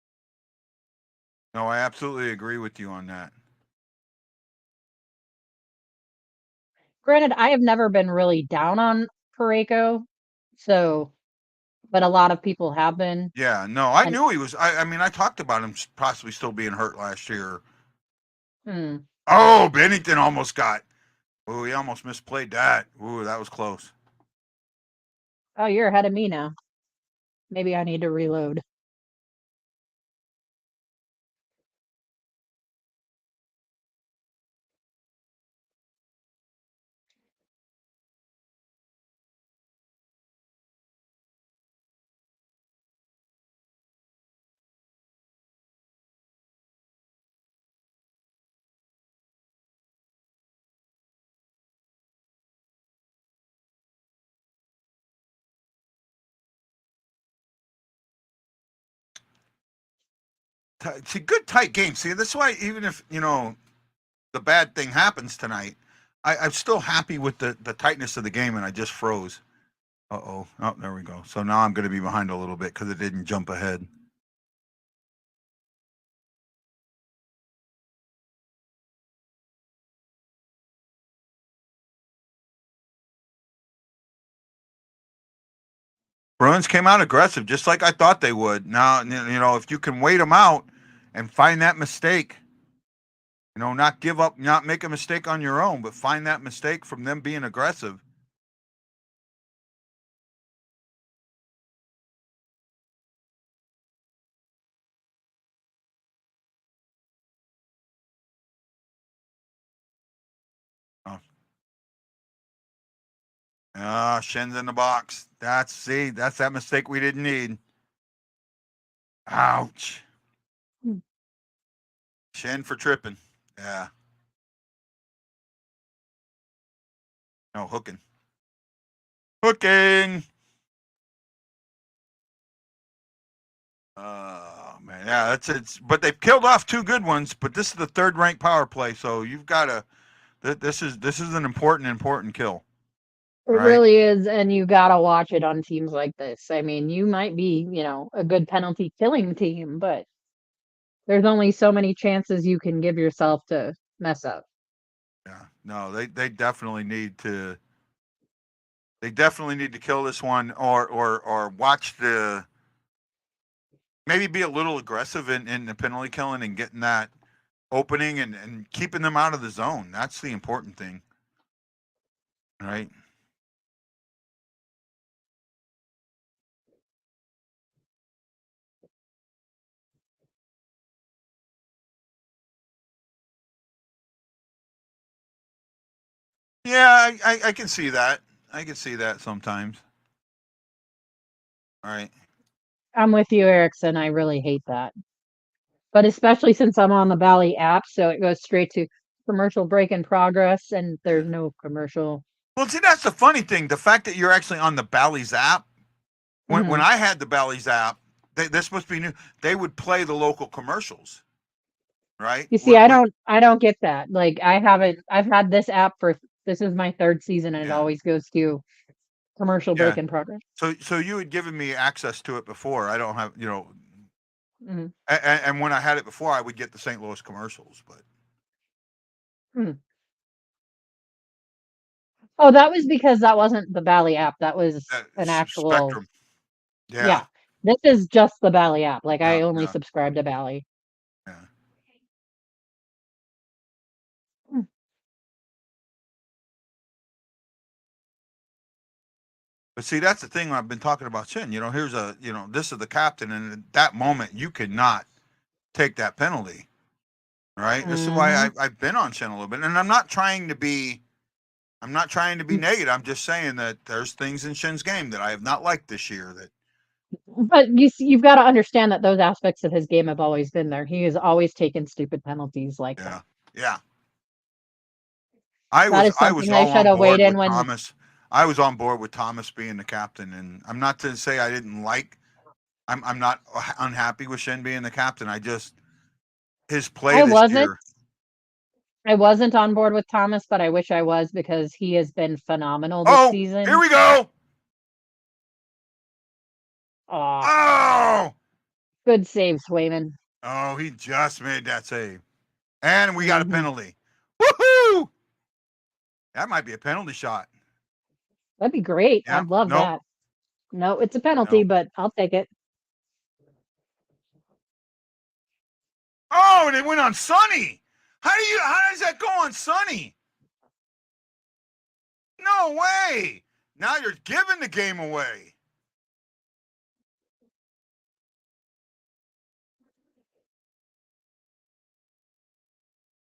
No, I absolutely agree with you on that. Granted, I have never been really down on Pareko, so, but a lot of people have been. Yeah, no, I And knew he was. I mean, I talked about him possibly still being hurt last year. hmm. Oh, Bennington almost got. Ooh, he almost misplayed that. Ooh, that was close. Oh, you're ahead of me now. Maybe I need to reload. It's a good tight game. See, that's why even if the bad thing happens tonight, I'm still happy with the tightness of the game, and I just froze. Uh-oh. Oh, there we go. So now I'm going to be behind a little bit because it didn't jump ahead. Bruins came out aggressive, just like I thought they would. Now, if you can wait them out and find that mistake, not give up, not make a mistake on your own, but find that mistake from them being aggressive. Oh. Shin's in the box. That's that mistake we didn't need. Ouch. Shin for tripping. Yeah. No, hooking. Hooking. Oh man, yeah, it's. But they've killed off 2 good ones. But this is the 3rd ranked power play, so you've got to. This is an important kill. It Right? really is, and you gotta watch it on teams like this. I mean, you might be, a good penalty killing team, but there's only so many chances you can give yourself to mess up. Yeah. No, they definitely need to. They definitely need to kill this one, or watch the. Maybe be a little aggressive in the penalty killing and getting that opening and keeping them out of the zone. That's the important thing. Right? Yeah, I can see that. I can see that sometimes. All right. I'm with you, Erickson. I really hate that. But especially since I'm on the Bally app, so it goes straight to commercial break in progress, and Yeah. there's no commercial. Well, see, that's the funny thing. The fact that you're actually on the Bally's app. When Mhm. I had the Bally's app, this must be new. They would play the local commercials, right? You see, I don't get that. Like I've had this app this is my 3rd season, and it Yeah, always goes to commercial yeah. break in progress. So you had given me access to it before. I don't have, Mhm. and when I had it before, I would get the St. Louis commercials, but Mhm. Oh, that was because that wasn't the Bally app. That was an actual. Spectrum. Yeah, Yeah. This is just the Bally app. Like yeah, I only yeah, subscribe to Bally. yeah. Mm. But see, that's the thing I've been talking about, Chin. Here's this is the captain, and at that moment, you cannot take that penalty, right? This is why Mhm. I've been on Chin a little bit, and I'm not trying to be negative. I'm just saying that there's things in Shin's game that I have not liked this year. That But you've got to understand that those aspects of his game have always been there. He has always taken stupid penalties like yeah, that. yeah. I That was is I was something they all should on have weighed board in with when. Thomas. I was on board with Thomas being the captain, and I'm not to say I didn't like. I'm not unhappy with Shin being the captain. I just his play I this wasn't. year. I wasn't on board with Thomas, but I wish I was because he has been phenomenal this Oh, here season. we go. Aw, Oh, good save, Swayman. oh, he just made that save, and we got a Mhm. penalty. Woohoo! That might be a penalty shot. That'd be great. Yeah. I'd love Nope. that. No, it's a penalty, Nope. but I'll take it. Oh, and it went on Sonny. How does that go on Sonny? No way. Now you're giving the game away.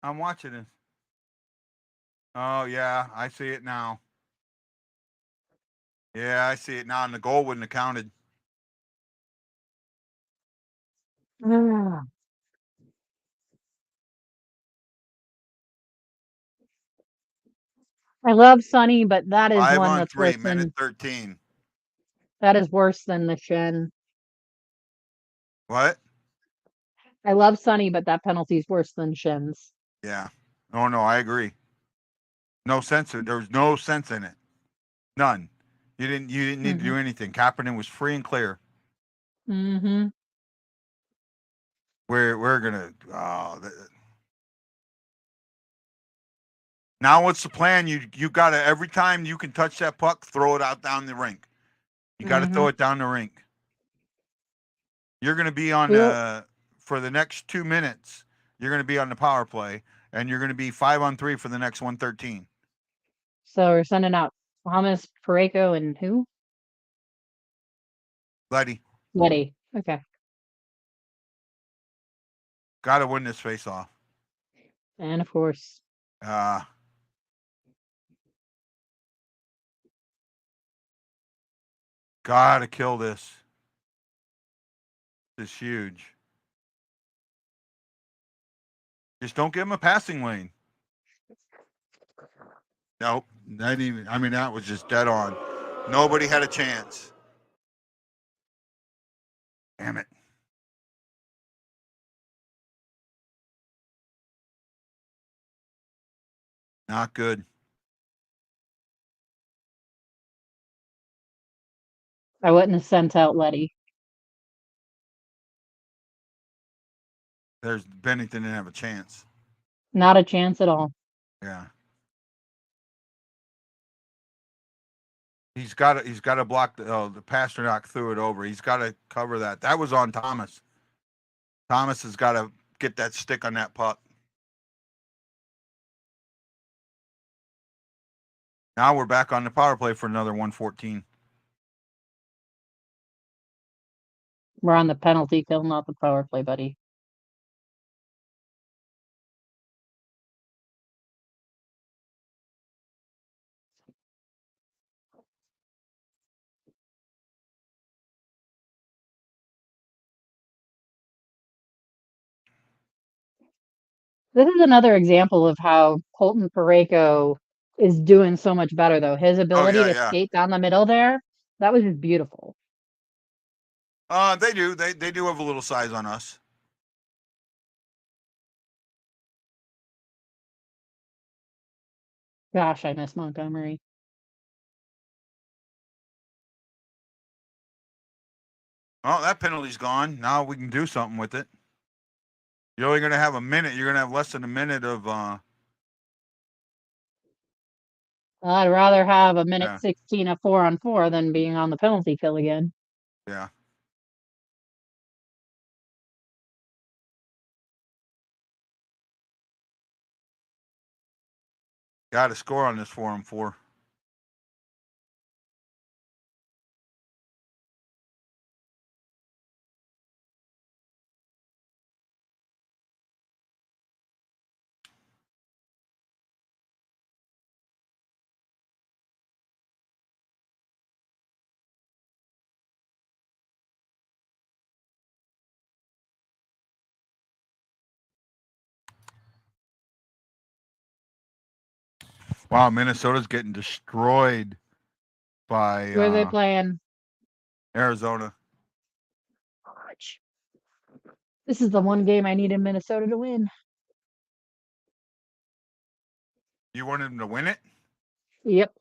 I'm watching this. Oh yeah, I see it now. Yeah, I see it now, and the goal wouldn't have counted. Ah, I love Sonny, but that is Five one on that's three, worse minute than 13. the Shin. What? I love Sonny, but that penalty's worse than Shin's. Yeah. Oh no, I agree. No sense. There was no sense in it. None. You didn't need to Mhm. do anything. Kaepernick was free and clear. Mhm. We're gonna. Now what's the plan? You gotta every time you can touch that puck, throw it out down the rink. You got to throw Mhm. it down the rink. You're going to be on We'll for the next 2 minutes. You're going to be on the power play, and you're going to be 5 on 3 for the next 113. so we're sending out Thomas, Pareko, and who? Letty, Letty. Okay. got to win this face off. And of course. Uh, Gotta kill this. This is huge. Just don't give him a passing lane. Nope. Not even. I mean, that was just dead on. Nobody had a chance. Damn it. Not good. I wouldn't have sent out Letty. There's Bennington didn't have a chance. Not a chance at all. Yeah. He's got to block the Pasternak threw it over. He's got to cover that. That was on Thomas. Thomas has got to get that stick on that puck. Now we're back on the power play for another 114. We're on the penalty kill, not the power play, buddy. This is another example of how Colton Parayko is doing so much better, though. His ability to skate down the middle there, that was just beautiful. They do. They do have a little size on us. Gosh, I miss Montgomery. Oh, that penalty's gone. Now we can do something with it. You're only going to have a minute. You're going to have less than a minute of. I'd rather have a minute 16 of 4-on-4 than being on the penalty kill again. Yeah. Got to score on this 4-on-4. Wow, Minnesota's getting destroyed by. Where are they playing? Arizona. This is the one game I needed Minnesota to win. You wanted them to win it? Yep.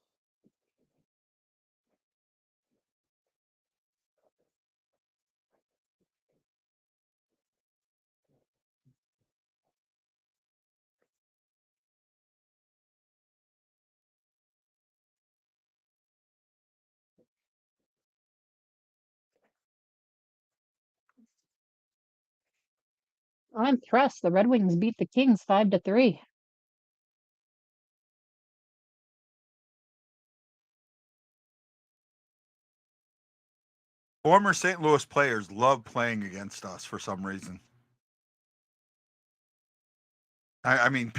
I'm impressed. The Red Wings beat the Kings 5-3. Former St. Louis players love playing against us for some reason. I mean,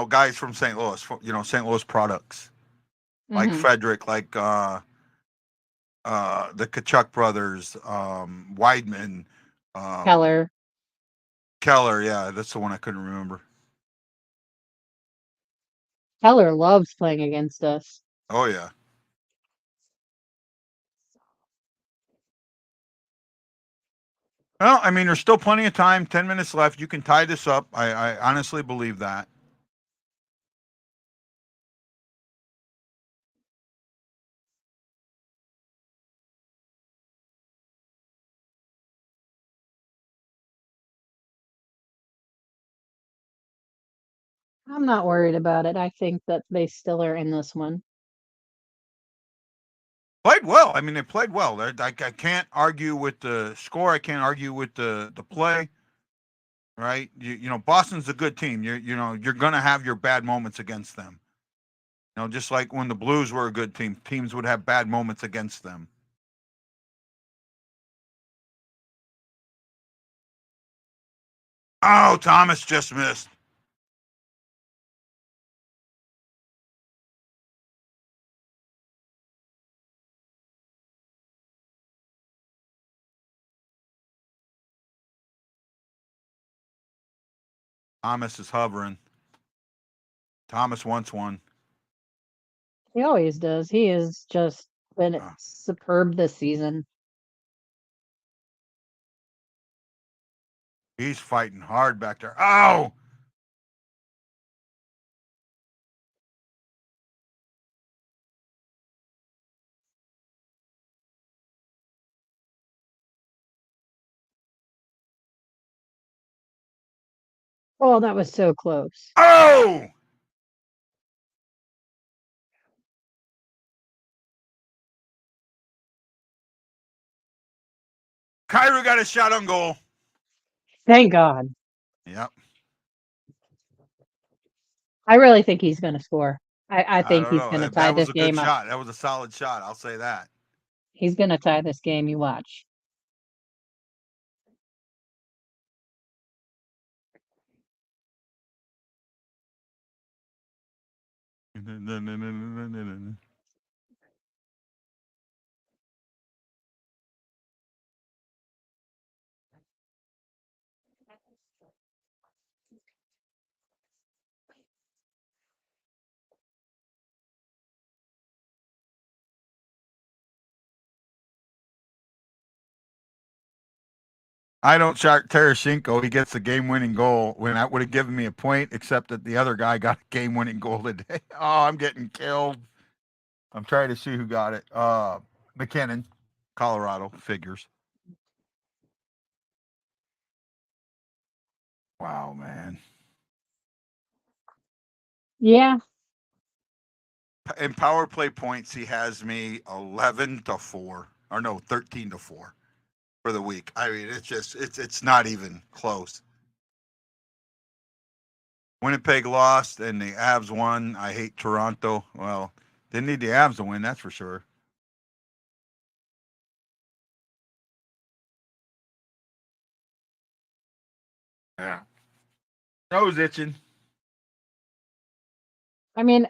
guys from St. Louis, St. Louis products, like Frederick, like the Kachuk brothers, Weidman, Keller, yeah, that's the one I couldn't remember. Keller loves playing against us. Oh, yeah. Well, I mean, there's still plenty of time. 10 minutes left. You can tie this up. I honestly believe that. I'm not worried about it. I think that they still are in this one. Played well. I mean, they played well. I can't argue with the score. I can't argue with the play. Right? Boston's a good team. You're going to have your bad moments against them. Just like when the Blues were a good team, teams would have bad moments against them. Oh, Thomas just missed. Thomas is hovering. Thomas wants one. He always does. He has just been superb this season. He's fighting hard back there. Oh! Oh, that was so close. Oh! Kyra got a shot on goal. Thank God. Yep. I really think he's going to score. I think don't he's know. going to That, tie that was this a good game up. shot. That was a solid shot. I'll say that. He's going to tie this game. You watch. I don't chart Tarasenko. He gets the game-winning goal when that would have given me a point, except that the other guy got a game-winning goal today. Oh, I'm getting killed. I'm trying to see who got it. McKinnon, Colorado, figures. Wow, man. Yeah. In power play points, he has me 11-4, or no, 13-4 for the week. I mean, it's not even close. Winnipeg lost and the Avs won. I hate Toronto. Well, didn't need the Avs to win, that's for sure. Yeah. Nose itching. I mean,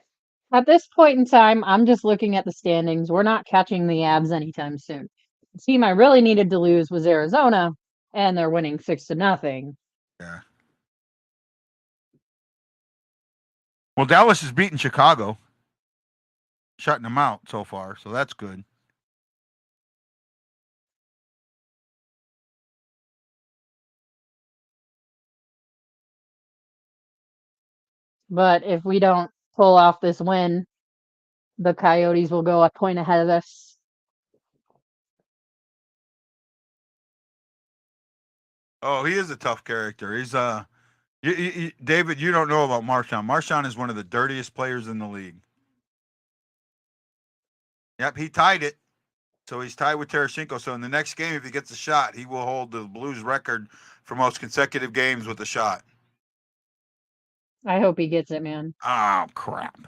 at this point in time, I'm just looking at the standings. We're not catching the Avs anytime soon. The team I really needed to lose was Arizona, and they're winning 6-0. Yeah. Well, Dallas is beating Chicago, shutting them out so far, so that's good. But if we don't pull off this win, the Coyotes will go a point ahead of us. Oh, he is a tough character. He's David, you don't know about Marchand. Marchand is one of the dirtiest players in the league. Yep, he tied it. So he's tied with Tarasenko. So in the next game, if he gets a shot, he will hold the Blues record for most consecutive games with a shot. I hope he gets it, man. Oh, crap.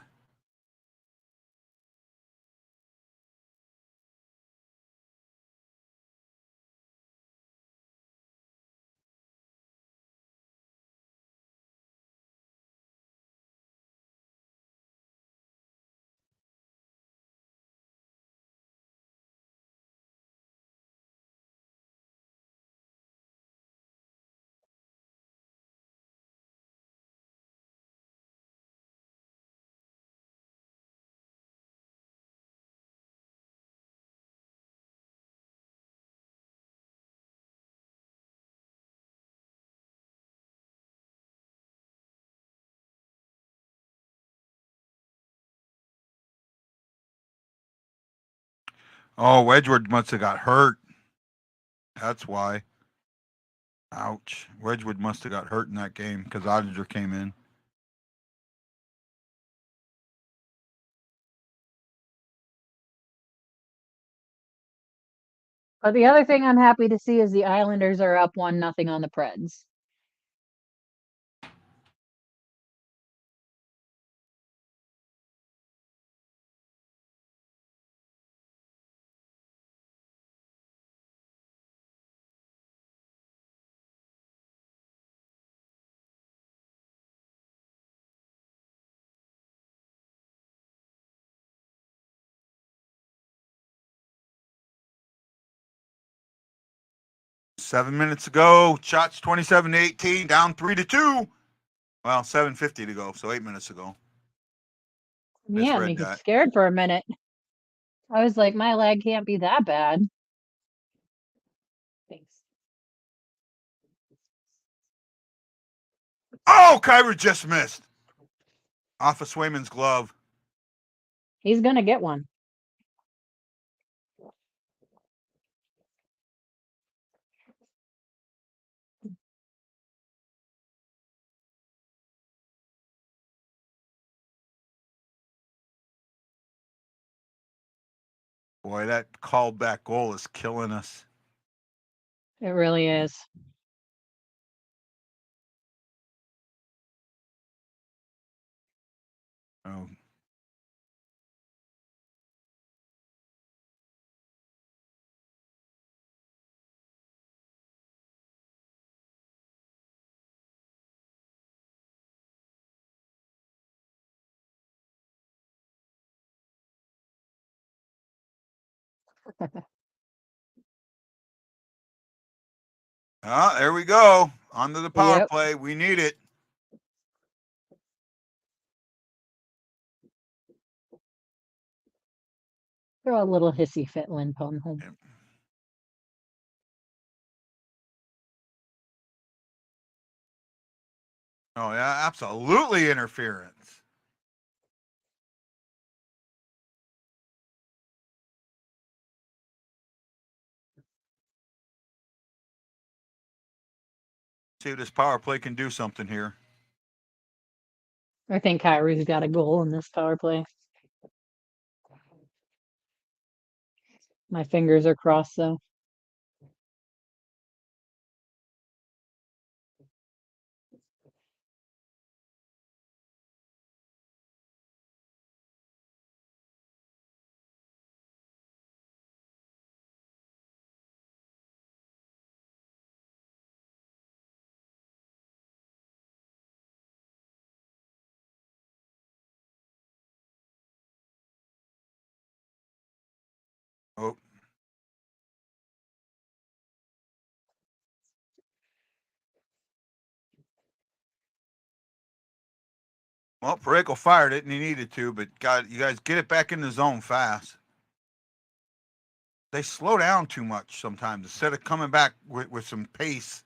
Oh, Wedgwood must have got hurt. That's why. Ouch. Wedgwood must have got hurt in that game because Oettinger came in. But the other thing I'm happy to see is the Islanders are up 1-0 on the Preds. Seven minutes ago, shots 27-18, down 3-2. Well, 7:50 to go, so 8 minutes ago. Yeah, Misread me that. scared for a minute. I was like, my leg can't be that bad. Thanks. Oh, Kyra just missed. Off of Swayman's glove. He's gonna get one. Boy, that called back goal is killing us. It really is. Oh. Ah, there we go. Onto the power Yep. play. We need it. Throw a little hissy fit Lindholm home. Oh, yeah, absolutely interference. See if this power play can do something here. I think Kyrie's got a goal in this power play. My fingers are crossed though. Oh. Well, Pareko fired it, and he needed to, but God, you guys get it back in the zone fast. They slow down too much sometimes instead of coming back with some pace.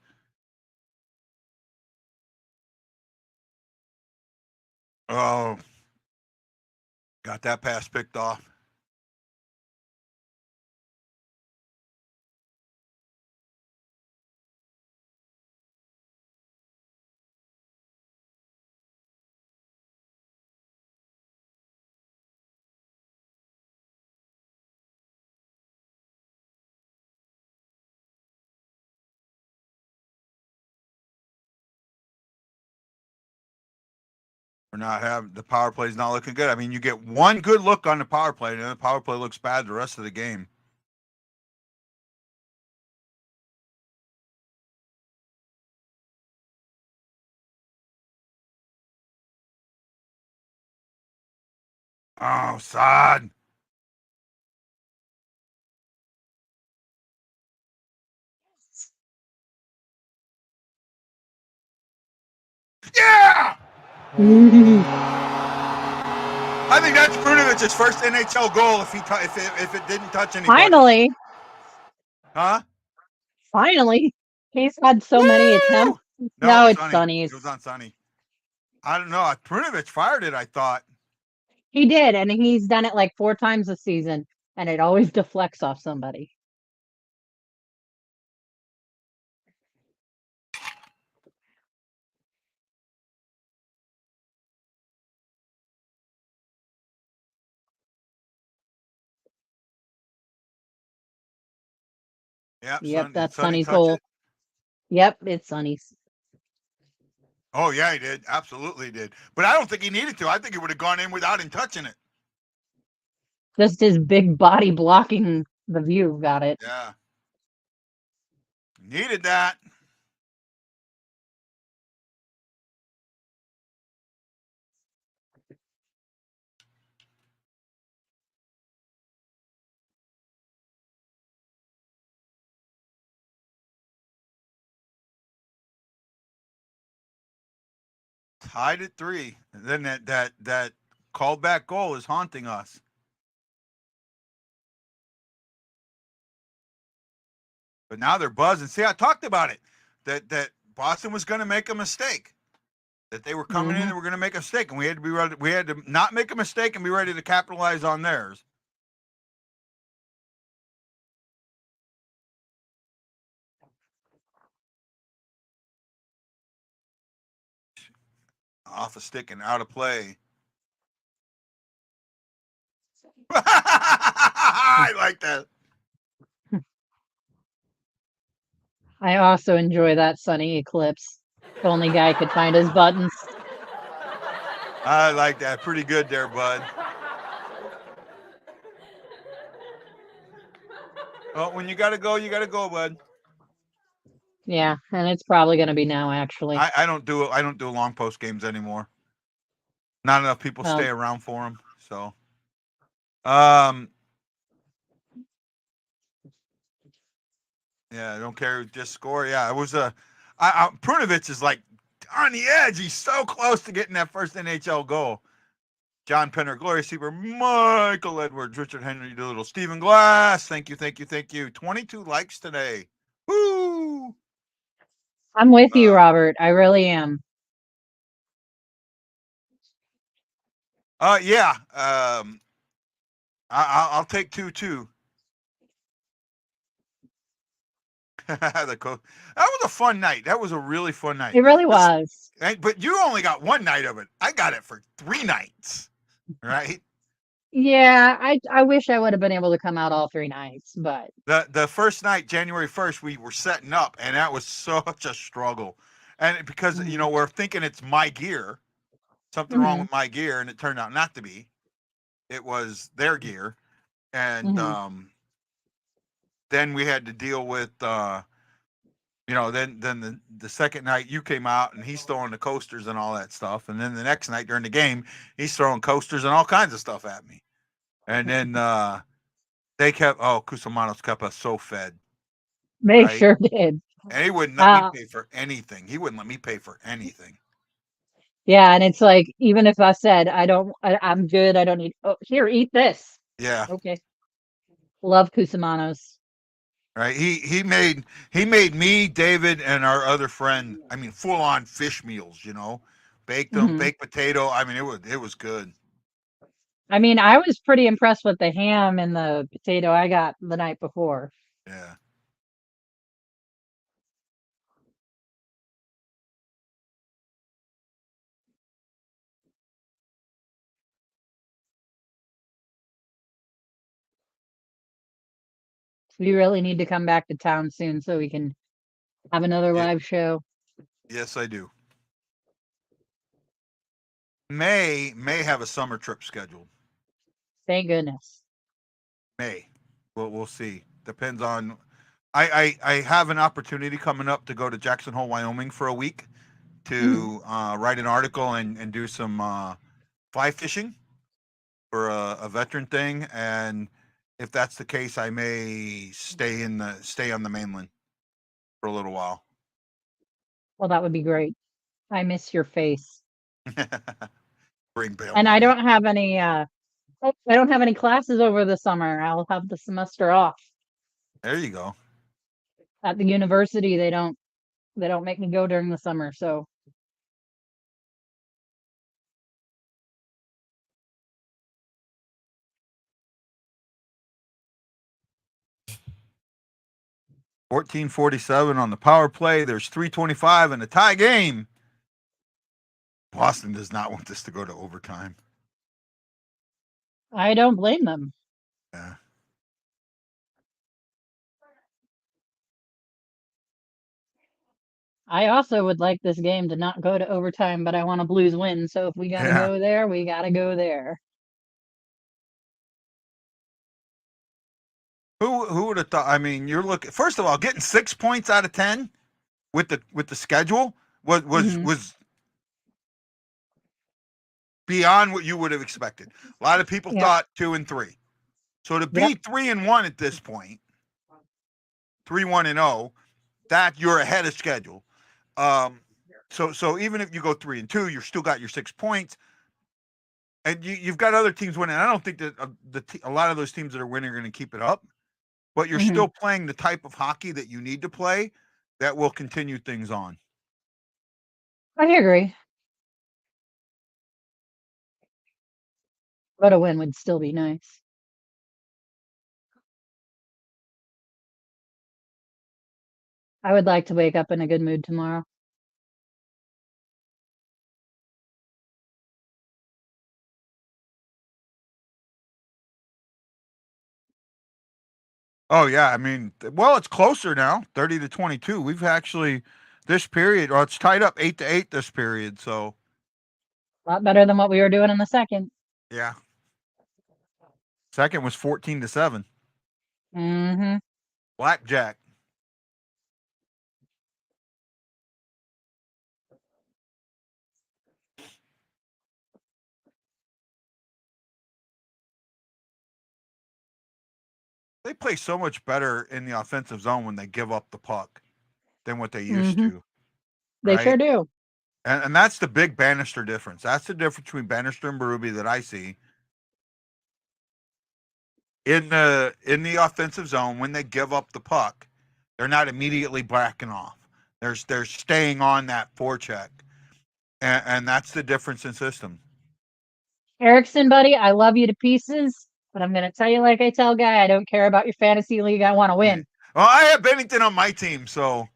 Oh, got that pass picked off. We're not having the power play's not looking good. I mean, you get one good look on the power play, and then the power play looks bad the rest of the game. Oh, Sod. Yeah! I think that's Brunovich's first NHL goal if it didn't touch anybody. Finally. Huh? Finally. He's had so Woo! many attempts. No, it's Sonny's. It was on Sonny. I don't know. Brunovich fired it, I thought. He did, and he's done it like 4 times this season, and it always deflects off somebody. Yep, That's Sonny Sonny's touch goal. it? Yep, it's Sonny's. Oh, yeah, he did. Absolutely did. But I don't think he needed to. I think he would have gone in without him touching it. Just his big body blocking the view got it. Yeah. Needed that. Tied at 3. And then that callback goal is haunting us. But now they're buzzing. See, I talked about it. That Boston was going to make a mistake. That they were coming in and were going to make a mistake, and we had to be ready. We had to not make a mistake and be ready to capitalize on theirs. Off a stick and out of play. I like that. I also enjoy that sunny eclipse. The only guy could find his buttons. I like that. Pretty good there, bud. Well, when you gotta go, bud. Yeah, and it's probably going to be now, actually. I don't do long post games anymore. Not enough people Well, stay around for them. So, yeah, I don't care. Just score. Yeah, it was Prunovich is like on the edge. He's so close to getting that first NHL goal. John Penner, Gloria Sieber, Michael Edwards, Richard Henry Doolittle, Stephen Glass. Thank you. 22 likes today. Woo! I'm with you, Robert. I really am. Yeah. I'll take 2 too. That was a fun night. That was a really fun night. It really was. But you only got one night of it. I got it for 3 nights, right? Yeah, I wish I would have been able to come out all 3 nights, but The first night, January 1st, we were setting up, and that was such a struggle. And because we're thinking it's my gear, something wrong with my gear, and it turned out not to be. It was their gear, and then we had to deal with then the second night you came out and he's throwing the coasters and all that stuff, and then the next night during the game he's throwing coasters and all kinds of stuff at me, and then Kusamanos kept us so fed. They sure did. And he wouldn't let me pay for anything. Yeah, and it's like, even if I said I'm good, I don't need. Oh, here, eat this. Yeah. Okay. Love Kusamanos. Right. He made me, David, and our other friend, I mean, full on fish meals, baked them, baked potato. I mean, it was good. I mean, I was pretty impressed with the ham and the potato I got the night before. Yeah. We really need to come back to town soon so we can have another live show. Yes, I do. May have a summer trip scheduled. Thank goodness. May. We'll see. Depends on. I have an opportunity coming up to go to Jackson Hole, Wyoming for a week to write an article and do some fly fishing for a veteran thing, and if that's the case, I may stay on the mainland for a little while. Well, that would be great. I miss your face. Bring bail. And I don't have any classes over the summer. I'll have the semester off. There you go. At the university, they don't make me go during the summer, so. $14:47 on the power play. There's 3:25 in the tie game. Boston does not want this to go to overtime. I don't blame them. Yeah. I also would like this game to not go to overtime, but I want a Blues win. So if we got to go there, we got to go there. Who would have thought? I mean, you're looking. First of all, getting 6 points out of 10 with the schedule was beyond what you would have expected. A lot of people thought 2 and 3. So to be 3 and 1 at this point, 3-1-0, that you're ahead of schedule. So even if you go 3-2, you're still got your 6 points, and you've got other teams winning. I don't think that a lot of those teams that are winning are going to keep it up, but you're still playing the type of hockey that you need to play that will continue things on. I agree. But a win would still be nice. I would like to wake up in a good mood tomorrow. Oh yeah, I mean, well, it's closer now, 30-22. We've actually this period, or it's tied up 8-8 this period. So A lot better than what we were doing in the second. yeah, second was 14-7. Mm-hmm. Blackjack. They play so much better in the offensive zone when they give up the puck than what they used to, They sure right? do. And that's the big Bannister difference. That's the difference between Bannister and Berube that I see. In the offensive zone, when they give up the puck, they're not immediately backing off. They're staying on that forecheck, and that's the difference in system. Erickson, buddy, I love you to pieces, but I'm going to tell you like I tell Guy, I don't care about your fantasy league. I want to win. Well, I have Bennington on my team, so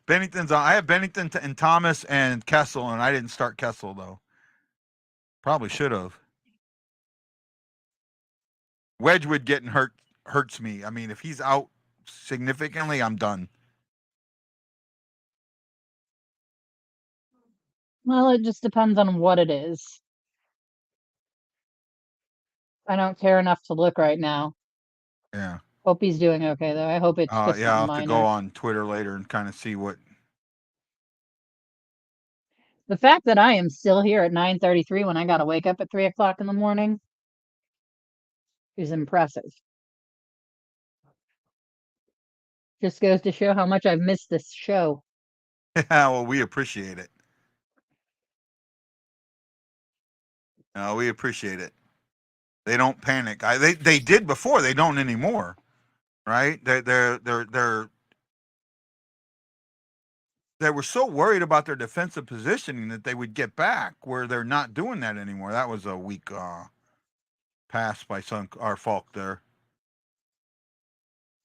Bennington's on. I have Bennington and Thomas and Kessel, and I didn't start Kessel though. Probably should have. Wedgwood getting hurts me. I mean, if he's out significantly, I'm done. Well, it just depends on what it is. I don't care enough to look right now. Yeah. Hope he's doing okay, though. I hope it's just Yeah, I'll something have to go minor. on Twitter later and kind of see what. The fact that I am still here at 9:33 when I got to wake up at 3 o'clock in the morning is impressive. Just goes to show how much I've missed this show. Yeah, well, we appreciate it. We appreciate it. They don't panic. They did before. They don't anymore. Right? They were so worried about their defensive positioning that they would get back, where they're not doing that anymore. That was a weak pass by our Faulk there.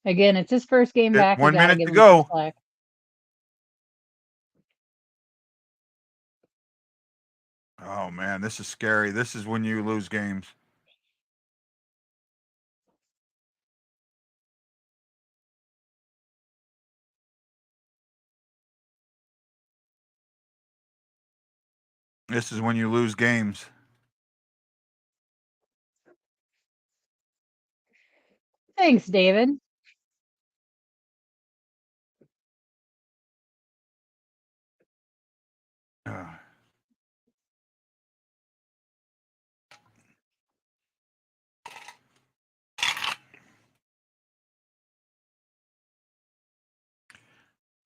Again, it's his first game back. 1 minute give to him go. some slack. Oh man, this is scary. This is when you lose games. This is when you lose games. Thanks, David.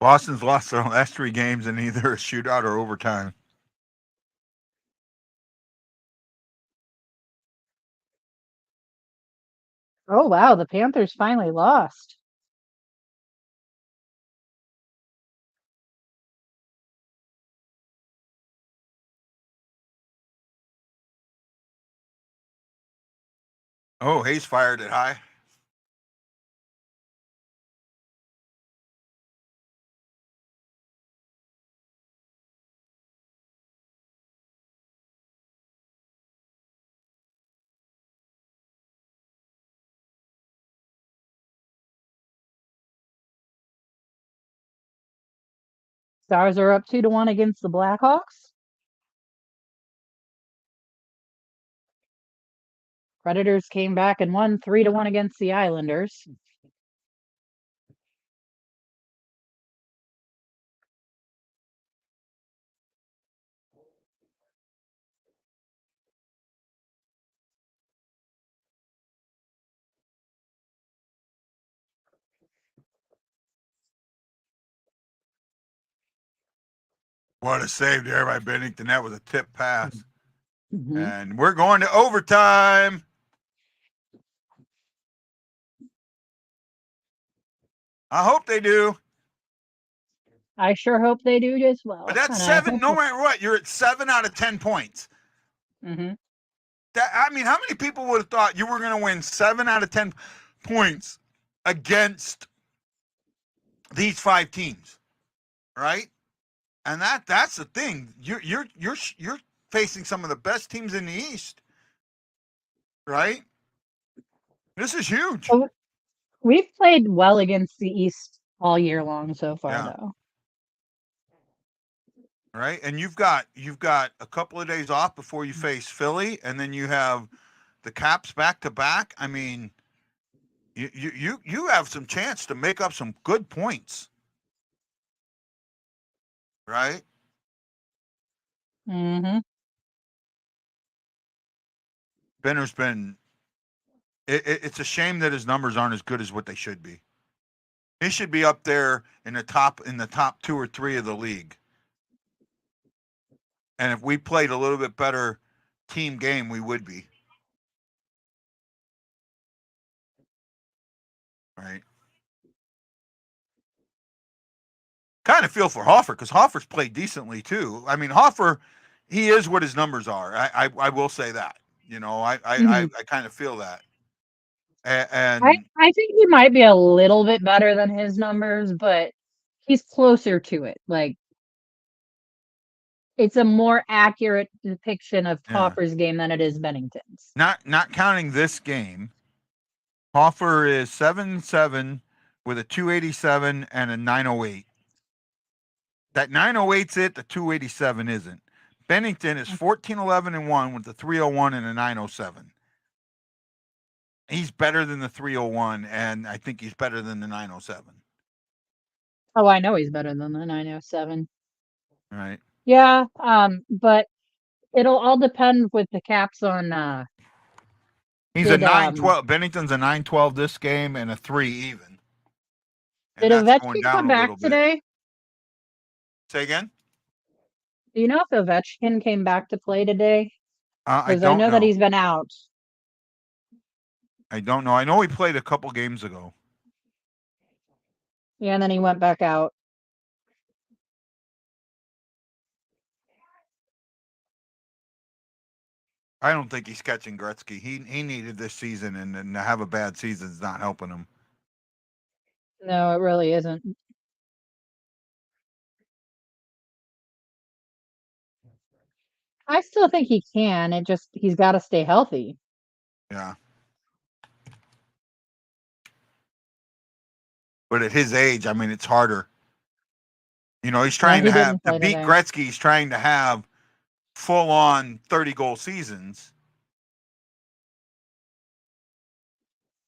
Boston's lost their last 3 games in either a shootout or overtime. Oh, wow. The Panthers finally lost. Oh, Hayes fired it high. Stars are up 2-1 against the Blackhawks. Predators came back and won 3-1 against the Islanders. What a save there by Bennington. That was a tip pass. Mhm. And we're going to overtime. I hope they do. I sure hope they do as well. But that's and I 7, hope no matter what, you're at 7 out of 10 points. Mhm. I mean, how many people would have thought you were going to win 7 out of 10 points against these 5 teams, right? And that's the thing. You're facing some of the best teams in the East, right? This is huge. Oh, we've played well against the East all year long so far, Yeah. though. Right? And you've got a couple of days off before you face Philly, and then you have the Caps back to back. I mean, you have some chance to make up some good points. Right? Mm-hmm. Benner's been it's a shame that his numbers aren't as good as what they should be. He should be up there in the top 2 or 3 of the league. And if we played a little bit better team game, we would be. Right. Kind of feel for Hoffer because Hoffer's played decently too. I mean, Hoffer, he is what his numbers are. I will say that. You know, I kind of feel that. And I think he might be a little bit better than his numbers, but he's closer to it. Like, it's a more accurate depiction of Yeah. Hoffer's game than it is Bennington's. not counting this game, Hoffer is 7-7 with a 287 and a 908. That 908's it, the 287 isn't. Bennington is 14-11-1 with the 301 and a 907. He's better than the 301, and I think he's better than the 907. Oh, I know he's better than the 907. Right. Yeah, but it'll all depend with the Caps on He's a 9-12. Bennington's a 9-12 this game and a 3 even. And did that's going Ovechkin down come a back little bit. today? Say again? Do you know if Ovechkin came back to play today? I Because don't I know know. that he's been out. I don't know. I know he played a couple games ago. Yeah, and then he went back out. I don't think he's catching Gretzky. He needed this season, and to have a bad season is not helping him. No, it really isn't. I still think he can. He's got to stay healthy. Yeah. But at his age, I mean, it's harder. You know, he's trying he to have didn't play to beat today. Gretzky. He's trying to have full-on 30-goal seasons.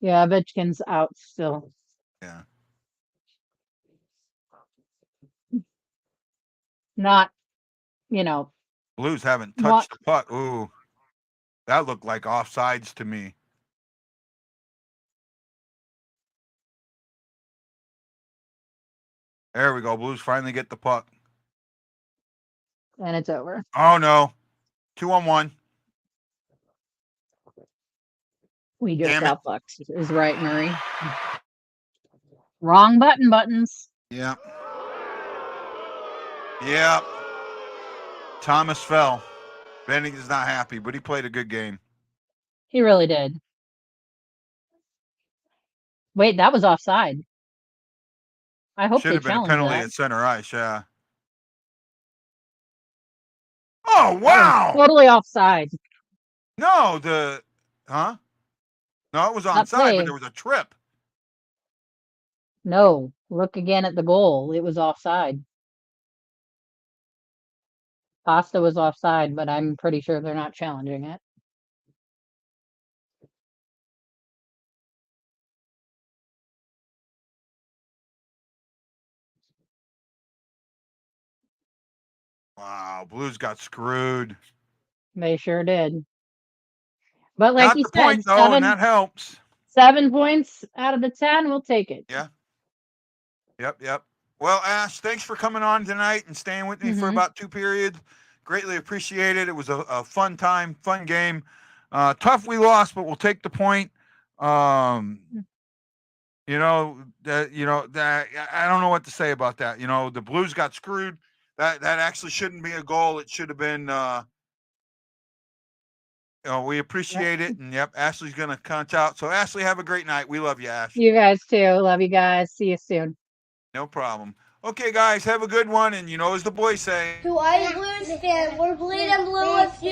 Yeah, Ovechkin's out still. Yeah. Not, you know. Blues haven't touched the puck. Ooh, that looked like offsides to me. There we go. Blues finally get the puck. And it's over. Oh, no. 2-on-1. We just Damn it. outflexed. Is right, Murray. Wrong buttons. Yep. Yep. Thomas fell. Bennington's not happy, but he played a good game. He really did. Wait, that was offside. I hope Should they have been a challenge penalty that. at center ice, yeah. Oh, wow. Totally offside. No, huh? No, it was Not onside, play. but there was a trip. No, look again at the goal. It was offside. Costa was offside, but I'm pretty sure they're not challenging it. Wow, Blues got screwed. They sure did. But like Got you the said, point, though, and that helps. 7 points out of the 10, we'll take it. Yeah. Yep. Well, Ash, thanks for coming on tonight and staying with me for about 2 periods. Greatly appreciated. It was a fun time, fun game. Tough we lost, but we'll take the point. You know that I don't know what to say about that. You know, the Blues got screwed. That actually shouldn't be a goal. It should have been. We appreciate it, and yep, Ashley's gonna punch out. So Ashley, have a great night. We love you, Ash. You guys too. Love you guys. See you soon. No problem. Okay, guys, have a good one. And as the boys say, To all you Blues fans, we're bleeding blue with you.